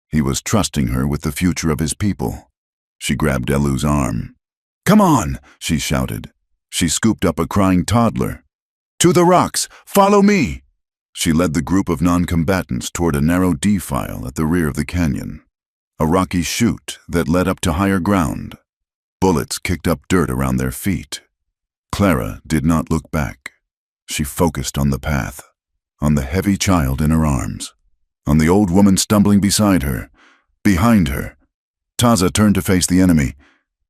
He was trusting her with the future of his people. She grabbed Elu's arm. "Come on!" she shouted. She scooped up a crying toddler. "To the rocks! Follow me!" She led the group of non-combatants toward a narrow defile at the rear of the canyon, a rocky chute that led up to higher ground. Bullets kicked up dirt around their feet. Clara did not look back. She focused on the path, on the heavy child in her arms, on the old woman stumbling beside her, behind her. Taza turned to face the enemy.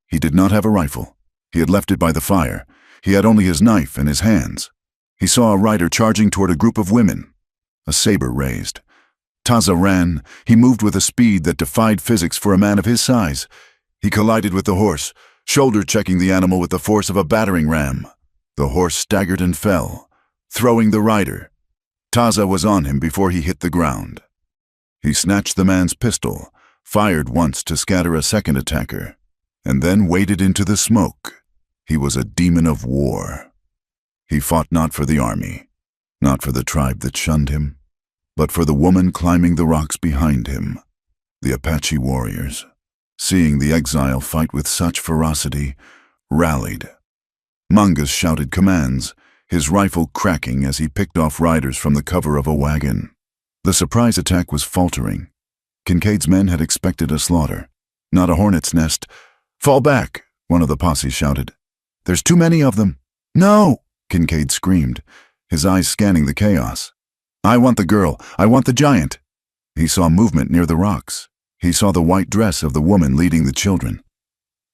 He did not have a rifle. He had left it by the fire. He had only his knife and his hands. He saw a rider charging toward a group of women, a saber raised. Taza ran. He moved with a speed that defied physics for a man of his size. He collided with the horse, shoulder-checking the animal with the force of a battering ram. The horse staggered and fell, throwing the rider. Taza was on him before he hit the ground. He snatched the man's pistol, fired once to scatter a second attacker, and then waded into the smoke. He was a demon of war. He fought not for the army, not for the tribe that shunned him, but for the woman climbing the rocks behind him, the Apache warriors, seeing the exile fight with such ferocity, rallied. Mangas shouted commands, his rifle cracking as he picked off riders from the cover of a wagon. The surprise attack was faltering. Kincaid's men had expected a slaughter, not a hornet's nest. "Fall back," one of the posse shouted. "There's too many of them." "No!" Kincaid screamed, his eyes scanning the chaos. "I want the girl. I want the giant." He saw movement near the rocks. He saw the white dress of the woman leading the children.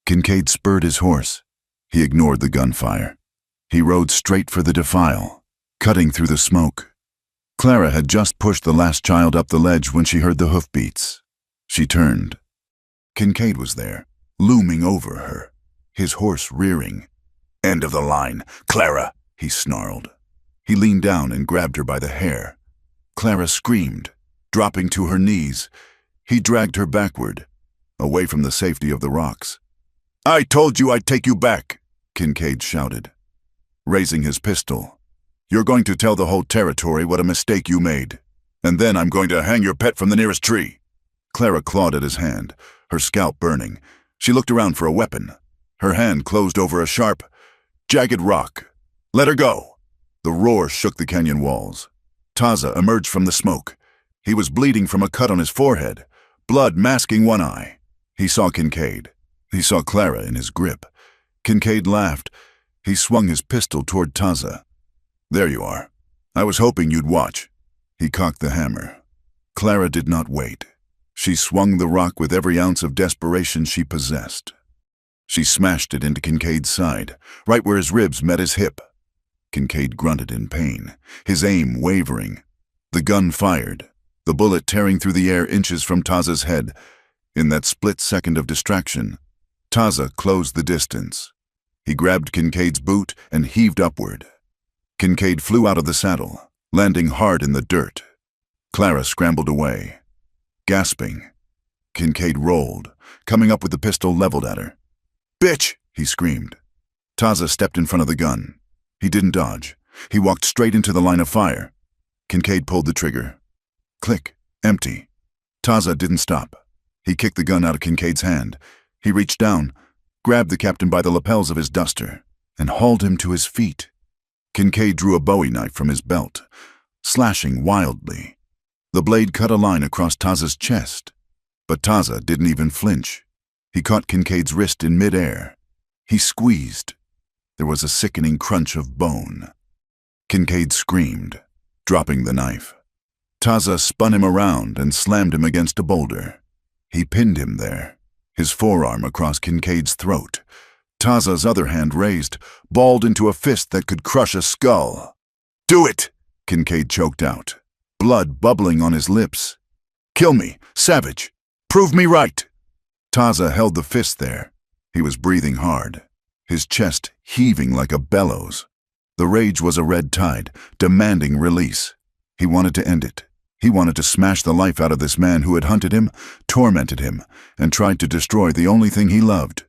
Kincaid spurred his horse. He ignored the gunfire. He rode straight for the defile, cutting through the smoke. Clara had just pushed the last child up the ledge when she heard the hoofbeats. She turned. Kincaid was there, looming over her, his horse rearing. "End of the line, Clara," he snarled. He leaned down and grabbed her by the hair. Clara screamed, dropping to her knees. He dragged her backward, away from the safety of the rocks. "I told you I'd take you back," Kincaid shouted, raising his pistol. "You're going to tell the whole territory what a mistake you made, and then I'm going to hang your pet from the nearest tree." Clara clawed at his hand, her scalp burning. She looked around for a weapon. Her hand closed over a sharp, jagged rock. "Let her go!" The roar shook the canyon walls. Taza emerged from the smoke. He was bleeding from a cut on his forehead, blood masking one eye. He saw Kincaid. He saw Clara in his grip. Kincaid laughed. He swung his pistol toward Taza. "There you are. I was hoping you'd watch." He cocked the hammer. Clara did not wait. She swung the rock with every ounce of desperation she possessed. She smashed it into Kincaid's side, right where his ribs met his hip. Kincaid grunted in pain, his aim wavering. The gun fired, the bullet tearing through the air inches from Taza's head. In that split second of distraction, Taza closed the distance. He grabbed Kincaid's boot and heaved upward. Kincaid flew out of the saddle, landing hard in the dirt. Clara scrambled away, gasping. Kincaid rolled, coming up with the pistol leveled at her. "Bitch!" he screamed. Taza stepped in front of the gun. He didn't dodge. He walked straight into the line of fire. Kincaid pulled the trigger. Click. Empty. Taza didn't stop. He kicked the gun out of Kincaid's hand. He reached down, grabbed the captain by the lapels of his duster, and hauled him to his feet. Kincaid drew a Bowie knife from his belt, slashing wildly. The blade cut a line across Taza's chest, but Taza didn't even flinch. He caught Kincaid's wrist in midair. He squeezed. There was a sickening crunch of bone. Kincaid screamed, dropping the knife. Taza spun him around and slammed him against a boulder. He pinned him there, his forearm across Kincaid's throat. Taza's other hand raised, balled into a fist that could crush a skull. "Do it!" Kincaid choked out, blood bubbling on his lips. "Kill me, savage! Prove me right!" Taza held the fist there. He was breathing hard, his chest heaving like a bellows. The rage was a red tide, demanding release. He wanted to end it. He wanted to smash the life out of this man who had hunted him, tormented him, and tried to destroy the only thing he loved.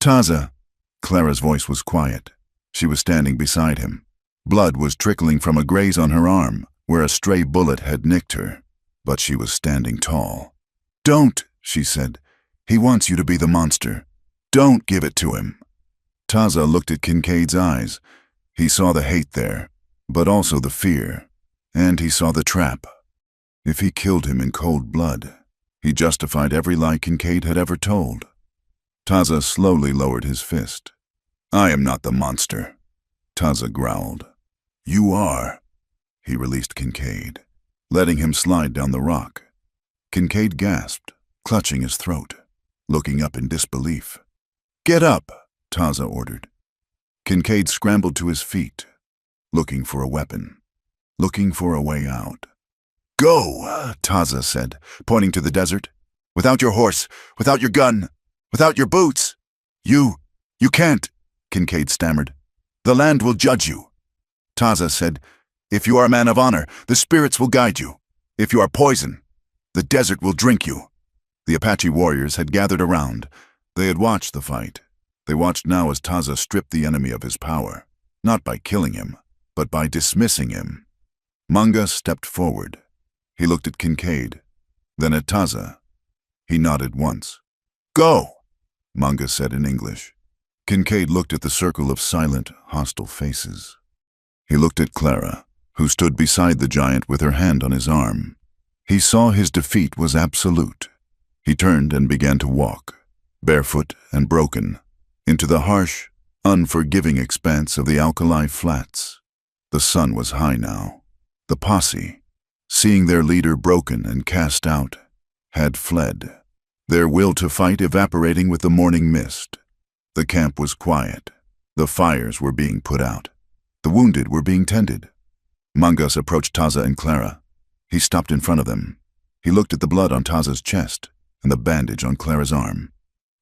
"Taza!" Clara's voice was quiet. She was standing beside him. Blood was trickling from a graze on her arm, where a stray bullet had nicked her, but she was standing tall. "Don't," she said. "He wants you to be the monster. Don't give it to him." Taza looked at Kincaid's eyes. He saw the hate there, but also the fear, and he saw the trap. If he killed him in cold blood, he justified every lie Kincaid had ever told. Taza slowly lowered his fist. "I am not the monster," Taza growled. "You are." He released Kincaid, letting him slide down the rock. Kincaid gasped, clutching his throat, looking up in disbelief. "Get up," Taza ordered. Kincaid scrambled to his feet, looking for a weapon, looking for a way out. "Go," Taza said, pointing to the desert. "Without your horse, without your gun, without your boots. You can't," Kincaid stammered. "The land will judge you." Taza said, "If you are a man of honor, the spirits will guide you. If you are poison, the desert will drink you." The Apache warriors had gathered around. They had watched the fight. They watched now as Taza stripped the enemy of his power, not by killing him, but by dismissing him. Manga stepped forward. He looked at Kincaid, then at Taza. He nodded once. "Go," Manga said in English. Kincaid looked at the circle of silent, hostile faces. He looked at Clara, who stood beside the giant with her hand on his arm. He saw his defeat was absolute. He turned and began to walk, barefoot and broken, into the harsh, unforgiving expanse of the alkali flats. The sun was high now. The posse, seeing their leader broken and cast out, had fled, their will to fight evaporating with the morning mist. The camp was quiet. The fires were being put out. The wounded were being tended. Mangas approached Taza and Clara. He stopped in front of them. He looked at the blood on Taza's chest and the bandage on Clara's arm.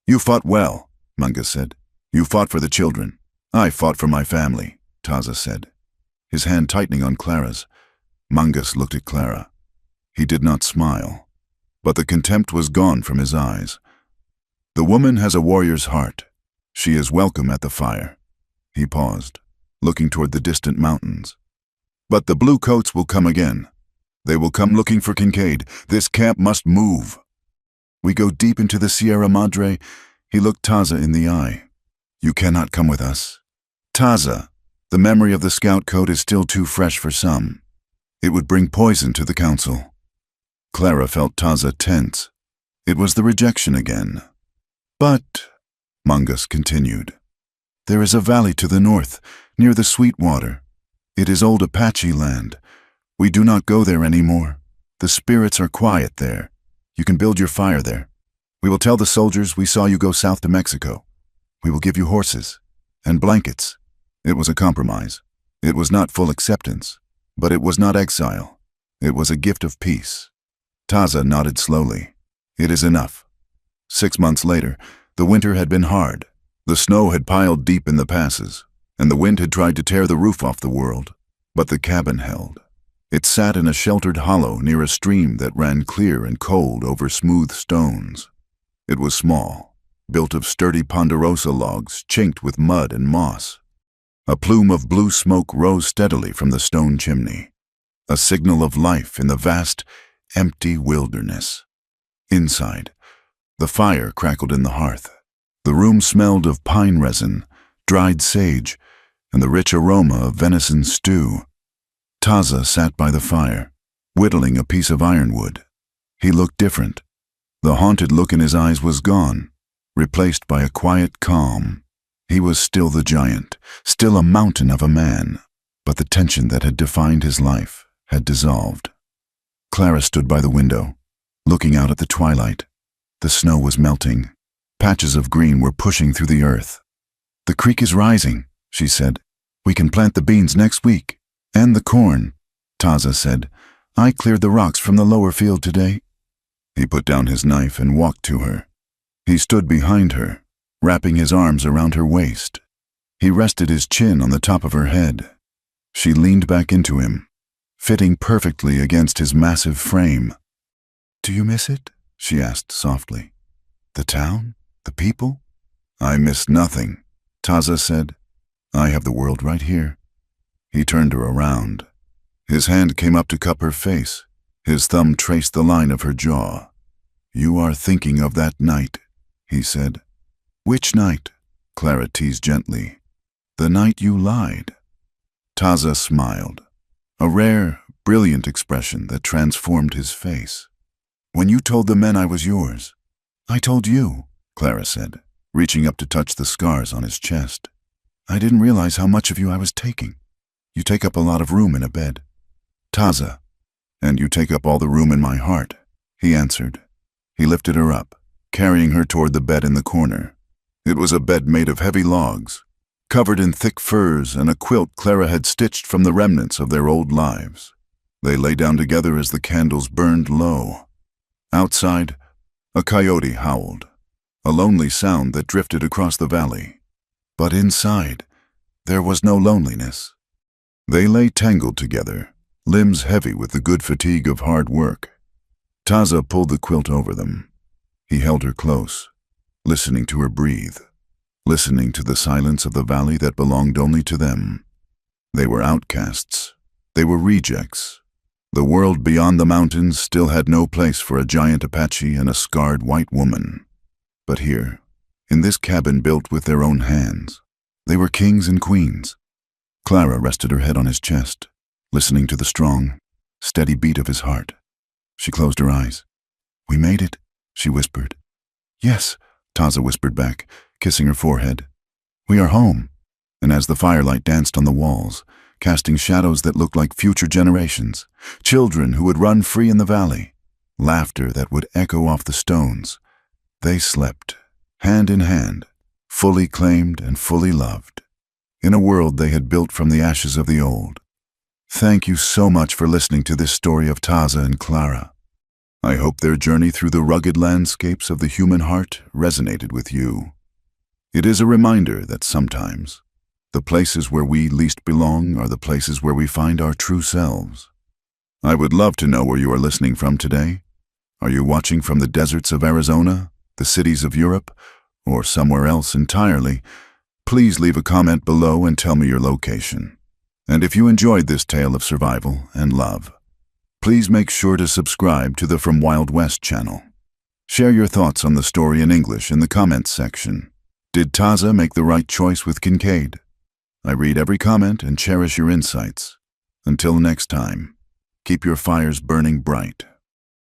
"You fought well," Mangas said. "You fought for the children. I fought for my family," Taza said, his hand tightening on Clara's. Mangas looked at Clara. He did not smile, but the contempt was gone from his eyes. "The woman has a warrior's heart. She is welcome at the fire." He paused, looking toward the distant mountains. "But the blue coats will come again. They will come looking for Kincaid. This camp must move." "We go deep into the Sierra Madre." He looked Taza in the eye. "You cannot come with us. Taza, the memory of the scout coat is still too fresh for some. It would bring poison to the council." Clara felt Taza tense. It was the rejection again. "But," Mangas continued, "there is a valley to the north, near the Sweetwater. It is old Apache land. We do not go there anymore. The spirits are quiet there. You can build your fire there. We will tell the soldiers we saw you go south to Mexico. We will give you horses and blankets." It was a compromise. It was not full acceptance, but it was not exile. It was a gift of peace. Taza nodded slowly. "It is enough." 6 months later, the winter had been hard. The snow had piled deep in the passes, and the wind had tried to tear the roof off the world. But the cabin held. It sat in a sheltered hollow near a stream that ran clear and cold over smooth stones. It was small, built of sturdy ponderosa logs chinked with mud and moss. A plume of blue smoke rose steadily from the stone chimney, a signal of life in the vast, empty wilderness. Inside, the fire crackled in the hearth. The room smelled of pine resin, dried sage, and the rich aroma of venison stew. Taza sat by the fire, whittling a piece of ironwood. He looked different. The haunted look in his eyes was gone, replaced by a quiet calm. He was still the giant, still a mountain of a man, but the tension that had defined his life had dissolved. Clara stood by the window, looking out at the twilight. The snow was melting. Patches of green were pushing through the earth. "The creek is rising," she said. "We can plant the beans next week. And the corn," Taza said. "I cleared the rocks from the lower field today." He put down his knife and walked to her. He stood behind her, wrapping his arms around her waist. He rested his chin on the top of her head. She leaned back into him, fitting perfectly against his massive frame. "Do you miss it?" she asked softly. "The town? The people?" "I miss nothing," Taza said. "I have the world right here." He turned her around. His hand came up to cup her face. His thumb traced the line of her jaw. "You are thinking of that night," he said. "Which night?" Clara teased gently. "The night you lied." Taza smiled, a rare, brilliant expression that transformed his face. "When you told the men I was yours." "I told you," Clara said, reaching up to touch the scars on his chest. "I didn't realize how much of you I was taking. You take up a lot of room in a bed." Taza, and you take up all the room in my heart, he answered. He lifted her up, carrying her toward the bed in the corner. It was a bed made of heavy logs, covered in thick furs and a quilt Clara had stitched from the remnants of their old lives. They lay down together as the candles burned low. Outside, a coyote howled, a lonely sound that drifted across the valley. But inside, there was no loneliness. They lay tangled together, limbs heavy with the good fatigue of hard work. Taza pulled the quilt over them. He held her close, listening to her breathe, listening to the silence of the valley that belonged only to them. They were outcasts. They were rejects. The world beyond the mountains still had no place for a giant Apache and a scarred white woman. But here, in this cabin built with their own hands, they were kings and queens. Clara rested her head on his chest, listening to the strong, steady beat of his heart. She closed her eyes. "We made it," she whispered. "Yes," Taza whispered back, kissing her forehead. "We are home." And as the firelight danced on the walls, casting shadows that looked like future generations, children who would run free in the valley, laughter that would echo off the stones, they slept, hand in hand, fully claimed and fully loved, in a world they had built from the ashes of the old. Thank you so much for listening to this story of Taza and Clara. I hope their journey through the rugged landscapes of the human heart resonated with you. It is a reminder that sometimes the places where we least belong are the places where we find our true selves. I would love to know where you are listening from today. Are you watching from the deserts of Arizona, the cities of Europe, or somewhere else entirely? Please leave a comment below and tell me your location. And if you enjoyed this tale of survival and love, please make sure to subscribe to the From Wild West channel. Share your thoughts on the story in English in the comments section. Did Taza make the right choice with Kincaid? I read every comment and cherish your insights. Until next time, keep your fires burning bright.